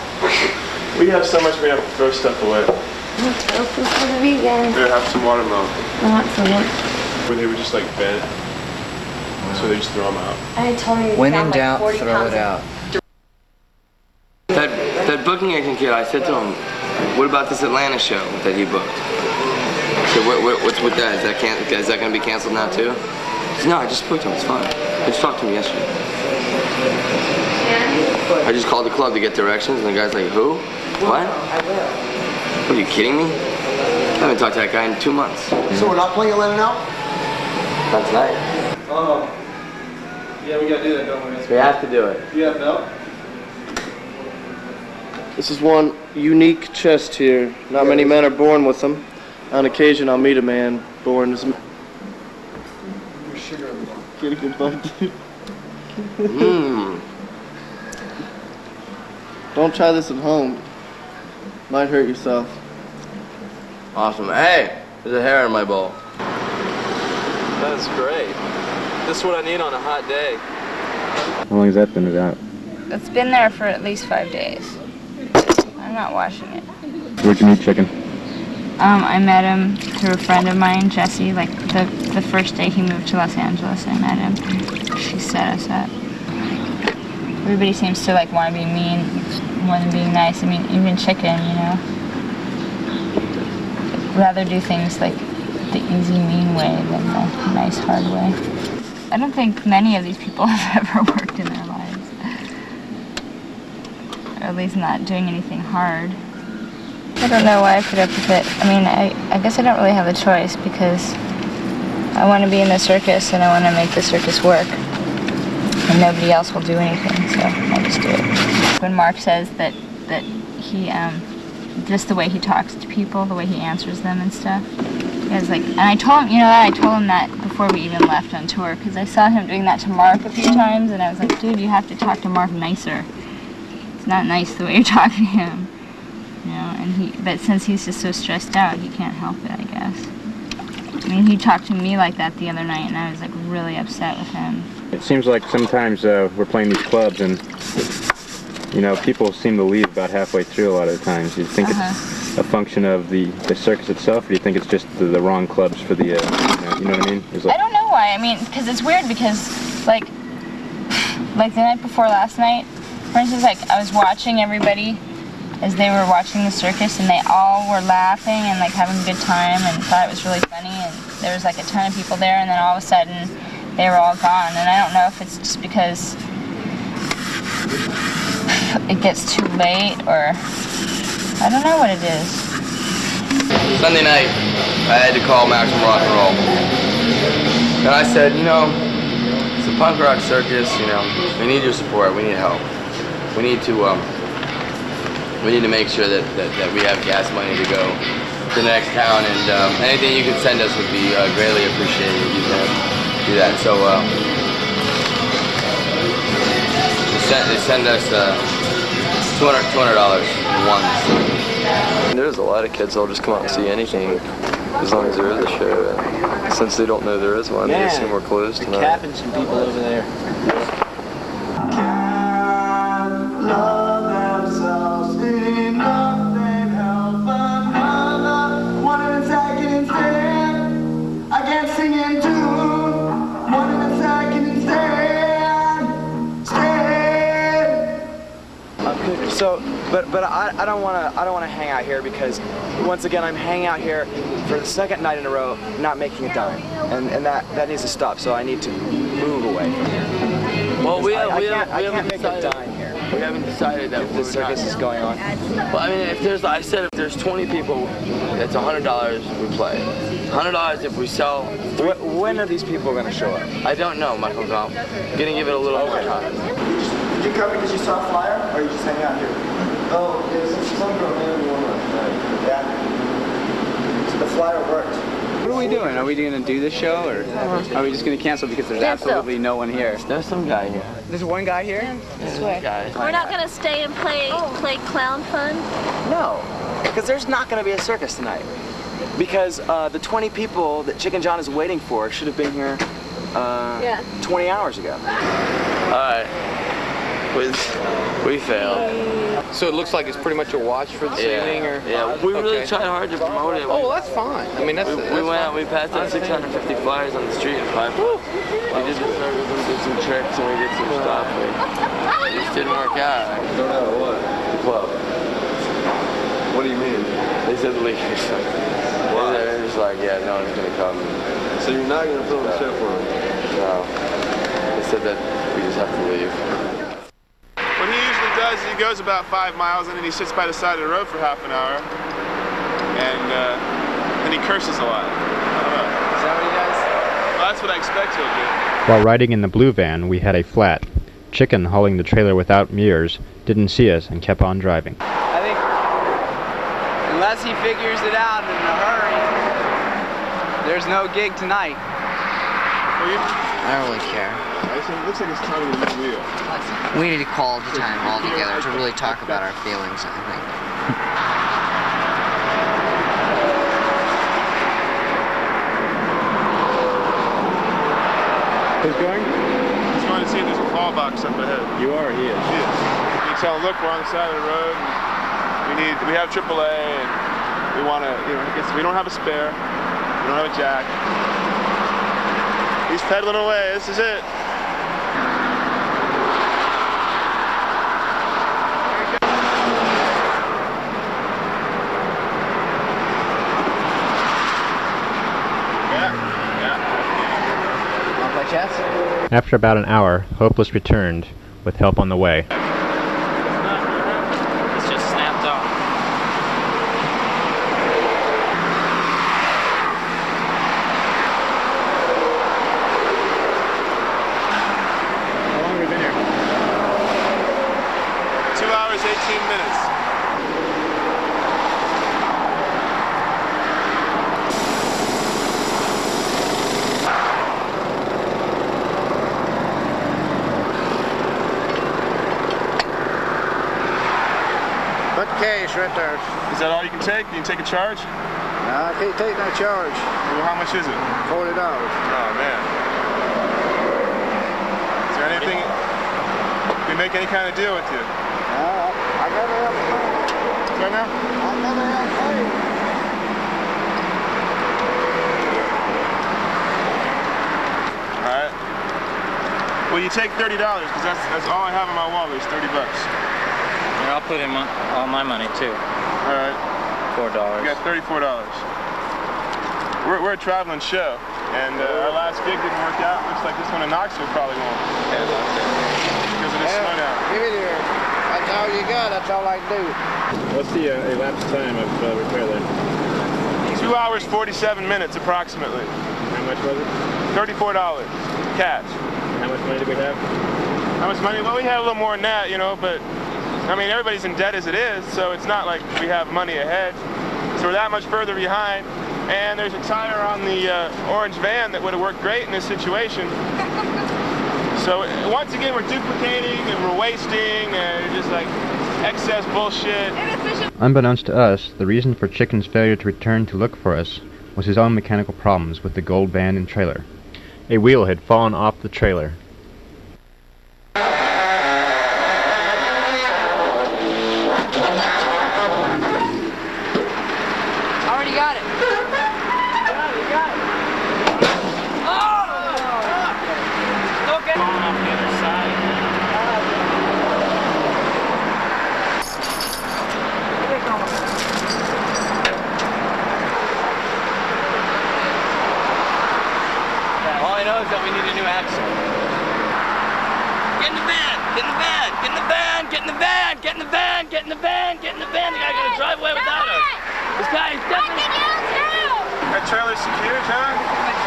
We have so much we have to throw stuff away. Throw food for the vegan. We're gonna have some watermelon. Excellent. Where they were just like bent, so they just throw them out. I told me When in doubt, throw it out. That booking agent kid, I said to him, what about this Atlanta show that he booked? So what's with that? Is that going to be canceled now too? He said, no, I just spoke to him, it's fine. I just talked to him yesterday. I just called the club to get directions, and the guy's like, who? What? Are you kidding me? I haven't talked to that guy in 2 months. So we're not playing Atlanta now? Not tonight. Oh. Yeah, we gotta do that, don't we? We have to do it. You have no? This is one unique chest here. Not many men are born with them. On occasion, I'll meet a man born as a... Get a good bite, dude. Don't try this at home. Might hurt yourself. Awesome. Hey, there's a hair in my bowl. That's great. This is what I need on a hot day. How long has that been out? It's been there for at least 5 days. I'm not washing it. Where'd you meet Chicken? I met him through a friend of mine, Jesse. Like the first day he moved to Los Angeles, I met him. She set us up. Everybody seems to like want to be mean more than being nice. I mean, even Chicken, you know, rather do things like the easy, mean way than the nice, hard way. I don't think many of these people have ever worked in their lives. Or at least not doing anything hard. I don't know why I put up with it. I mean, I guess I don't really have a choice because I want to be in the circus and I want to make the circus work. And nobody else will do anything, so I'll just do it. When Mark says that he, just the way he talks to people, the way he answers them and stuff, he was like, and I told him, you know, I told him that before we even left on tour because I saw him doing that to Mark a few times and I was like, dude, you have to talk to Mark nicer. It's not nice the way you're talking to him, you know, but since he's just so stressed out, he can't help it, I guess. I mean, he talked to me like that the other night, and I was like really upset with him. It seems like sometimes we're playing these clubs and, you know, people seem to leave about halfway through a lot of the times. Do you think it's a function of the circus itself, or do you think it's just the wrong clubs for the, you know what I mean? I don't know why. I mean, because it's weird because, like the night before last night, for instance, like I was watching everybody as they were watching the circus, and they all were laughing and like having a good time and thought it was really funny, and there was like a ton of people there, and then all of a sudden they were all gone, and I don't know if it's just because it gets too late or I don't know what it is. Sunday night, I had to call Maximum Rock and Roll. And I said, you know, it's a punk rock circus, you know, we need your support, we need help. We need to make sure that we have gas money to go to the next town, and anything you can send us would be greatly appreciated. do that. So they send us $200 once. There's a lot of kids that'll just come out and see anything as long as there is a show. And since they don't know there is one, they assume we're closed tonight. Capping some people over there. So, but I don't want to hang out here because once again I'm hanging out here for the second night in a row, not making a dime, and that needs to stop. So I need to move away from here. Well, I can't make a dime here. We haven't decided that if the circus is going on. Well, I mean, if there's 20 people, that's $100 we play. $100 if we sell. When are these people going to show up? I don't know, Michael Gump. Gonna give it a little more time. Did you come because you saw a flyer, or are you just hanging out here? Oh, yeah, some girl named one last night. Yeah. So the flyer worked. What are we doing? Are we going to do this show, or are we just going to cancel because there's absolutely no one here? There's some guy here. There's one guy here? We're not going to stay and play clown fun? No, because there's not going to be a circus tonight. Because the 20 people that Chicken John is waiting for should have been here 20 hours ago. All right. We failed. So it looks like it's pretty much a wash for this evening, or? Yeah, we really tried hard to promote it. Oh, well, that's fine. I mean, we went out, we passed out 650 flyers on the street in 5 months. We did the circus, we did some tricks, and we did some stuff. It just didn't work out. Don't know what? The club. What do you mean? They said leave. They're just like, yeah, no one's gonna come. So you're not gonna film the show for them? No. They said that we just have to leave. What he usually does is he goes about 5 miles and then he sits by the side of the road for half an hour, and then he curses a lot. I don't know. Is that what he does? Well, that's what I expect he'll do. While riding in the blue van, we had a flat. Chicken, hauling the trailer without mirrors, didn't see us and kept on driving. I think unless he figures it out in a hurry, there's no gig tonight. I don't really care. It looks like it's time to the wheel. We need to call the time all together to really talk about our feelings, I think. Who's going? He's going to see if there's a call box up ahead. You are, he is. He is. You tell him, look, we're on the side of the road. And we have AAA, and we want to, we don't have a spare. We don't have a jack. He's pedaling away. This is it. After about an hour, Hopeless returned, with help on the way. It's just snapped off. How long have we been here? 2 hours, 18 minutes. Cash right there. Is that all you can take? Can you take a charge? No, I can't take no charge. Well, how much is it? $40. Oh, man. Is there anything... Can we make any kind of deal with you? I gotta have money. Right now? I gotta have money. Alright. Well, you take $30, because that's all I have in my wallet is $30. Here, I'll put in all my money too. All right. $4. We got $34. We're a traveling show, and our last gig didn't work out. Looks like this one in Knoxville probably won't. Because of this slowdown. Give it here. That's all you got. That's all I do. What's the elapsed time of repair there? 2 hours, 47 minutes approximately. How much was it? $34 cash. How much money did we have? How much money? Well, we had a little more than that, but I mean, everybody's in debt as it is, so it's not like we have money ahead. So we're that much further behind, and there's a tire on the orange van that would have worked great in this situation. So once again, we're duplicating and we're wasting and just like excess bullshit. Unbeknownst to us, the reason for Chicken's failure to return to look for us was his own mechanical problems with the gold van and trailer. A wheel had fallen off the trailer. Already got it. Oh! Okay. Off the other side. All I know is that we need a new axle. Get in the van! Get in the van! Get in the van! Get in the van! Get in the van! Get in the van! Get in the van! The guy's gonna drive away without us. This guy is definitely. That trailer's secured, huh?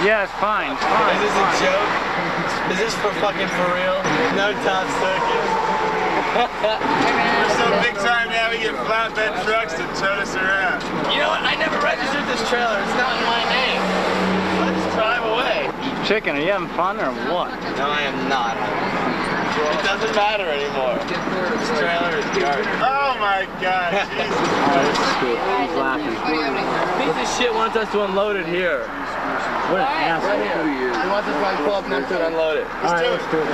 Yeah, it's fine. It's fine. Is this a joke? Is this for fucking for real? No top circus. We're so big time now we get flatbed trucks to tow us around. You know what? I never registered this trailer. It's not in my name. Let's drive away. Chicken, are you having fun or what? No, I am not. It doesn't matter anymore. This trailer is garbage. Oh my god, Jesus. He's laughing. Piece of shit wants us to unload it here. What an asshole. Right here. He wants us to pull up next to it and unload it. Alright, let's do it.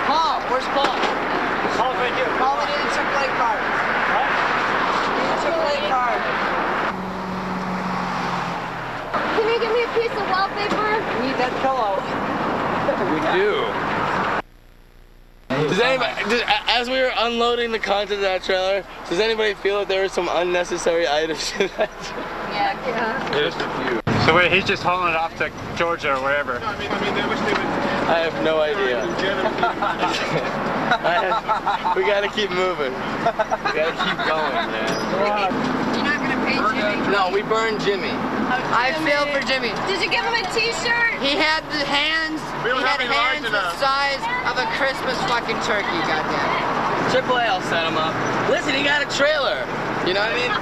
Paul, where's Paul? Paul's right here. Paul, we need a AAA card. What? We need a AAA card. Can you give me a piece of wallpaper? We need that pillow. We do. Does anybody, as we were unloading the contents of that trailer, does anybody feel that there were some unnecessary items in that trailer? Yeah. Just a few. So wait, he's just hauling it off to Georgia or wherever. I mean, they wish they would. I have no idea. We gotta keep moving. We gotta keep going, man. You're not gonna pay Jimmy? No, we burned Jimmy. I failed for Jimmy. Did you give him a t-shirt? He had the hands. We don't he have had any large hands the enough. size of a Christmas fucking turkey. Goddamn. AAA, I'll set him up. Listen, he got a trailer. You know what I mean?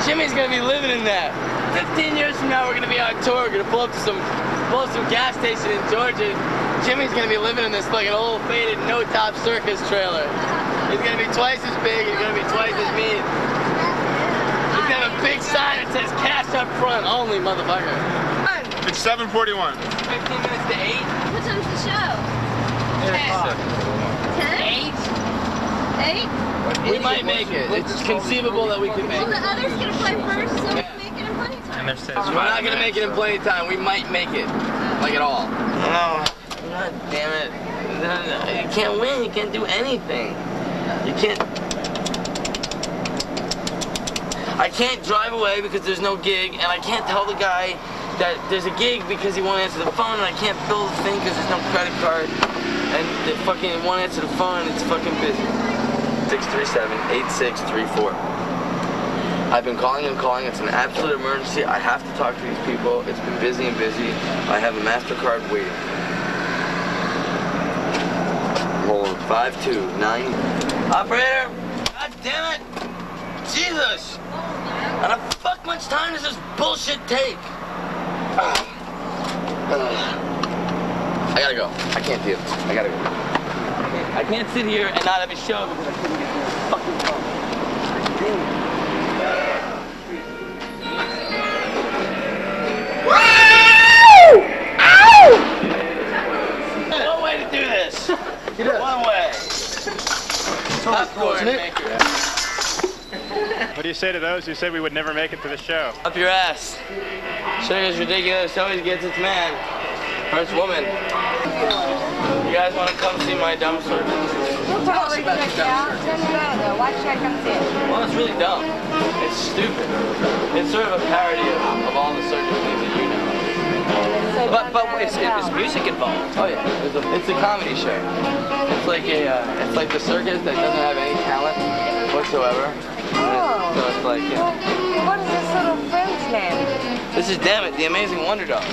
Jimmy's gonna be living in that. 15 years from now, we're gonna be on tour. We're gonna pull up to some gas station in Georgia. Jimmy's gonna be living in this like an old faded no-top circus trailer. He's gonna be twice as big. He's gonna be twice as mean. He's gonna have a big sign that says "Cash up front only, motherfucker." It's 7:41. 15 minutes to 8. What time's the show? 10? 8? 8? We might make it. It's conceivable that we can make Well, the it. others gonna play first, so we make it in plenty time. We're not gonna make it in plenty time. We might make it, like at all. No. God damn it. No, you can't win. You can't do anything. You can't. I can't drive away because there's no gig, and I can't tell the guy that there's a gig because he won't answer the phone, and I can't bill the thing because there's no credit card, and they fucking won't answer the phone, and it's fucking busy. 637-8634. I've been calling and calling. It's an absolute emergency. I have to talk to these people. It's been busy and busy. I have a MasterCard waiting. Hold on. 529. Operator! God damn it! Jesus! How the fuck much time does this bullshit take? I gotta go. I can't do this. I gotta go. I can't sit here and not have a show because I couldn't get this fucking phone. One way to do this. One way. Popcorn maker. What do you say to those who said we would never make it to the show? Up your ass. Circus Redickuless always gets its man. Or its woman. You guys want to come see my dumb circus? We'll totally check it out. No, why should I come see it? Well, it's really dumb. It's stupid. It's sort of a parody of all the circus things that you know. But it's music involved. Oh yeah, it's a comedy show. It's like the circus that doesn't have any talent whatsoever. Oh. So it's like, you know. What is this little friend's name? This is Damn It, the Amazing Wonder Dog.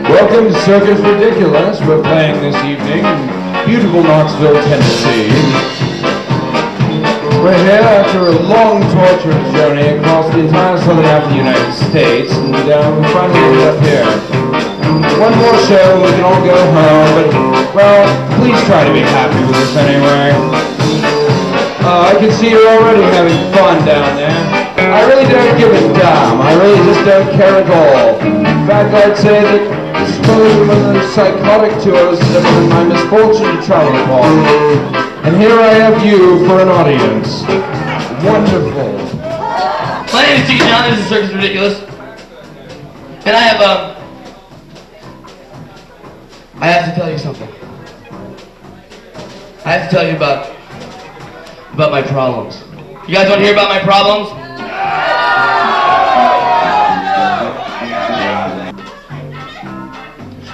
Welcome to Circus Redickuless. We're playing this evening in beautiful Knoxville, Tennessee. We're here after a long, torturous journey across the entire southern half of the United States, and we finally ended up here. One more show, we can all go home, but, well, please try to be happy with us anyway. I can see you're already having fun down there. I really don't give a damn. I really just don't care at all. In fact, I'd say that this is probably one of those psychotic tours that have been my misfortune to travel upon. And here I have you for an audience. Wonderful. My name is Chicken John, this is Circus Redickuless. And I have to tell you something. I have to tell you about my problems. You guys want to hear about my problems?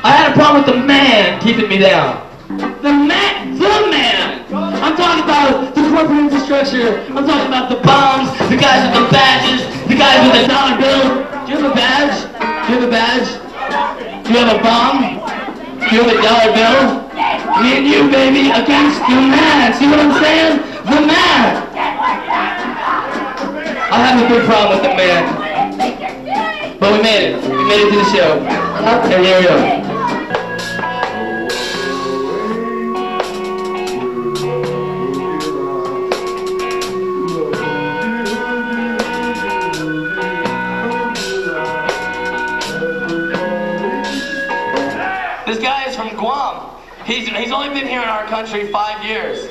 I had a problem with the man keeping me down. The man! I'm talking about the corporate infrastructure. I'm talking about the bombs, the guys with the badges, the guys with the dollar bill. Do you have a badge? Do you have a badge? Do you have a bomb? Do you have a dollar bill? Me and you, baby, against the man. See what I'm saying? The man! I have a big problem with the man. But we made it. We made it to the show. And here we go. This guy is from Guam. He's only been here in our country 5 years.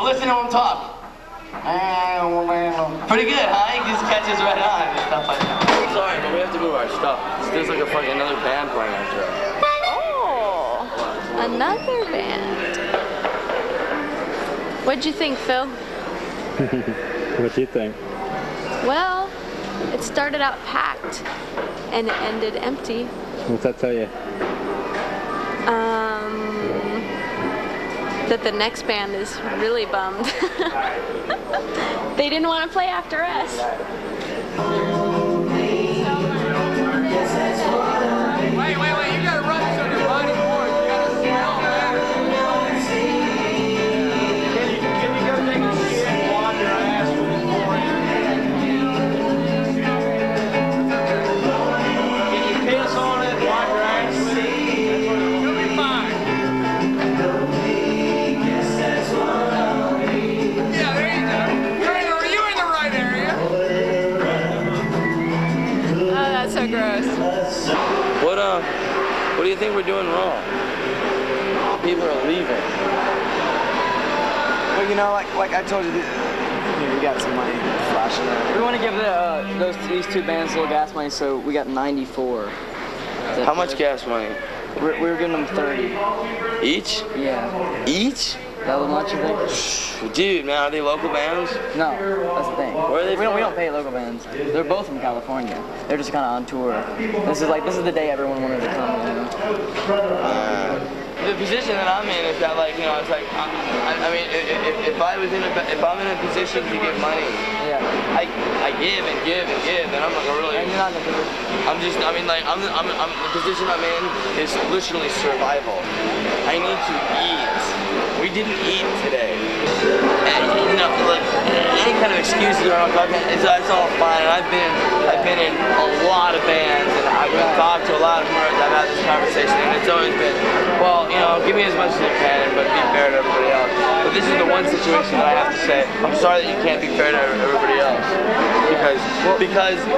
Listen to him talk. Pretty good, huh? He just catches right on and stuff like that. Sorry, but we have to move our stuff. There's like another band playing after us. Oh, another band. What'd you think, Phil? What do you think? Well, it started out packed and it ended empty. What's that tell you? That the next band is really bummed. They didn't want to play after us. Wait, you gotta run so your body moves. You gotta smell better. Can you go take a shit and wash your ass with this morning? Can you piss on it and wash your ass with it? You'll be fine. Yeah, there you go. You're in the right area. Oh, that's so gross. What do you think we're doing wrong? People are leaving. Well, you know, like I told you, we got some money flashing there. We want to give these two bands a little gas money, so we got 94. How much gas money? We're giving them 30. Each? Yeah. Each? That much, you think? Dude, man, are they local bands? No, that's the thing. Where are they from? We don't pay local bands. They're both from California. They're just kind of on tour. This is the day everyone wanted to come, you know? The position that I'm in is that, like, you know, it's like, I mean, if I'm in a position to give money, yeah, I give and give and give, and I'm like a really. And you're not in a position. The position I'm in is literally survival. I need to eat. We didn't eat today. And, you know, like, any kind of excuses around talking, it's all fine. And I've been in a lot of bands, and I've talked to a lot of nerds. I've had this conversation, and it's always been, well, you know, give me as much as you can, but be fair to everybody else. But this is the one situation that I have to say, I'm sorry that you can't be fair to everybody else. Because of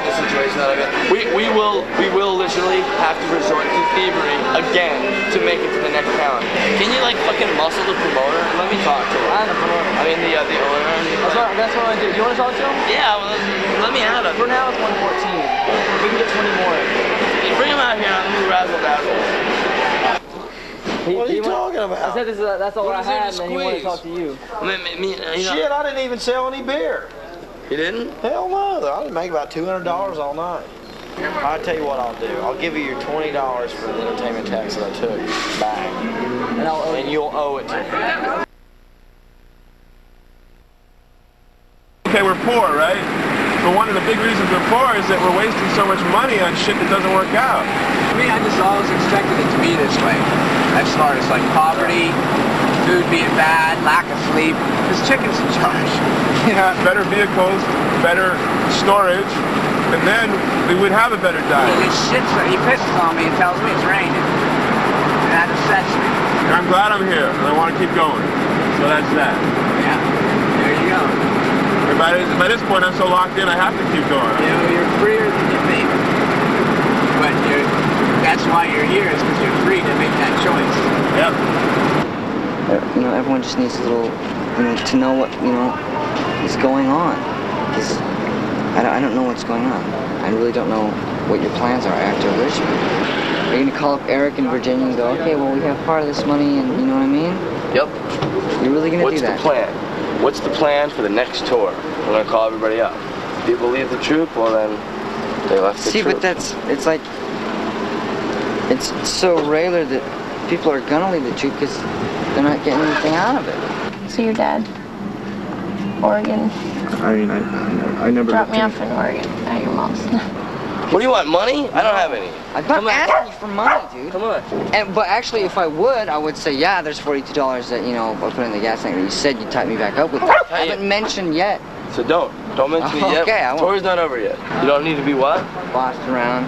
the situation that I'm in. We will literally have to resort to thievery again to make it to the next town. Can you like fucking muscle the promoter? Let me talk to him. I mean the owner. That's what I do. You want to talk to him? Yeah, well, let me have it. For now it's 114. We can get 20 more. Bring him out here. Let me razzle dazzle. What are you talking about? I said that's all I had, and then he wanted to talk to you. Shit, I didn't even sell any beer. You didn't? Hell no. I didn't make about $200 all night. I'll tell you what I'll do. I'll give you your $20 for the entertainment tax that I took back. And you'll owe it to me. Okay, we're poor, right? But one of the big reasons we're poor is that we're wasting so much money on shit that doesn't work out. I mean, I just always expected it to be this way. As far as like poverty, food being bad, lack of sleep, because chicken's in charge. You know, better vehicles, better storage, and then we would have a better diet. He pisses on me and tells me it's raining. And that upsets me. And I'm glad I'm here, and I want to keep going. So that's that. Yeah, there you go. And by this point, I'm so locked in, I have to keep going. You know, you're freer than you think. But that's why you're here, is because you're free to make that choice. Yep. You know, everyone just needs a little, you know, to know what, you know, is going on. Because I don't know what's going on. I really don't know what your plans are after Richmond. Are you going to call up Eric in Virginia and go, okay, well, we have part of this money, and you know what I mean? Yep. You're really going to do that? What's the plan? What's the plan for the next tour? We're going to call everybody up. If people leave the troop, well then, they left the troop. See, but it's like, it's so rare that people are going to leave the troop because they're not getting anything out of it. So your dad, Oregon. I mean, I never dropped me off in Oregon at your mom's. What do you want, money? I don't have any. I'm not asking you for money, dude. Come on. But actually, if I would say, yeah, there's $42 that, you know, I put in the gas tank that you said you'd type me back up with. I haven't mentioned yet. So don't mention it yet. Okay, I won't. Tour's not over yet. You don't need to be what? Bossed around.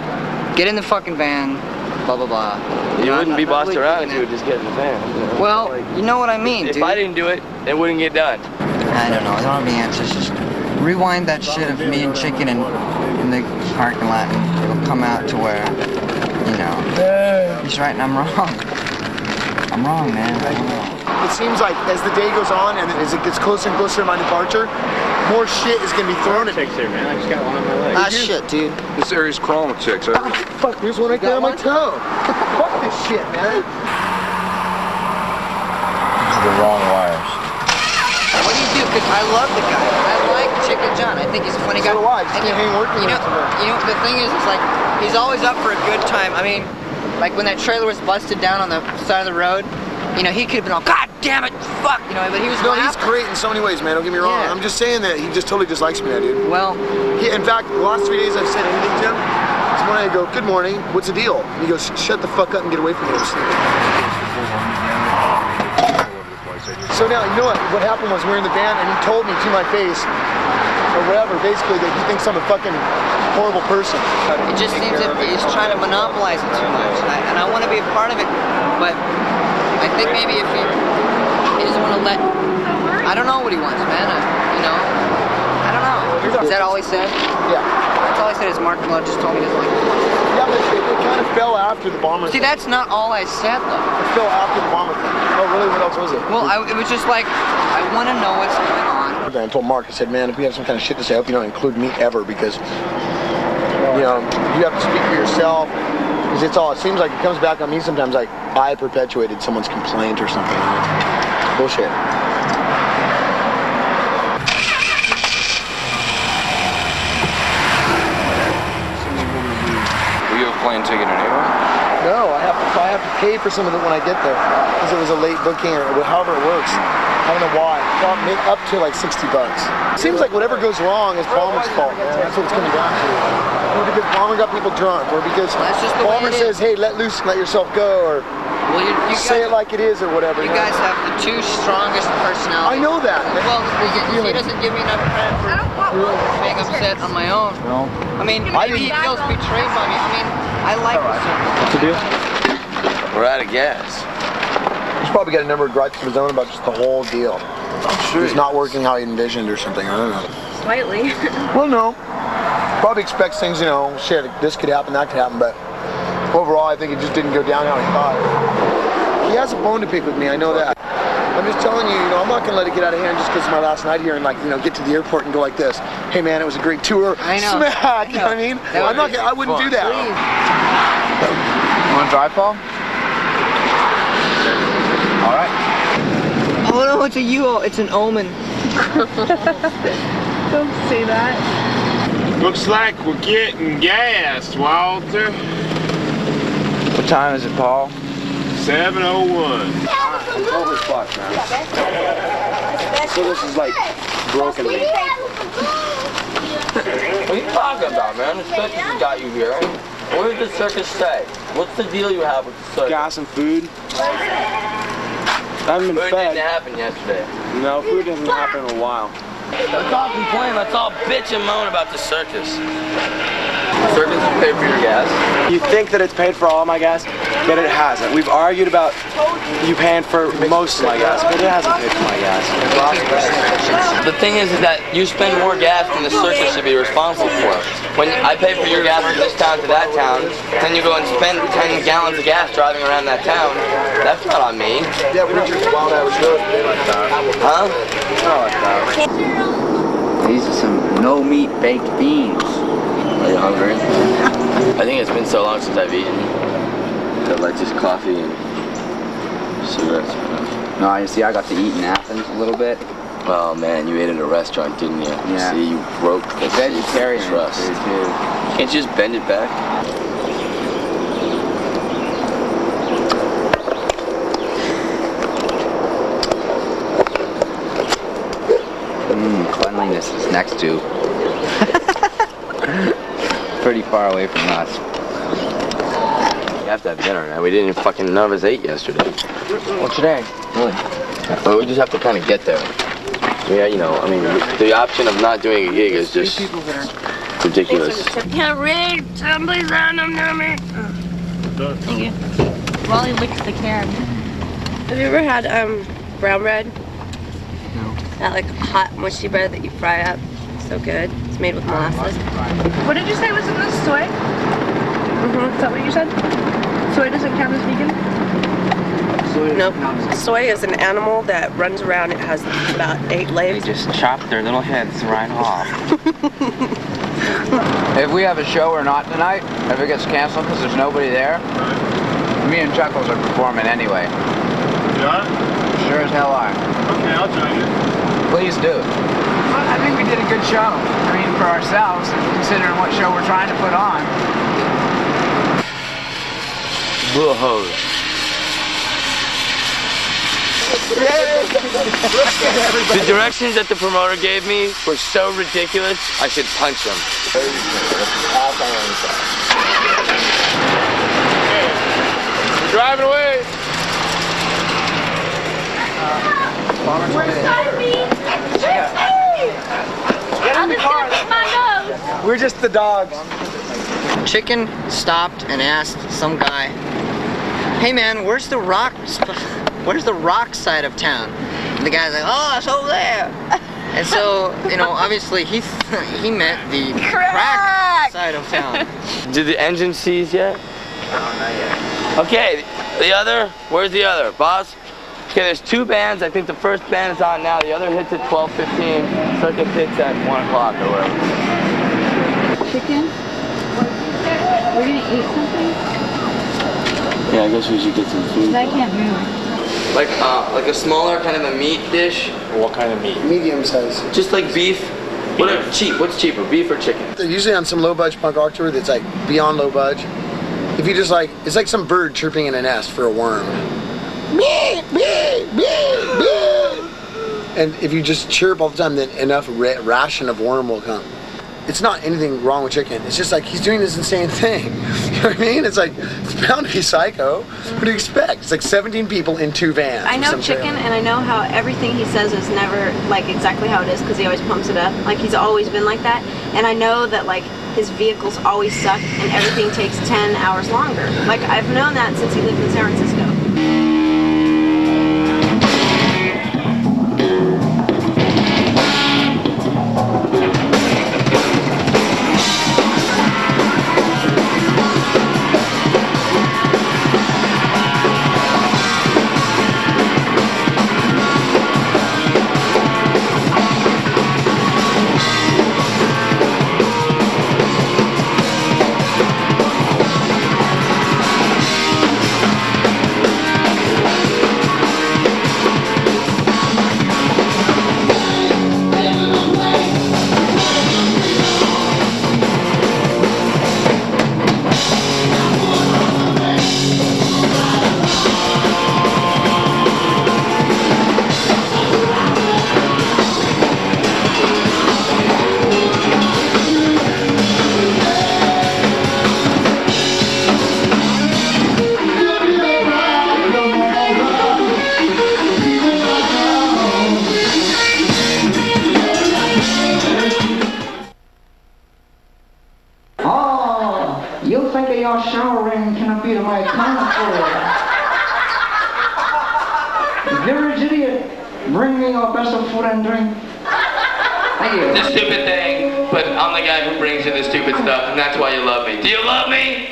Get in the fucking van, blah, blah, blah. You wouldn't be bossed around if you would just get in the van. You know? Well, you know what I mean, dude. If I didn't do it, it wouldn't get done. I don't know. I don't have any answers. Just rewind that shit of me and chicken in the parking lot, and it'll come out to where, you know, he's right and I'm wrong. I'm wrong, man. It seems like as the day goes on and as it gets closer and closer to my departure, more shit is gonna be thrown at me. Here, man. I just got one on my leg. Ah, shit, dude. This area's crawling with chicks, right? Fuck, there's one right there on my toe. Fuck this shit, man. The wrong wires. What do you do? Because I love the guy. I like Chicken John. I think he's a funny guy. So do I. Just can't hang working with him. You know, the thing is, it's like, he's always up for a good time. I mean, like when that trailer was busted down on the side of the road, you know, he could have been all, God damn it, fuck, you know, but he was he's great in so many ways, man, don't get me wrong. Yeah. I'm just saying that he just totally dislikes me now, dude. Well, in fact, the last 3 days I've said anything to him. This morning I go, good morning, what's the deal? He goes, shut the fuck up and get away from me. So now, you know what happened was we were in the van and he told me to my face, or whatever, basically that he thinks I'm a fucking horrible person. It just seems that he's trying to monopolize it too much, and I want to be a part of it, but I think maybe if he doesn't want to let, I don't know what he wants, man, you know, I don't know. Is that all he said? Yeah. That's all he said is Mark just told me he doesn't like it. Yeah, but it kind of fell after the bomber. See, that's not all I said, though. It fell after the bomber thing. Oh, really? What else was it? Well, it was just like, I want to know what's going on. I told Mark, I said, man, if we have some kind of shit to say, I hope you don't include me ever, because, you know, you have to speak for yourself. Because it seems like it comes back on me sometimes like I perpetuated someone's complaint or something. Bullshit. Were you a plane ticket anyway? No, I have to pay for some of it when I get there, because it was a late booking or however it works. I don't know why. Up to like $60. It seems like whatever goes wrong is Palmer's fault, man. That's what it's coming down to. Or because Palmer got people drunk, or because Palmer says, hey, let loose, let yourself go, or you say it like it is, or whatever. You guys have the two strongest personalities. I know that. Well, he doesn't give me enough credit for being upset on my own. No. I mean, maybe he feels betrayed by me. I mean, I like this. What's the deal? We're out of gas. probably got a number of gripes of his own about just the whole deal. I'm sure he's not working how he envisioned or something. I don't know. Slightly. Well, no. Probably expects things, you know, shit, this could happen, that could happen, but overall, I think it just didn't go down how he thought. He has a bone to pick with me, I know that. I'm just telling you, I'm not gonna let it get out of hand just because it's my last night here and like, get to the airport and go like this. Hey man, it was a great tour. I know. Smack, you know what I mean? I wouldn't do that. You want to drive, Paul? All right. Oh no, it's a U-O. It's an omen. Don't say that. Looks like we're getting gas, Walter. What time is it, Paul? 7:01. Over spot, man. So this is like broken me. What are you talking about, man? The circus has got you here. What did the circus say? What's the deal you have with the circus? Gas and food. I haven't been Food fed. didn't happen yesterday. No, food hasn't happened in a while. Let's all complain. Let's all bitch and moan about the circus. The circus will pay for your gas. You think that it's paid for all my gas, but it hasn't. We've argued about you paying for most of my gas, but it hasn't paid for my gas. The thing is that you spend more gas than the circus should be responsible for. When I pay for your gas from this town to that town, then you go and spend 10 gallons of gas driving around that town. That's not on me. Yeah, we don't just wild average shows like that. Huh? Not like that. These are some no-meat baked beans. Are you hungry? I think it's been so long since I've eaten. That like just coffee and cigarettes. No, you see, I got to eat in Athens a little bit. Oh man, you ate at a restaurant, didn't you? Yeah. See, you broke the vegetarian trust. food too. Can't you just bend it back? Cleanliness is next to. Pretty far away from us. You have to have dinner now. We didn't even fucking, none of us ate yesterday. Well, today, really. Well, we just have to kind of get there. Yeah, I mean, the option of not doing a gig is just ridiculous. Can't read. Somebody's on them near me. Thank you. Wally licks the can. Have you ever had brown bread? No. That like hot mushy bread that you fry up. So good. It's made with molasses. What did you say was in this? Soy? Is that what you said? Soy doesn't count as vegan? Nope. Soy is an animal that runs around. It has about 8 legs. They just chop their little heads right off. If we have a show or not tonight, if it gets canceled because there's nobody there, me and Chuckles are performing anyway. Yeah? Sure as hell are. Okay, I'll join you. Please do. Well, I think we did a good show. I mean, for ourselves, considering what show we're trying to put on. Whoa. The directions that the promoter gave me were so ridiculous, I should punch him. We're driving away. Get in the car. We're just the dogs. Chicken stopped and asked some guy, "Hey man, where's the rock side of town?" And the guy's like, "Oh, it's over there." And so, obviously he meant the crack side of town. Did the engine seize yet? No, not yet. Okay, the other, where's the other, boss? Okay, there's 2 bands. I think the first band is on now. The other hits at 12:15. Circus hits at 1 o'clock or whatever. Chicken? We're gonna eat something? Yeah, I guess we should get some food. I can't move. Like a smaller kind of a meat dish. What kind of meat? Medium size. Just like beef. What's cheaper, beef or chicken? They're usually on some low budge punk rock tour that's like beyond low budge. If you just it's like some bird chirping in a nest for a worm. And if you just chirp all the time, then enough ration of worm will come. It's not anything wrong with chicken. It's just like he's doing this insane thing. You know what I mean? It's like, it's bound to be psycho. What do you expect? It's like 17 people in 2 vans. I know chicken, and I know how everything he says is never like exactly how it is because he always pumps it up. Like he's always been like that. And I know that like his vehicles always suck and everything takes 10 hours longer. Like I've known that since he lived in San Francisco. here. Bring me your best of food and drink. Thank you. The stupid thing, but I'm the guy who brings you the stupid stuff, and that's why you love me. Do you love me?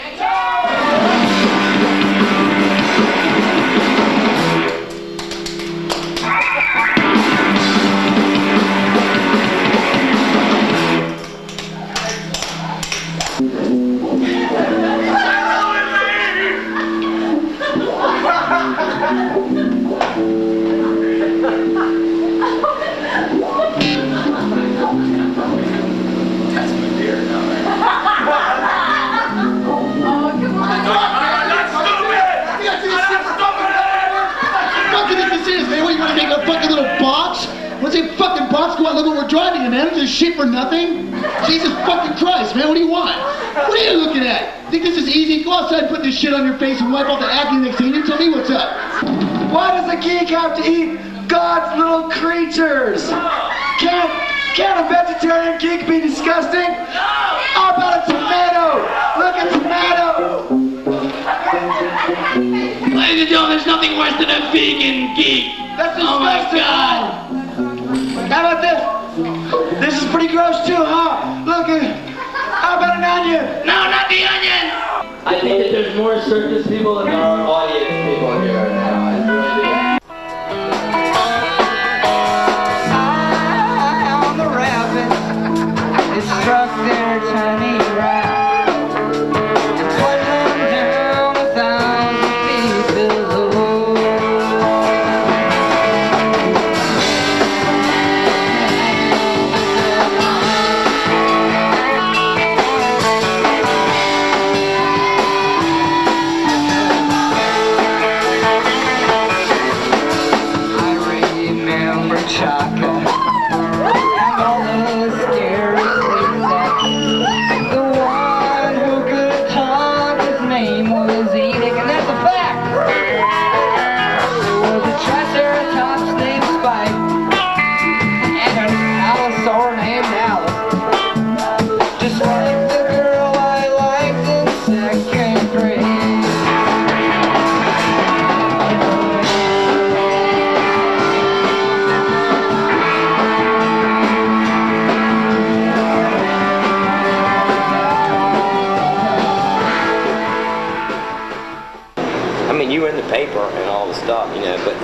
What's a fucking box go out? Look what we're driving in, man. This is shit for nothing. Jesus fucking Christ, man. What do you want? What are you looking at? Think this is easy? Go outside and put this shit on your face and wipe off the acne next to you and tell me what's up. Why does a geek have to eat God's little creatures? Can't a vegetarian geek be disgusting? How about a tomato? Look at tomato. Ladies and gentlemen, there's nothing worse than a vegan geek. That's disgusting. Oh my God. How about this? This is pretty gross too, huh? Look at. How about an onion? No, not the onion. I think that there's more circus people than there are audience people here right now. I really do. On the rabbit, it's struck their tiny round.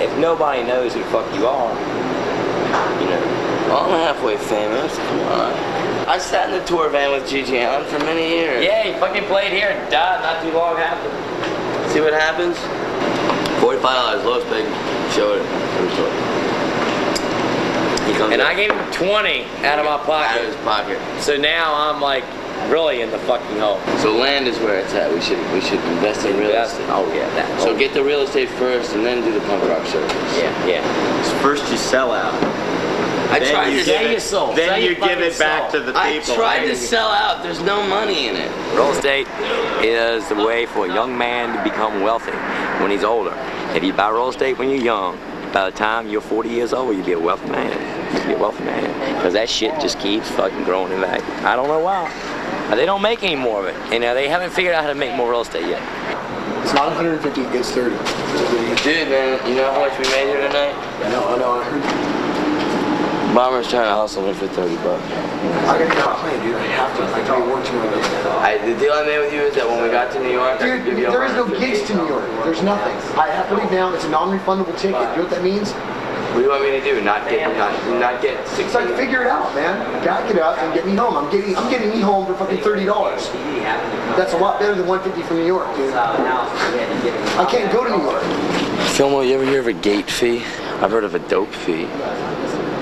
If nobody knows who the fuck you are, you know. Well, I'm halfway famous, come on. I sat in the tour van with Gigi Allen for many years. Yeah, he fucking played here and died not too long after. See what happens? $45, lowest paid show it. And I gave him 20 out of my pocket. Out of his pocket. So now I'm like really in the fucking hole. So land is where it's at. We should invest in real estate. Oh yeah, that. So get the real estate first and then do the punk rock service. Yeah. So first you sell out. Then you give it back to the people. I tried to sell out. There's no money in it. Real estate is the way for a young man to become wealthy when he's older. If you buy real estate when you're young, by the time you're 40 years old, you'll be a wealthy man. You'll be a wealthy man. Because that shit just keeps fucking growing in value. I don't know why. They don't make any more of it. And they haven't figured out how to make more real estate yet. It's not 150, it gets 30. Dude, man, you know how much we made here tonight? I know, I heard. Bomber's trying to hustle me for $30. I gotta get on a plane, dude. I have to. I can't work too much. The deal I made with you is that when we got to New York, dude, there is no gigs to New York. There's nothing. I have to leave now. It's a non-refundable ticket. You know what that means? What do you want me to do? Not get 60? It's like, figure it out, man. Back it up and get me home. I'm getting me home for fucking $30. That's a lot better than $150 from New York, dude. I can't go to New York. Fillmore, you ever hear of a gate fee? I've heard of a dope fee.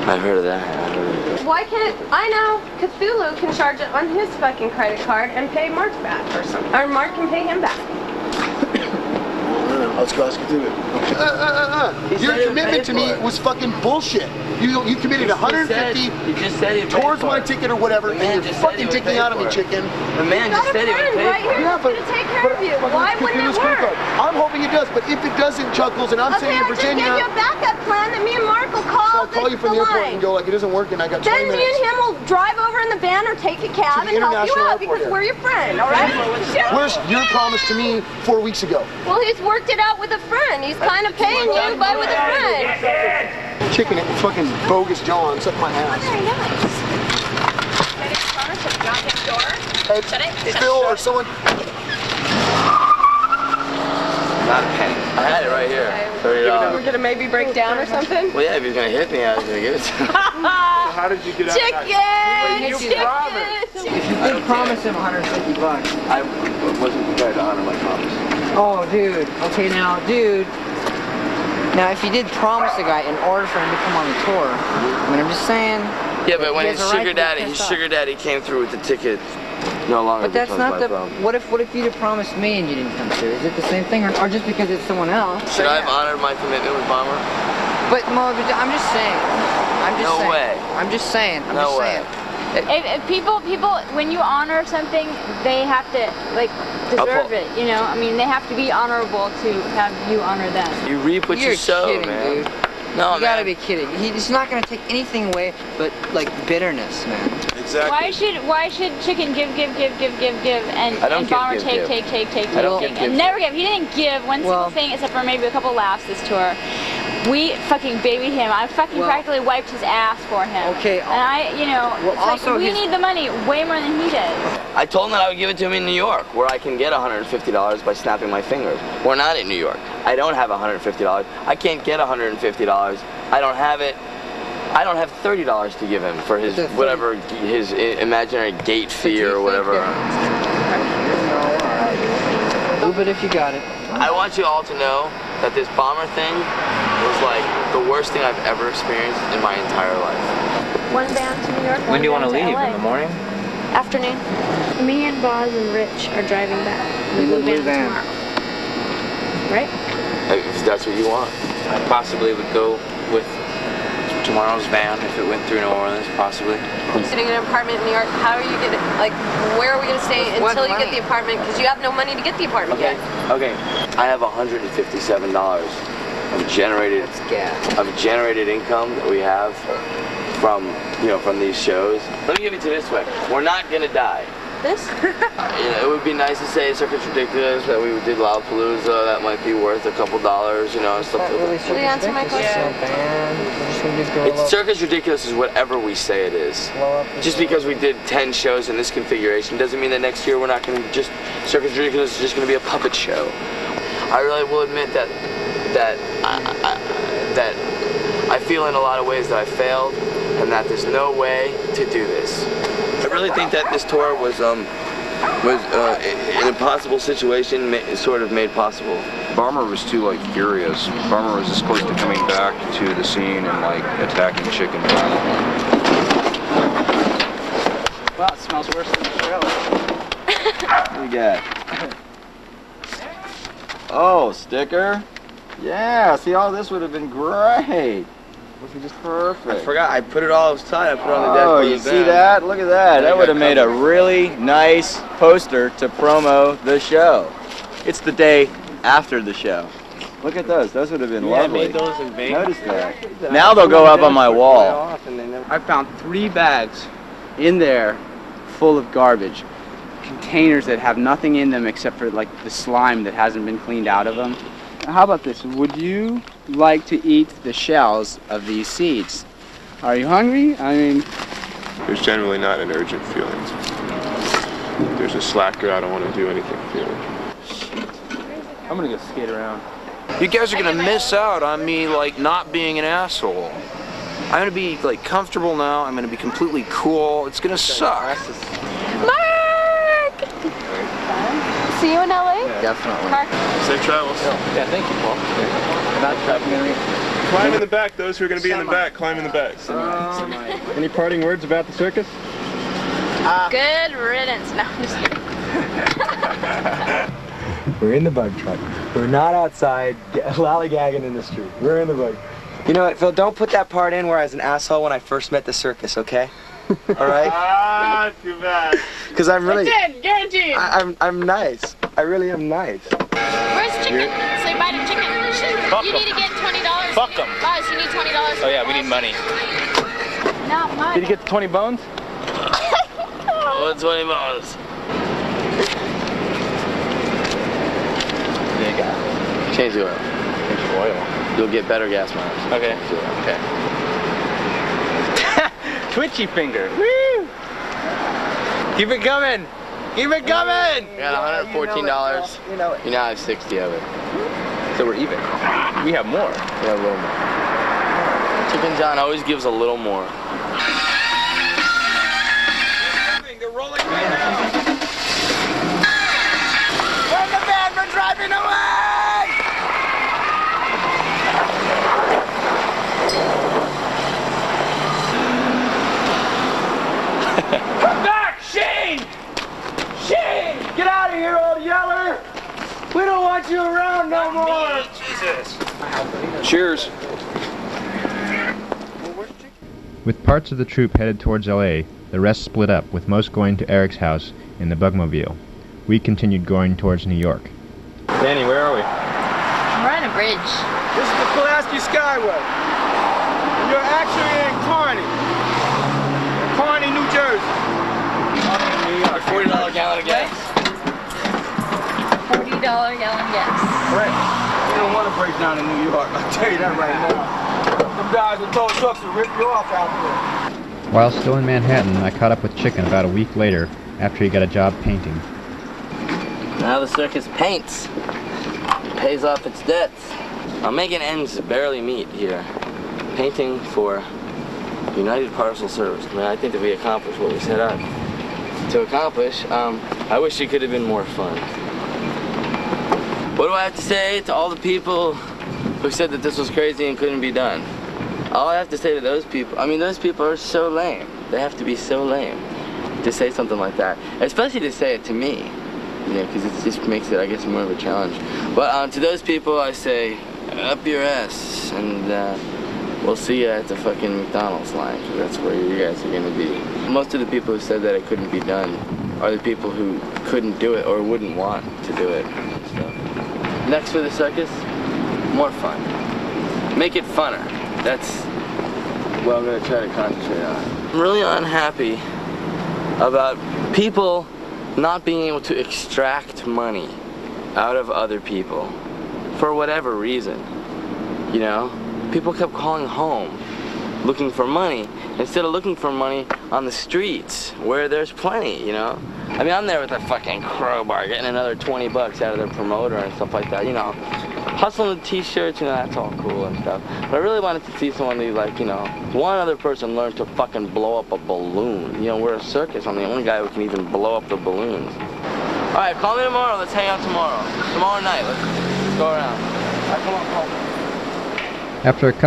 I've heard of that. Why can't I know Cthulhu can charge it on his fucking credit card and pay Mark back or something, or Mark can pay him back. Let's go ask Cthulhu. Your commitment to me was fucking bullshit. You committed $150 towards my ticket or whatever, and you're fucking taking out of me, chicken. The man just said he would pay right here who's gonna take care of you. Why wouldn't it work? I'm hoping it does, but if it doesn't, Chuckles, and I'm saying in Virginia. I'll just give you a backup plan that me and Mark will call the call you from the airport and go like, it isn't working, I got 20 Then minutes. me and him will drive over in the van or take a cab and help you out because we're your friend, all right? Where's your promise to me 4 weeks ago? Well, he's worked it out with a friend. He's kind of paying you, but with a friend. Chicken at fucking bogus John's up my ass. Very nice. Hey, Phil or someone. Not a penny. I had it right here. $30. We're gonna maybe break down or something? Well, yeah, if he's gonna hit me, I was gonna give it to him. How did you get out of that? Chicken! If you did promise him $150, I wasn't prepared to honor my promise. oh, dude. Okay, now, dude. Now, if you did promise a guy in order for him to come on the tour, I mean, I'm just saying. Yeah, but when he his has a right sugar to be daddy, pissed off. came through with the ticket, no longer. But that's becomes not my the. problem. What if you'd have promised me and you didn't come through? Is it the same thing, or just because it's someone else? Should I have honored my commitment with Bomber? But Mo, I'm just saying. No way. I'm just saying. No way. If people, when you honor something, they have to like deserve it. You know, I mean, they have to be honorable to have you honor them. You reap what you sow, kidding, man. Dude. No, you gotta be kidding. He's not gonna take anything away but like bitterness, man. Exactly. Why should Chicken give and I don't Bomber give. take I don't give. and never give. He didn't give one single thing except for maybe a couple laughs this tour. We fucking babied him. I fucking practically wiped his ass for him. Okay. And I, you know, it's like we need the money way more than he does. I told him that I would give it to him in New York, where I can get $150 by snapping my fingers. We're not in New York. I don't have $150. I can't get $150. I don't have it. I don't have $30 to give him for his whatever his imaginary gate fee or whatever. But if you got it. I want you all to know that this Bomber thing was like the worst thing I've ever experienced in my entire life. One van to New York. When do you want to leave? LA. In the morning? Afternoon. Me and Boz and Rich are driving back. The blue van tomorrow. Right? If that's what you want. I possibly would go with tomorrow's van if it went through New Orleans, possibly. Sitting in an apartment in New York, how are you gonna, like, where are we gonna stay until you get the apartment? Because you have no money to get the apartment yet. Okay. I have $157 of generated income that we have from these shows. Let me give it to you this way. We're not gonna die. This? It would be nice to say Circus Redickuless, that we did Loudpalooza, that might be worth a couple dollars, you know, stuff like that. Did you answer my question? It's Circus Redickuless is whatever we say it is. Just because we did 10 shows in this configuration doesn't mean that next year we're not going to just, Circus Redickuless is just going to be a puppet show. I really will admit that I feel in a lot of ways that I failed and that there's no way to do this. I really think that this tour was an impossible situation sort of made possible. Bomber was too like furious. Bomber was as close to coming back to the scene and like attacking Chicken. Well, it smells worse than the trailer. What we got? Oh, sticker. Yeah, see, all this would have been great. Would be just perfect. I forgot, I put it all aside, I put it on the deck. Oh, you see that? Look at that. That would have made a really nice poster to promo the show. It's the day after the show. Look at those. Those would have been lovely. I made those in vain. Notice that. Now they'll go up on my wall. I found 3 bags in there full of garbage. Containers that have nothing in them except for like the slime that hasn't been cleaned out of them. How about this? Would you like to eat the shells of these seeds? Are you hungry? I mean... There's generally not an urgent feeling. There's a slacker, I don't want to do anything feeling. I'm gonna go skate around. You guys are gonna miss out on me like not being an asshole. I'm gonna be like comfortable now. I'm gonna be completely cool. It's gonna suck. Mark! See you in LA? Yeah. Definitely. Mark. Safe travels. Yeah, thank you, Paul. Climb in the back. Those who are going to be in the back, climb in the back. Any parting words about the circus? Good riddance. No, I'm just kidding. We're in the bug truck. We're not outside lollygagging in the street. We're in the bug. You know what, Phil? Don't put that part in where I was an asshole when I first met the circus, okay? All right? Ah, too bad. Because I'm really... It's in, guaranteed. I'm nice. I really am nice. Where's Chicken? Say bye to Chicken. You need to get $20 Fuck them. Guys, you need $20. Oh yeah, we need money. Not money. Did you get the 20 bones? What's 20 bones? There you go. Change the oil. Change the oil. You'll get better gas miles. Okay. Okay. Twitchy finger. Woo! Keep it coming. Keep it coming. I got $114. You now have 60 of it. So we're even. We have more. We have a little more. Chicken John always gives a little more. They're rolling Where's the band for driving away? Come back, Shane! Shane! Get out of here, old yeller! We don't want you around no more! Jesus! Cheers. With parts of the troop headed towards LA, the rest split up, with most going to Eric's house in the Bugmobile. We continued going towards New York. Danny, where are we? We're on a bridge. This is the Pulaski Skyway. You're actually in Kearney. Kearney, New Jersey. $40 gallon of gas. $40 gallon gas. Right. You don't want to break down in New York, I'll tell you that right now. Them guys with tow trucks will rip you off out there. While still in Manhattan, I caught up with Chicken about a week later after he got a job painting. Now the circus paints. Pays off its debts. I'm making ends barely meet here. Painting for United Parcel Service. I mean, I think that we accomplished what we set out to accomplish. I wish it could have been more fun. What do I have to say to all the people who said that this was crazy and couldn't be done? All I have to say to those people, I mean, those people are so lame. They have to be so lame to say something like that, especially to say it to me, you know, because it just makes it, I guess, more of a challenge. But to those people, I say, up your ass, and we'll see you at the fucking McDonald's line, because that's where you guys are gonna be. Most of the people who said that it couldn't be done are the people who couldn't do it or wouldn't want to do it. So, next for the circus, more fun. Make it funner. That's what I'm going to try to concentrate on. I'm really unhappy about people not being able to extract money out of other people for whatever reason. You know, people kept calling home looking for money instead of looking for money on the streets where there's plenty, you know? I mean, I'm there with a fucking crowbar getting another 20 bucks out of their promoter and stuff like that, you know? Hustling the t-shirts, you know, that's all cool and stuff. But I really wanted to see someone who, like, you know, one other person learn to fucking blow up a balloon. You know, we're a circus. I'm the only guy who can even blow up the balloons. All right, call me tomorrow. Let's hang out tomorrow. Tomorrow night. Let's go around. All right, come on, call me. After a couple